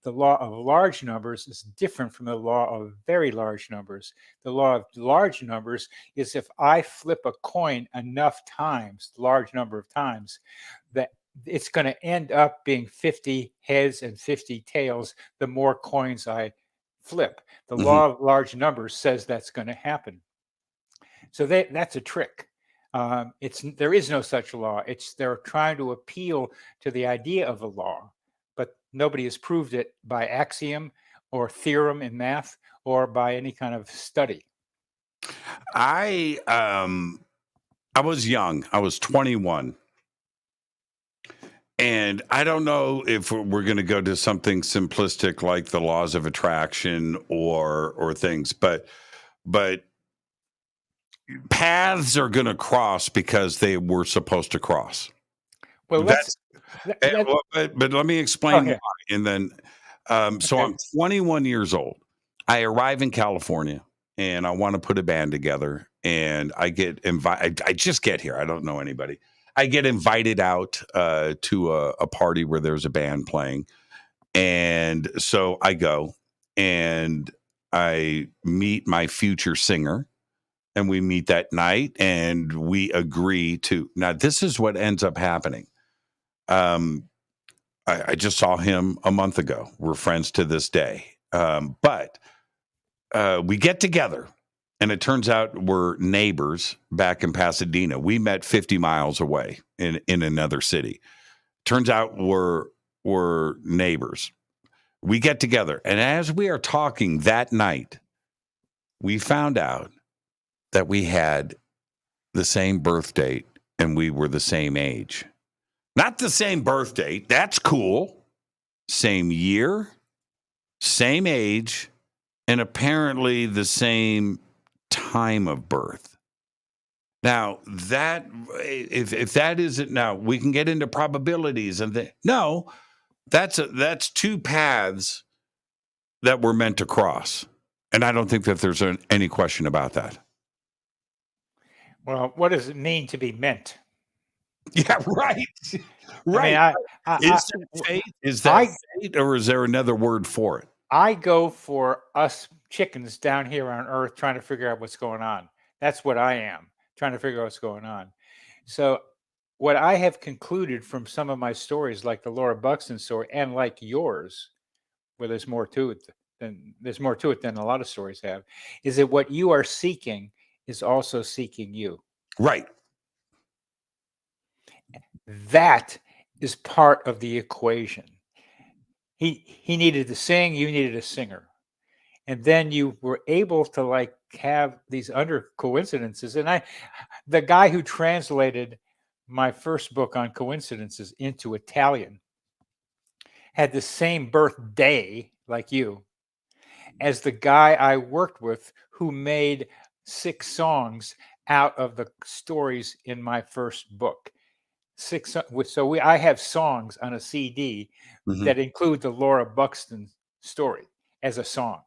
The law of large numbers is different from the law of very large numbers. The law of large numbers is if I flip a coin enough times, large number of times, that it's going to end up being 50 heads and 50 tails the more coins I flip. The law of large numbers says that's going to happen. So that's a trick. There is no such law. They're trying to appeal to the idea of a law, but nobody has proved it by axiom or theorem in math or by any kind of study. I was young. I was 21. And I don't know if we're going to go to something simplistic like the laws of attraction or things, but paths are going to cross because they were supposed to cross. Well, but let me explain why. And then, so I'm 21 years old. I arrive in California and I want to put a band together, and I get invited. I just get here. I don't know anybody. I get invited out to a party where there's a band playing. And so I go and I meet my future singer, and we meet that night and we agree to, now this is what ends up happening. I just saw him a month ago. We're friends to this day. But we get together. And it turns out we're neighbors back in Pasadena. We met 50 miles away in another city. Turns out we're neighbors. We get together. And as we are talking that night, we found out that we had the same birth date and we were the same age. Not the same birth date. That's cool. Same year, same age, and apparently the same time of birth. Now that if that isn't, now we can get into probabilities and no, that's two paths that were meant to cross, and I don't think that there's any question about that. Well, what does it mean to be meant? Yeah, right. Right. I mean, is that fate? Is that fate, or is there another word for it? I go for us chickens down here on Earth trying to figure out what's going on. That's what I am, trying to figure out what's going on. So what I have concluded from some of my stories, like the Laura Buxton story and like yours, where there's more to it than a lot of stories have, is that what you are seeking is also seeking you. Right. That is part of the equation. He needed to sing, you needed a singer. And then you were able to like have these under coincidences. And the guy who translated my first book on coincidences into Italian had the same birthday like you as the guy I worked with who made 6 songs out of the stories in my first book. I have songs on a CD that include the Laura Buxton story as a song.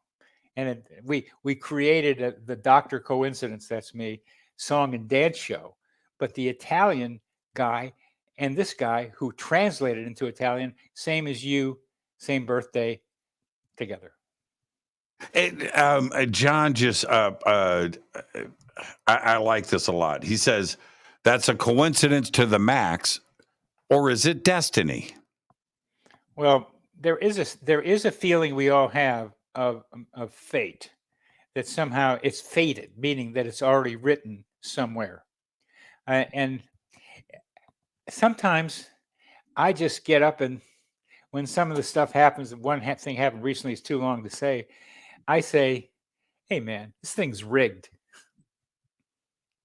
And we created the Dr. Coincidence, that's me, song and dance show. But the Italian guy and this guy who translated into Italian, same as you, same birthday, together. John just, I like this a lot. He says, that's a coincidence to the max, or is it destiny? Well, there is a feeling we all have of fate, that somehow it's fated, meaning that it's already written somewhere. And sometimes I just get up, and when some of the stuff happens, one thing happened recently, is too long to say, I say, hey man, this thing's rigged.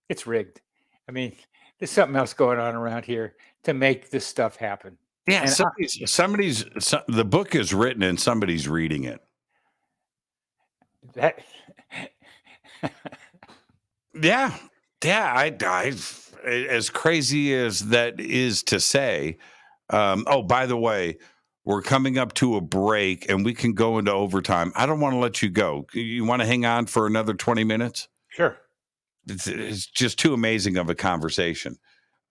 It's rigged. I mean, there's something else going on around here to make this stuff happen. Yeah, and the book is written and somebody's reading it. That yeah. I as crazy as that is to say. Oh, by the way, we're coming up to a break and we can go into overtime. I don't want to let you go. You want to hang on for another 20 minutes? Sure. It's just too amazing of a conversation.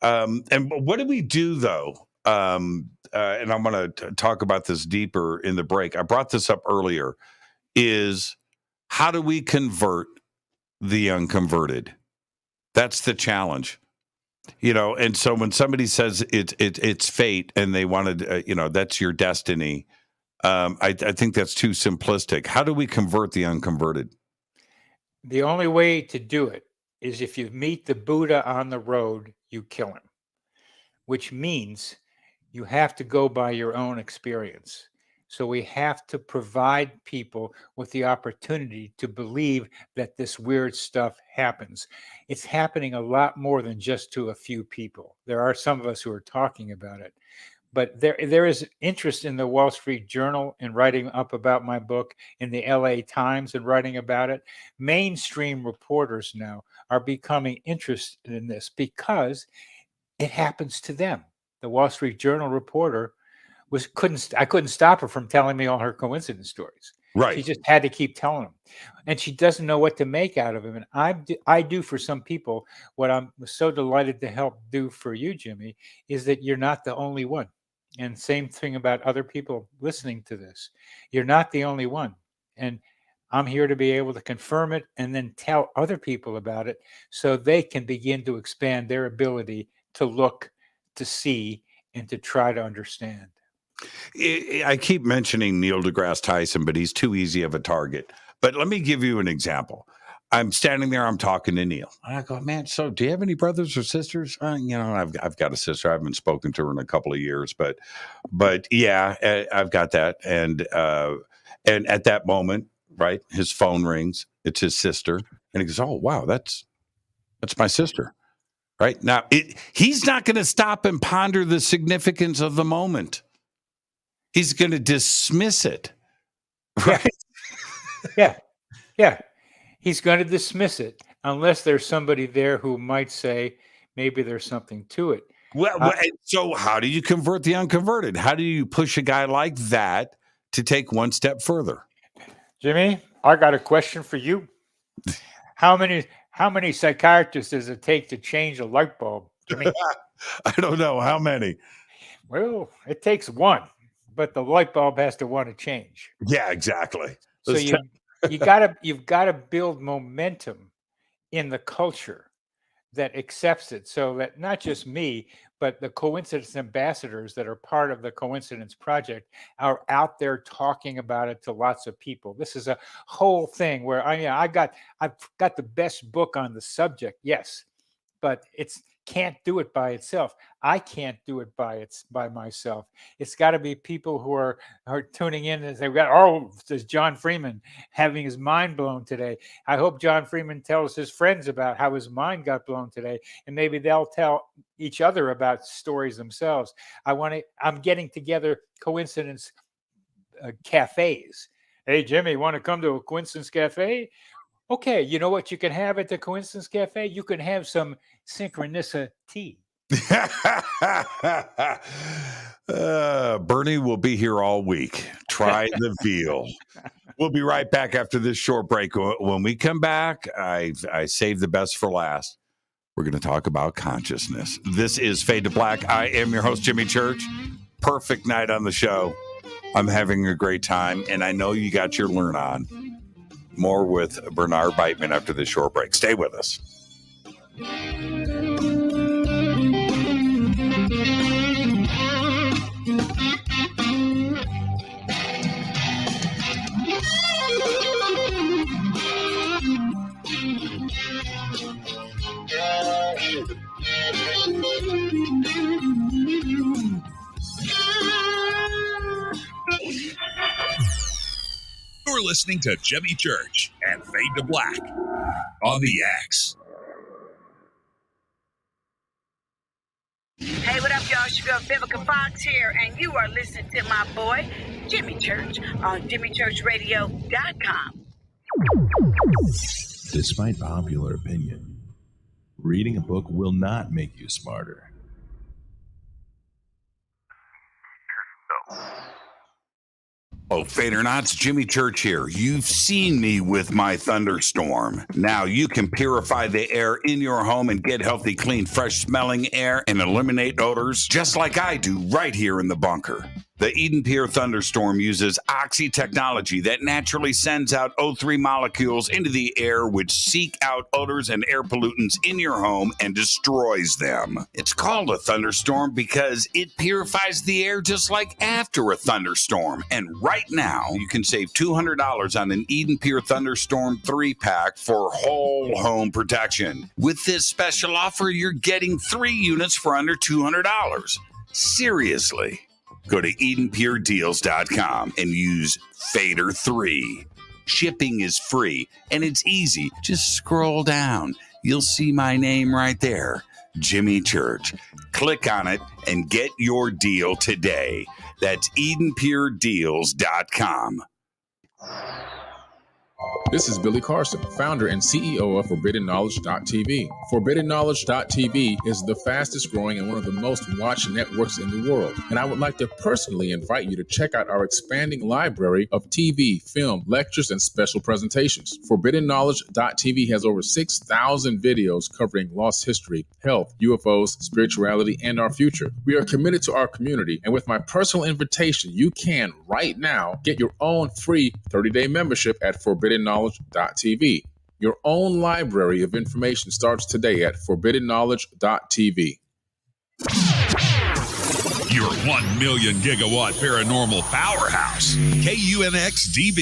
And what do we do though? And I'm going to talk about this deeper in the break. I brought this up earlier, is how do we convert the unconverted? That's the challenge, and so when somebody says it's fate and they wanted, that's your destiny. I think that's too simplistic. How do we convert the unconverted? The only way to do it is if you meet the Buddha on the road, you kill him, which means you have to go by your own experience. So we have to provide people with the opportunity to believe that this weird stuff happens. It's happening a lot more than just to a few people. There are some of us who are talking about it. But there is interest in the Wall Street Journal in writing up about my book, in the LA Times and writing about it. Mainstream reporters now are becoming interested in this because it happens to them. The Wall Street Journal reporter I couldn't stop her from telling me all her coincidence stories. Right. She just had to keep telling them. And she doesn't know what to make out of them. And I do for some people what I'm so delighted to help do for you, Jimmy, is that you're not the only one. And same thing about other people listening to this. You're not the only one. And I'm here to be able to confirm it and then tell other people about it so they can begin to expand their ability to look, to see, and to try to understand. I keep mentioning Neil deGrasse Tyson, but he's too easy of a target. But let me give you an example. I'm standing there, I'm talking to Neil. And I go, man, so do you have any brothers or sisters? I've got a sister. I haven't spoken to her in a couple of years, but yeah, I've got that. And at that moment, right, his phone rings. It's his sister. And he goes, oh, wow, that's my sister. Right now, he's not going to stop and ponder the significance of the moment. He's going to dismiss it. Right. Yeah. He's going to dismiss it unless there's somebody there who might say, maybe there's something to it. Well, so how do you convert the unconverted? How do you push a guy like that to take one step further? Jimmy, I got a question for you. How many psychiatrists does it take to change a light bulb, Jimmy? I don't know. How many? Well, it takes one, but the light bulb has to want to change. Yeah, exactly. So you've got to build momentum in the culture that accepts it, so that not just me, but the coincidence ambassadors that are part of the Coincidence Project are out there talking about it to lots of people. This is a whole thing where I've got the best book on the subject. Yes, but it's can't do it by itself. I can't do it by myself. It's got to be people who are tuning in and they've got, there's John Freeman having his mind blown today. I hope John Freeman tells his friends about how his mind got blown today, and maybe they'll tell each other about stories themselves. I'm getting together coincidence cafes. Hey, Jimmy, want to come to a coincidence cafe? Okay, you know what you can have at the Coincidence Cafe? You can have some Syncrhonicity. Bernie will be here all week. Try the veal. We'll be right back after this short break. When we come back, I saved the best for last. We're going to talk about consciousness. This is Fade to Black. I am your host, Jimmy Church. Perfect night on the show. I'm having a great time, and I know you got your learn on. More with Bernard Beitman after this short break. Stay with us. You're listening to Jimmy Church and Fade to Black on the X. Hey, what up, y'all? It's your girl Vivica Fox here, and you are listening to my boy, Jimmy Church, on JimmyChurchRadio.com. Despite popular opinion, reading a book will not make you smarter. Oh, Fadernauts, Jimmy Church here. You've seen me with my Thunderstorm. Now you can purify the air in your home and get healthy, clean, fresh smelling air and eliminate odors just like I do right here in the bunker. The EdenPURE Thunderstorm uses oxy technology that naturally sends out O3 molecules into the air, which seek out odors and air pollutants in your home and destroys them. It's called a thunderstorm because it purifies the air just like after a thunderstorm. And right now, you can save $200 on an EdenPURE Thunderstorm 3-pack for whole home protection. With this special offer, you're getting 3 units for under $200. Seriously. Go to EdenPureDeals.com and use Fader3. Shipping is free and it's easy. Just scroll down. You'll see my name right there, Jimmy Church. Click on it and get your deal today. That's EdenPureDeals.com. This is Billy Carson, founder and CEO of ForbiddenKnowledge.tv. ForbiddenKnowledge.tv is the fastest growing and one of the most watched networks in the world. And I would like to personally invite you to check out our expanding library of TV, film, lectures, and special presentations. ForbiddenKnowledge.tv has over 6,000 videos covering lost history, health, UFOs, spirituality, and our future. We are committed to our community, and with my personal invitation, you can, right now, get your own free 30-day membership at ForbiddenKnowledge.tv. Your own library of information starts today at ForbiddenKnowledge.tv. Your 1 million gigawatt paranormal powerhouse, KUNX-DB,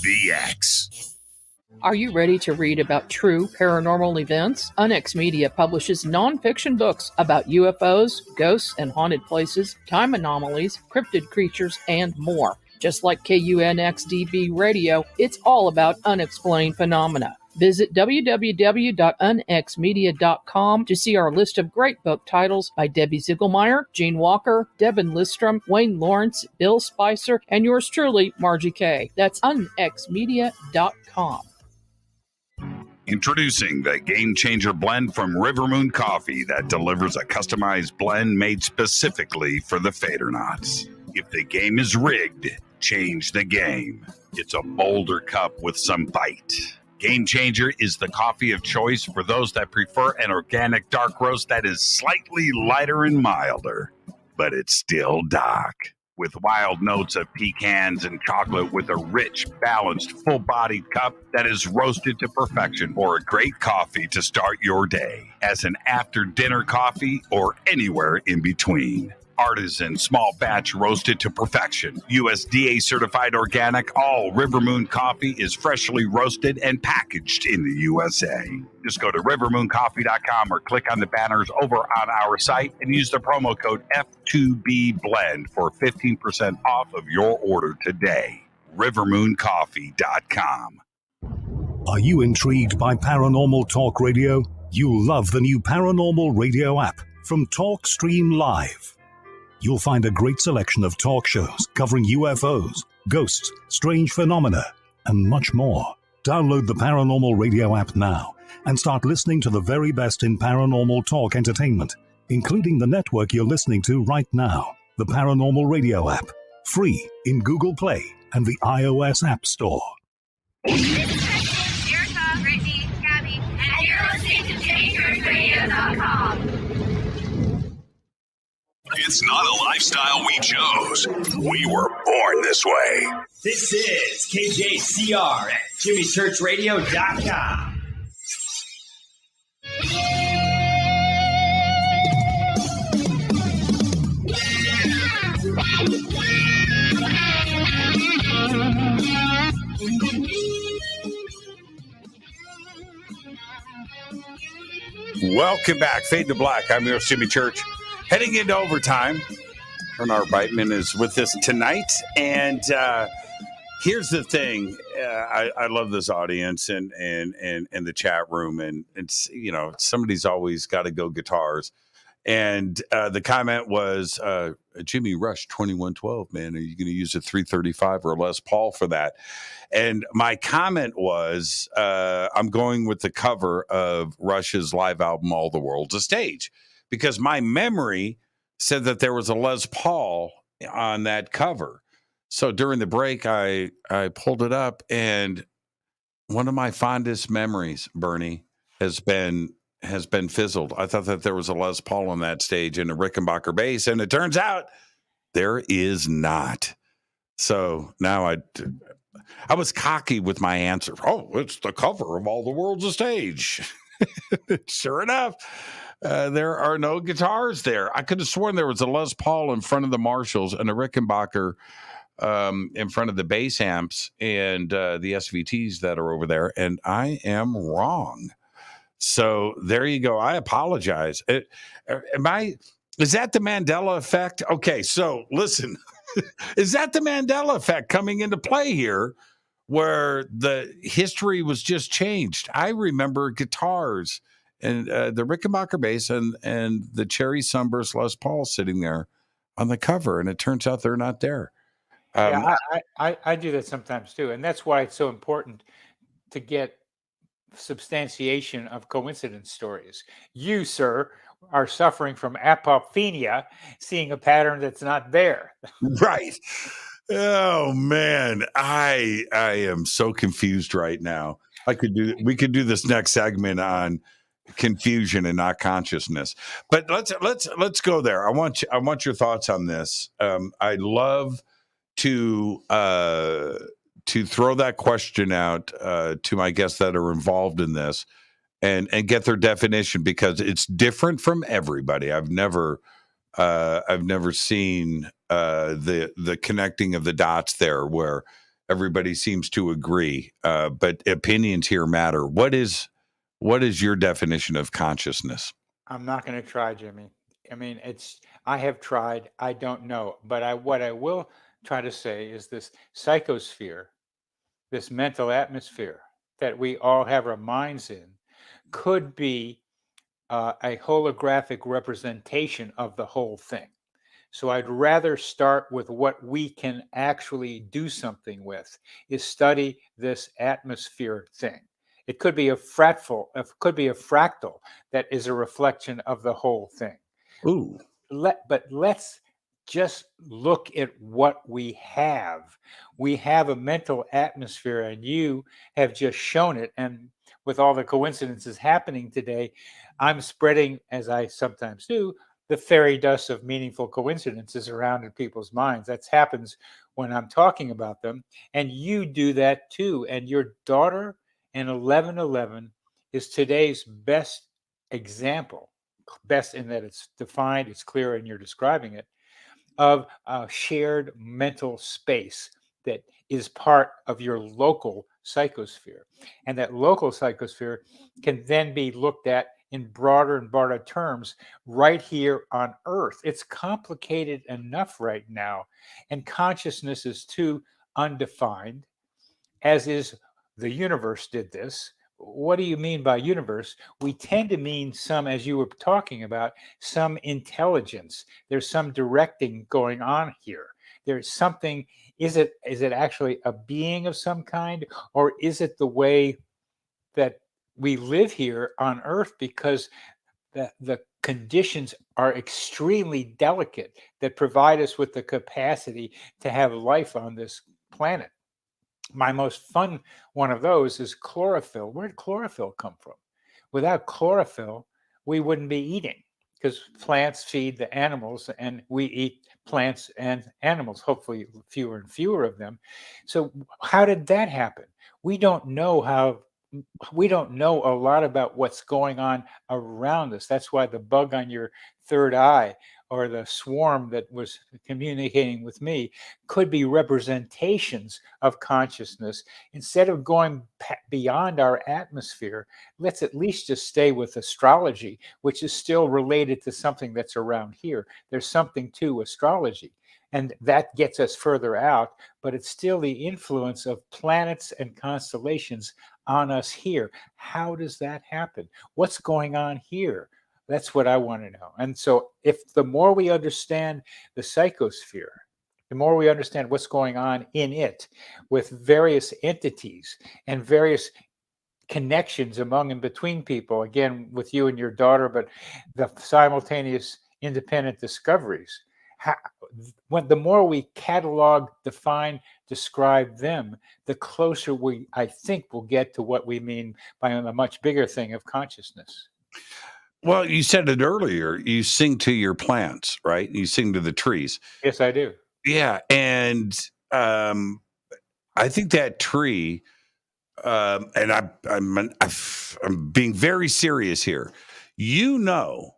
the X. Are you ready to read about true paranormal events? UNX Media publishes nonfiction books about UFOs, ghosts and haunted places, time anomalies, cryptid creatures, and more. Just like KUNX-DB Radio, it's all about unexplained phenomena. Visit www.unxmedia.com to see our list of great book titles by Debbie Ziegelmeyer, Gene Walker, Devin Listrom, Wayne Lawrence, Bill Spicer, and yours truly, Margie Kay. That's unxmedia.com. Introducing the Game Changer blend from Rivermoon Coffee that delivers a customized blend made specifically for the Fadernauts. If the game is rigged, change the game. It's a bolder cup with some bite. Game Changer is the coffee of choice for those that prefer an organic dark roast that is slightly lighter and milder, but it's still dark. With wild notes of pecans and chocolate with a rich, balanced, full-bodied cup that is roasted to perfection for a great coffee to start your day, as an after-dinner coffee or anywhere in between. artisan, small batch roasted to perfection. USDA certified organic, all River Moon coffee is freshly roasted and packaged in the USA. Just go to rivermooncoffee.com or click on the banners over on our site and use the promo code F2BBLEND for 15% off of your order today. rivermooncoffee.com. Are you intrigued by Paranormal Talk Radio? You'll love the new Paranormal Radio app from TalkStream Live. You'll find a great selection of talk shows covering UFOs, ghosts, strange phenomena, and much more. Download the Paranormal Radio app now and start listening to the very best in paranormal talk entertainment, including the network you're listening to right now, the Paranormal Radio app, free in Google Play and the iOS App Store. Brittany, Gabby, and you're listening to JamieChurchRadio.com. It's not a lifestyle we chose. We were born this way. This is KJCR at JimmyChurchRadio.com. Welcome back. Fade to Black. I'm your Jimmy Church. Heading into overtime. Bernard Beitman is with us tonight. And here's the thing. I love this audience and the chat room. And it's, somebody's always got to go guitars. And the comment was, Jimmy Rush 2112, man. Are you going to use a 335 or Les Paul for that? And my comment was, I'm going with the cover of Rush's live album, All the World's a Stage, because my memory said that there was a Les Paul on that cover. So during the break, I pulled it up, and one of my fondest memories, Bernie, has been fizzled. I thought that there was a Les Paul on that stage and a Rickenbacker bass, and it turns out there is not. So now I was cocky with my answer. Oh, it's the cover of All the World's a Stage. Sure enough, there are no guitars there. I could have sworn there was a Les Paul in front of the Marshalls and a Rickenbacker in front of the bass amps and the SVTs that are over there, and I am wrong. So there you go. I apologize. Is that the Mandela effect? Okay, so listen, is that the Mandela effect coming into play here where the history was just changed? I remember guitars and the Rickenbacker bass and the Cherry Sunburst Les Paul sitting there on the cover, and it turns out they're not there. I do that sometimes too. And that's why it's so important to get substantiation of coincidence stories. You, sir, are suffering from apophenia, seeing a pattern that's not there. Right. Oh man, I am so confused right now. We could do this next segment on confusion and not consciousness. But let's go there. I want your thoughts on this. I love to throw that question out to my guests that are involved in this and get their definition, because it's different from everybody. I've never seen the connecting of the dots there where everybody seems to agree. But opinions here matter. What is your definition of consciousness? I'm not going to try, Jimmy. I mean, I have tried. I don't know. But what I will try to say is this psychosphere, this mental atmosphere that we all have our minds in, could be a holographic representation of the whole thing. So I'd rather start with what we can actually do something with, is study this atmosphere thing. It could be a fractal that is a reflection of the whole thing. Ooh. But let's just look at what we have. We have a mental atmosphere, and you have just shown it. And with all the coincidences happening today, I'm spreading, as I sometimes do, the fairy dust of meaningful coincidences around in people's minds. That happens when I'm talking about them. And you do that too. And your daughter in 1111 is today's best example. Best in that it's defined, it's clear, and you're describing it. of a shared mental space that is part of your local psychosphere. And that local psychosphere can then be looked at in broader and broader terms right here on Earth. It's complicated enough right now, and consciousness is too undefined, as is the universe did this. What do you mean by universe? We tend to mean some, as you were talking about, some intelligence. There's some directing going on here. There's something. Is it actually a being of some kind, or is it the way that we live here on Earth because the conditions are extremely delicate that provide us with the capacity to have life on this planet? My most fun one of those is chlorophyll. Where did chlorophyll come from? Without chlorophyll, we wouldn't be eating, because plants feed the animals and we eat plants and animals, hopefully fewer and fewer of them. So how did that happen? We don't know a lot about what's going on around us. That's why the bug on your third eye or the swarm that was communicating with me could be representations of consciousness. Instead of going beyond our atmosphere, let's at least just stay with astrology, which is still related to something that's around here. There's something to astrology, and that gets us further out, but it's still the influence of planets and constellations on us here. How does that happen? What's going on here? That's what I want to know. And so if the more we understand the psychosphere, the more we understand what's going on in it with various entities and various connections among and between people, again, with you and your daughter, but the simultaneous independent discoveries, the more we catalog, define, describe them, the closer I think, we'll get to what we mean by a much bigger thing of consciousness. Well, you said it earlier. You sing to your plants, right? You sing to the trees. Yes, I do. Yeah, and I think that tree, and I'm being very serious here. You know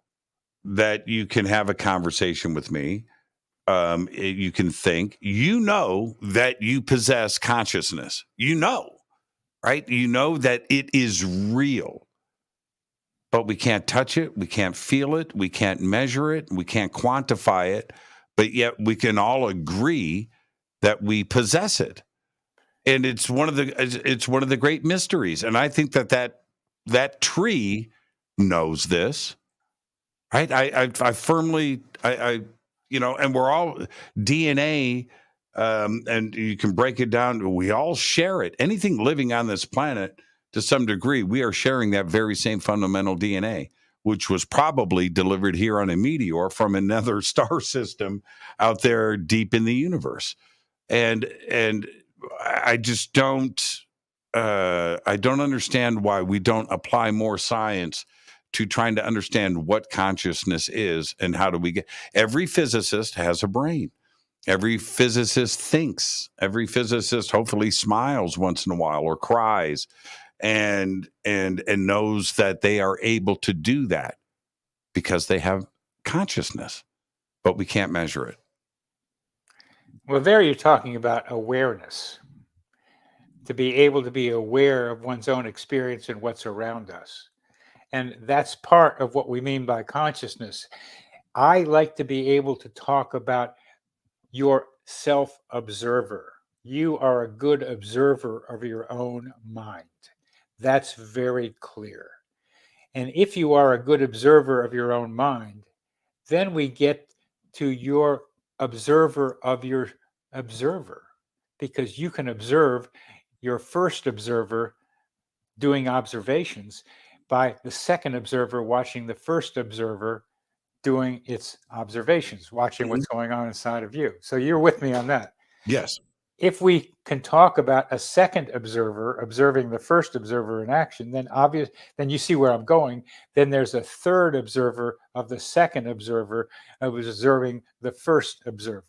that you can have a conversation with me. You can think. You know that you possess consciousness. You know, right? You know that it is real. But we can't touch it, we can't feel it, we can't measure it, we can't quantify it, but yet we can all agree that we possess it. And it's one of the great mysteries. And I think that tree knows this, right? I firmly, and we're all DNA, and you can break it down. We all share it. Anything living on this planet, to some degree, we are sharing that very same fundamental DNA, which was probably delivered here on a meteor from another star system out there deep in the universe. And I just don't understand why we don't apply more science to trying to understand what consciousness is and how do we get. Every physicist has a brain. Every physicist thinks. Every physicist hopefully smiles once in a while or cries. And knows that they are able to do that because they have consciousness, but we can't measure it. Well, there you're talking about awareness, to be able to be aware of one's own experience and what's around us. And that's part of what we mean by consciousness. I like to be able to talk about your self-observer. You are a good observer of your own mind. That's very clear. And if you are a good observer of your own mind, then we get to your observer of your observer, because you can observe your first observer doing observations by the second observer watching the first observer doing its observations, watching what's going on inside of you. So you're with me on that. Yes. If we can talk about a second observer observing the first observer in action, then you see where I'm going. Then there's a third observer of the second observer observing the first observer.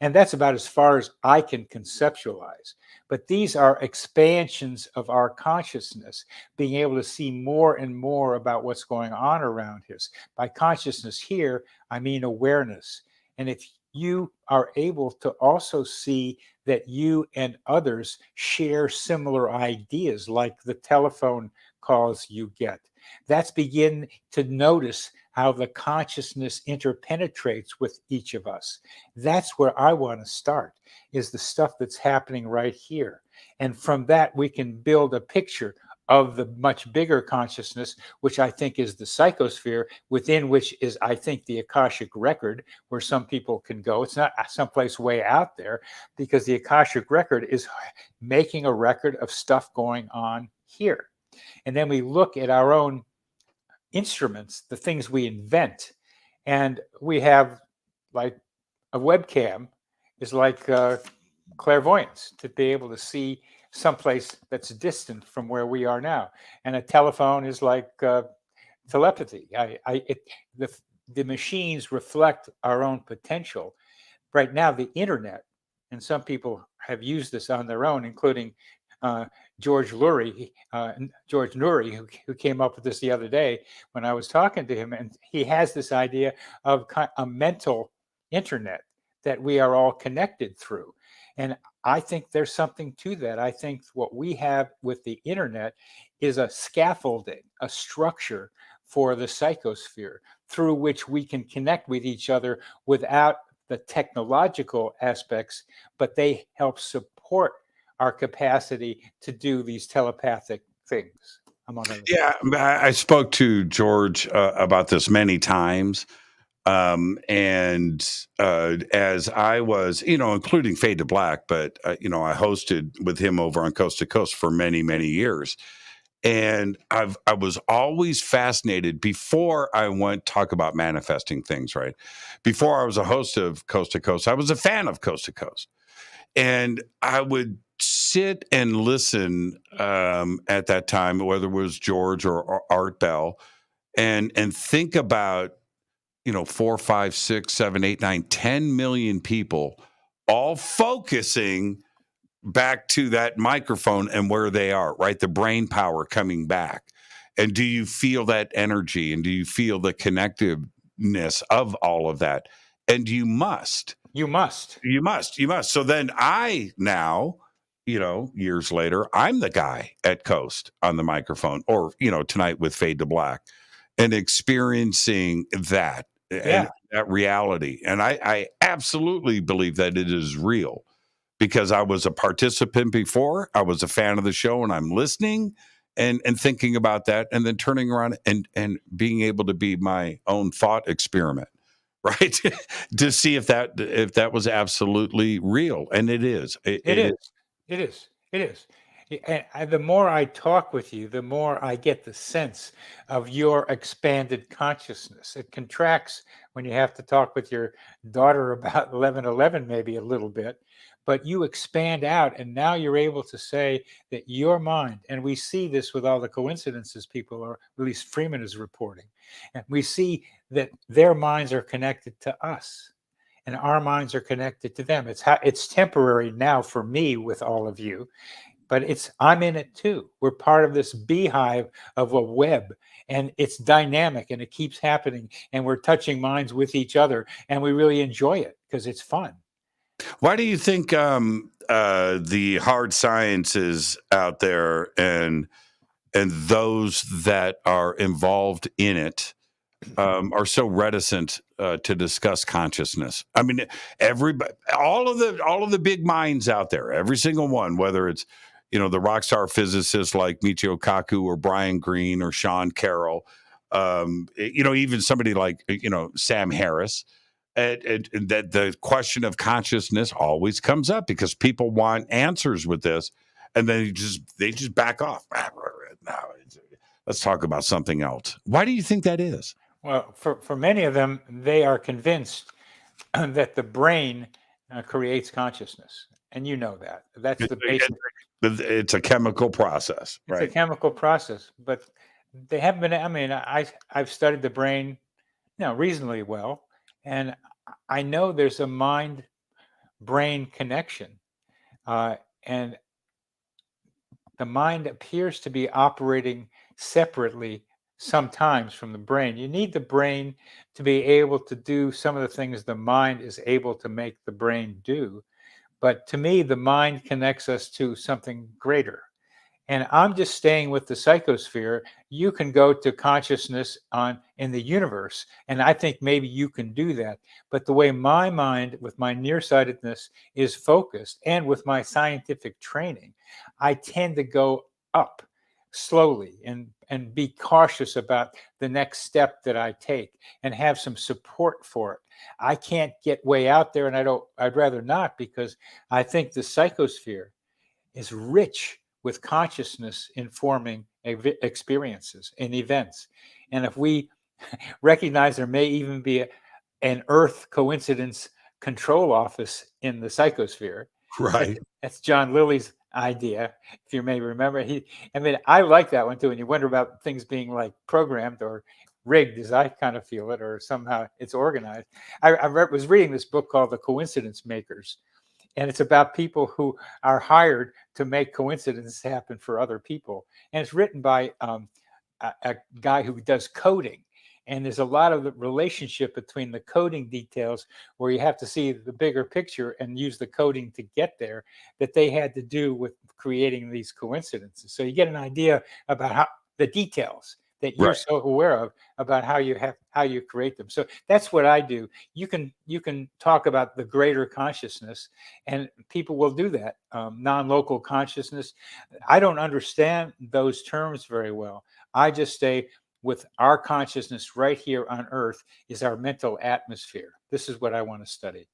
And that's about as far as I can conceptualize. But these are expansions of our consciousness, being able to see more and more about what's going on around us. By consciousness here, I mean awareness. And if you are able to also see that you and others share similar ideas, like the telephone calls you get. That's begin to notice how the consciousness interpenetrates with each of us. That's where I want to start, is the stuff that's happening right here. And from that, we can build a picture of the much bigger consciousness, which I think is the psychosphere, within which is, I think, the Akashic record, where some people can go. It's not someplace way out there, because the Akashic record is making a record of stuff going on here. And then we look at our own instruments, the things we invent, and we have, like, a webcam is like clairvoyance, to be able to see someplace that's distant from where we are now. And a telephone is like telepathy. The machines reflect our own potential. Right now, the internet, and some people have used this on their own, including George Lurie, who came up with this the other day when I was talking to him. And he has this idea of a mental internet that we are all connected through. And I think there's something to that. I think what we have with the internet is a scaffolding, a structure for the psychosphere through which we can connect with each other without the technological aspects, but they help support our capacity to do these telepathic things, among other things. Yeah, I spoke to George about this many times. And as I was, including Fade to Black, but, I hosted with him over on Coast to Coast for many, many years. And I was always fascinated before I went talk about manifesting things, right? Before I was a host of Coast to Coast, I was a fan of Coast to Coast. And I would sit and listen at that time, whether it was George or Art Bell, and think about, 4, 5, 6, 7, 8, 9, 10 million people all focusing back to that microphone and where they are, right? The brain power coming back. And do you feel that energy? And do you feel the connectiveness of all of that? And you must. You must. So then I now, years later, I'm the guy at Coast on the microphone, or, tonight with Fade to Black, and experiencing that. And that reality. And I absolutely believe that it is real, because I was a participant before. I was a fan of the show, and I'm listening and thinking about that, and then turning around and being able to be my own thought experiment, right? To see if that was absolutely real. And it is. It is. And the more I talk with you, the more I get the sense of your expanded consciousness. It contracts when you have to talk with your daughter about 11:11, maybe a little bit, but you expand out, and now you're able to say that your mind, and we see this with all the coincidences people, or at least Freeman is reporting, and we see that their minds are connected to us, and our minds are connected to them. It's temporary now for me with all of you, but I'm in it too. We're part of this beehive of a web, and it's dynamic, and it keeps happening, and we're touching minds with each other, and we really enjoy it because it's fun. Why do you think the hard sciences out there and those that are involved in it are so reticent to discuss consciousness? I mean, everybody, all of the big minds out there, every single one, whether it's the rock star physicists like Michio Kaku or Brian Greene or Sean Carroll, even somebody like Sam Harris. And that the question of consciousness always comes up because people want answers with this, and then they just back off. Now, let's talk about something else. Why do you think that is? Well, for many of them, they are convinced that the brain creates consciousness, and you know that. That's the basic. It's a chemical process, right? It's a chemical process, but they haven't been. I mean, I've studied the brain, reasonably well. And I know there's a mind-brain connection, and the mind appears to be operating separately sometimes from the brain. You need the brain to be able to do some of the things the mind is able to make the brain do. But to me, the mind connects us to something greater. And I'm just staying with the psychosphere. You can go to consciousness in the universe, and I think maybe you can do that. But the way my mind, with my nearsightedness, is focused, and with my scientific training, I tend to go up slowly and be cautious about the next step that I take and have some support for it. I can't get way out there, and I'd rather not, because I think the psychosphere is rich with consciousness informing experiences and events. And if we recognize there may even be an Earth coincidence control office in the psychosphere. Right. That's John Lilly's idea, if you may remember. I like that one too. And you wonder about things being like programmed or rigged, as I kind of feel it, or somehow it's organized. I was reading this book called The Coincidence Makers. And it's about people who are hired to make coincidences happen for other people. And it's written by a guy who does coding. And there's a lot of the relationship between the coding details where you have to see the bigger picture and use the coding to get there that they had to do with creating these coincidences. So you get an idea about how the details that you're so aware of about how you create them. So that's what I do. You can talk about the greater consciousness, and people will do that. Non-local consciousness. I don't understand those terms very well. I just stay with our consciousness right here on Earth is our mental atmosphere. This is what I want to study.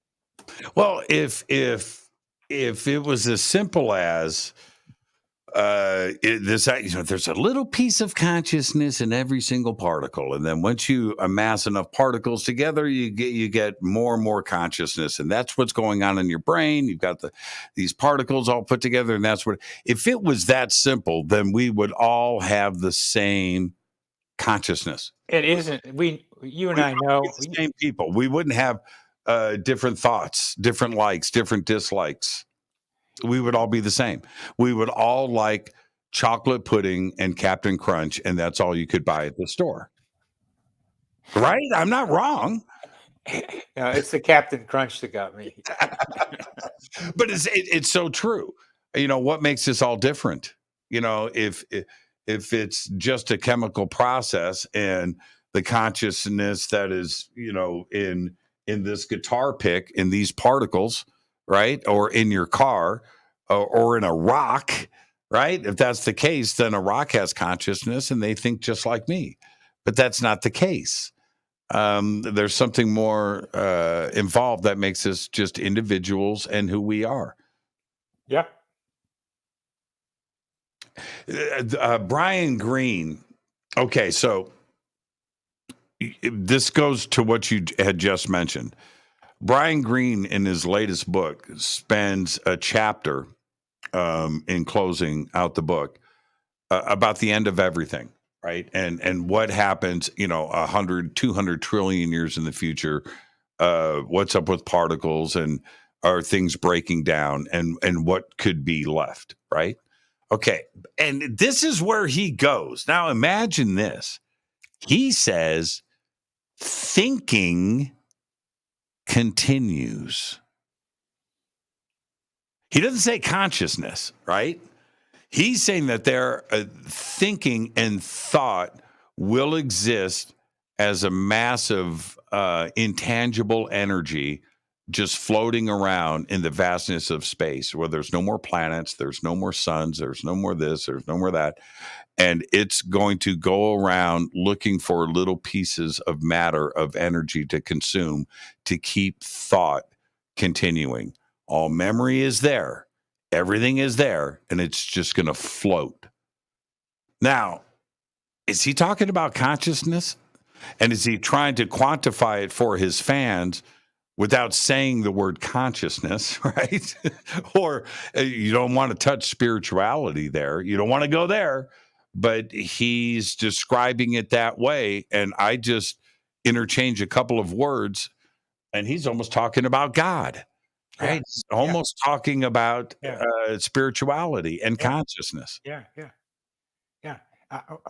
Well, if it was as simple as there's a little piece of consciousness in every single particle, and then once you amass enough particles together, you get more and more consciousness, and that's what's going on in your brain. You've got these particles all put together, and that's what. If it was that simple, then we would all have the same consciousness. It isn't. You and I know the same people. We wouldn't have different thoughts, different likes, different dislikes. We would all be the same. We would all like chocolate pudding and Captain Crunch, and that's all you could buy at the store. Right? I'm not wrong. No, it's the Captain Crunch that got me. But it's so true. What makes this all different? If it's just a chemical process and the consciousness that is, in this guitar pick, in these particles, right? Or in your car or in a rock, right? If that's the case, then a rock has consciousness and they think just like me. But that's not the case. There's something more involved that makes us just individuals and who we are. Yeah. Brian Greene. Okay, so this goes to what you had just mentioned. Brian Greene, in his latest book, spends a chapter in closing out the book about the end of everything, right? And what happens, 100, 200 trillion years in the future, what's up with particles and are things breaking down and what could be left, right? Okay, and this is where he goes. Now imagine this. He says, thinking continues. He doesn't say consciousness, right? He's saying that their thinking and thought will exist as a massive, intangible energy just floating around in the vastness of space, where there's no more planets, there's no more suns, there's no more this, there's no more that. And it's going to go around looking for little pieces of matter, of energy to consume, to keep thought continuing. All memory is there. Everything is there, and it's just going to float. Now, is he talking about consciousness? And is he trying to quantify it for his fans without saying the word consciousness, right? Or you don't want to touch spirituality there. You don't want to go there. But he's describing it that way, and I just interchange a couple of words, and he's almost talking about God, right? Yeah. Almost talking about spirituality and consciousness. Yeah.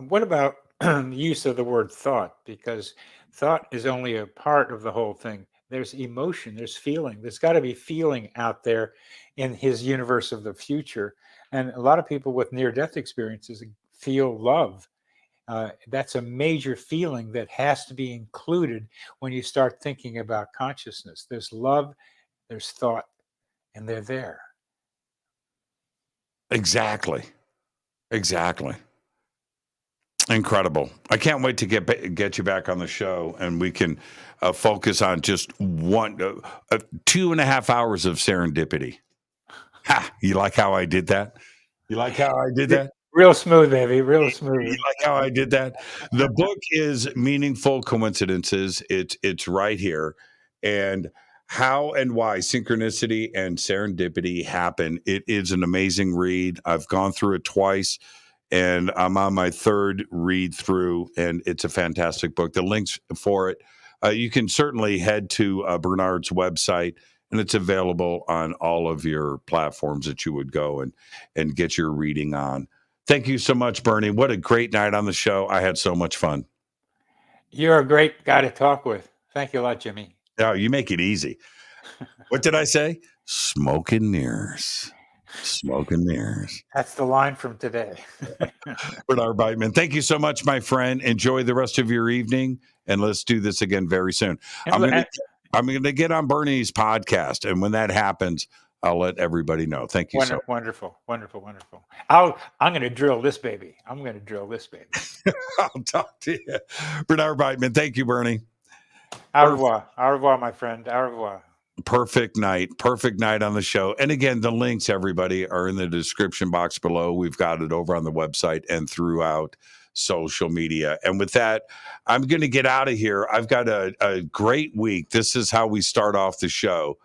What about use of the word thought, because thought is only a part of the whole thing. There's emotion, there's feeling. There's got to be feeling out there in his universe of the future. And a lot of people with near-death experiences feel love. That's a major feeling that has to be included when you start thinking about consciousness. There's love, there's thought, and they're there. Exactly. Incredible. I can't wait to get you back on the show, and we can focus on just 2.5 hours of serendipity. Ha! You like how I did that? Real smooth, baby. Real smooth. You like how I did that? The book is Meaningful Coincidences. It's right here. And how and why Synchronicity and Serendipity Happen. It is an amazing read. I've gone through it twice, and I'm on my third read through, and it's a fantastic book. The links for it, you can certainly head to Bernard's website, and it's available on all of your platforms that you would go and get your reading on. Thank you so much, Bernie. What a great night on the show. I had so much fun. You're a great guy to talk with. Thank you a lot, Jimmy. Oh, you make it easy. What did I say? Smoke and mirrors. That's the line from today. Bernard Beitman, thank you so much, my friend. Enjoy the rest of your evening, and let's do this again very soon. I'm going to get on Bernie's podcast, and when that happens, I'll let everybody know. Thank you so much. Wonderful. I'm going to drill this baby. I'll talk to you. Bernard Beitman, thank you, Bernie. Au revoir, my friend. Au revoir. Perfect night on the show. And again, the links, everybody, are in the description box below. We've got it over on the website and throughout social media. And with that, I'm going to get out of here. I've got a great week. This is how we start off the show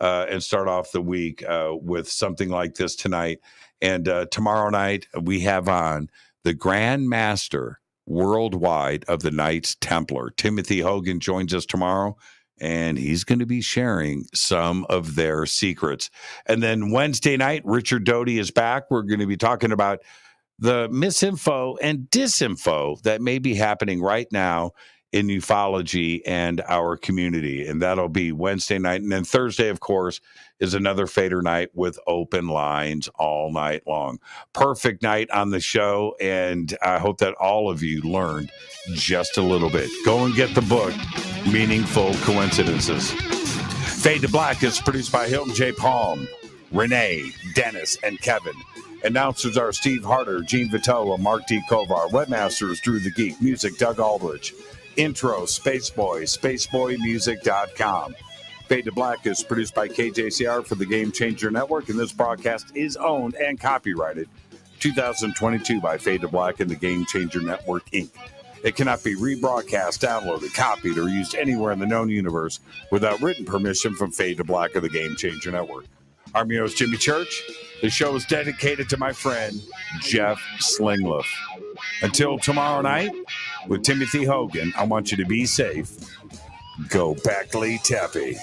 and start off the week with something like this tonight. And tomorrow night, we have on the Grand Master worldwide of the Knights Templar. Timothy Hogan joins us tomorrow, and he's going to be sharing some of their secrets. And then Wednesday night, Richard Doty is back. We're going to be talking about the misinfo and disinfo that may be happening right now in ufology and our community. And that'll be Wednesday night. And then Thursday, of course, is another Fader night with open lines all night long. Perfect night on the show. And I hope that all of you learned just a little bit. Go and get the book, Meaningful Coincidences. Fade to Black is produced by Hilton J. Palm, Renee, Dennis, and Kevin. Announcers are Steve Harder, Gene Vitola, Mark D. Kovar. Webmaster is Drew the Geek. Music, Doug Aldrich. Intro, Spaceboy, spaceboymusic.com. Fade to Black is produced by KJCR for the Game Changer Network, and this broadcast is owned and copyrighted 2022 by Fade to Black and the Game Changer Network, Inc. It cannot be rebroadcast, downloaded, copied, or used anywhere in the known universe without written permission from Fade to Black or the Game Changer Network. I'm your host, Jimmy Church. The show is dedicated to my friend, Jeff Slingliff. Until tomorrow night, with Timothy Hogan, I want you to be safe. Go Beckley Teppy.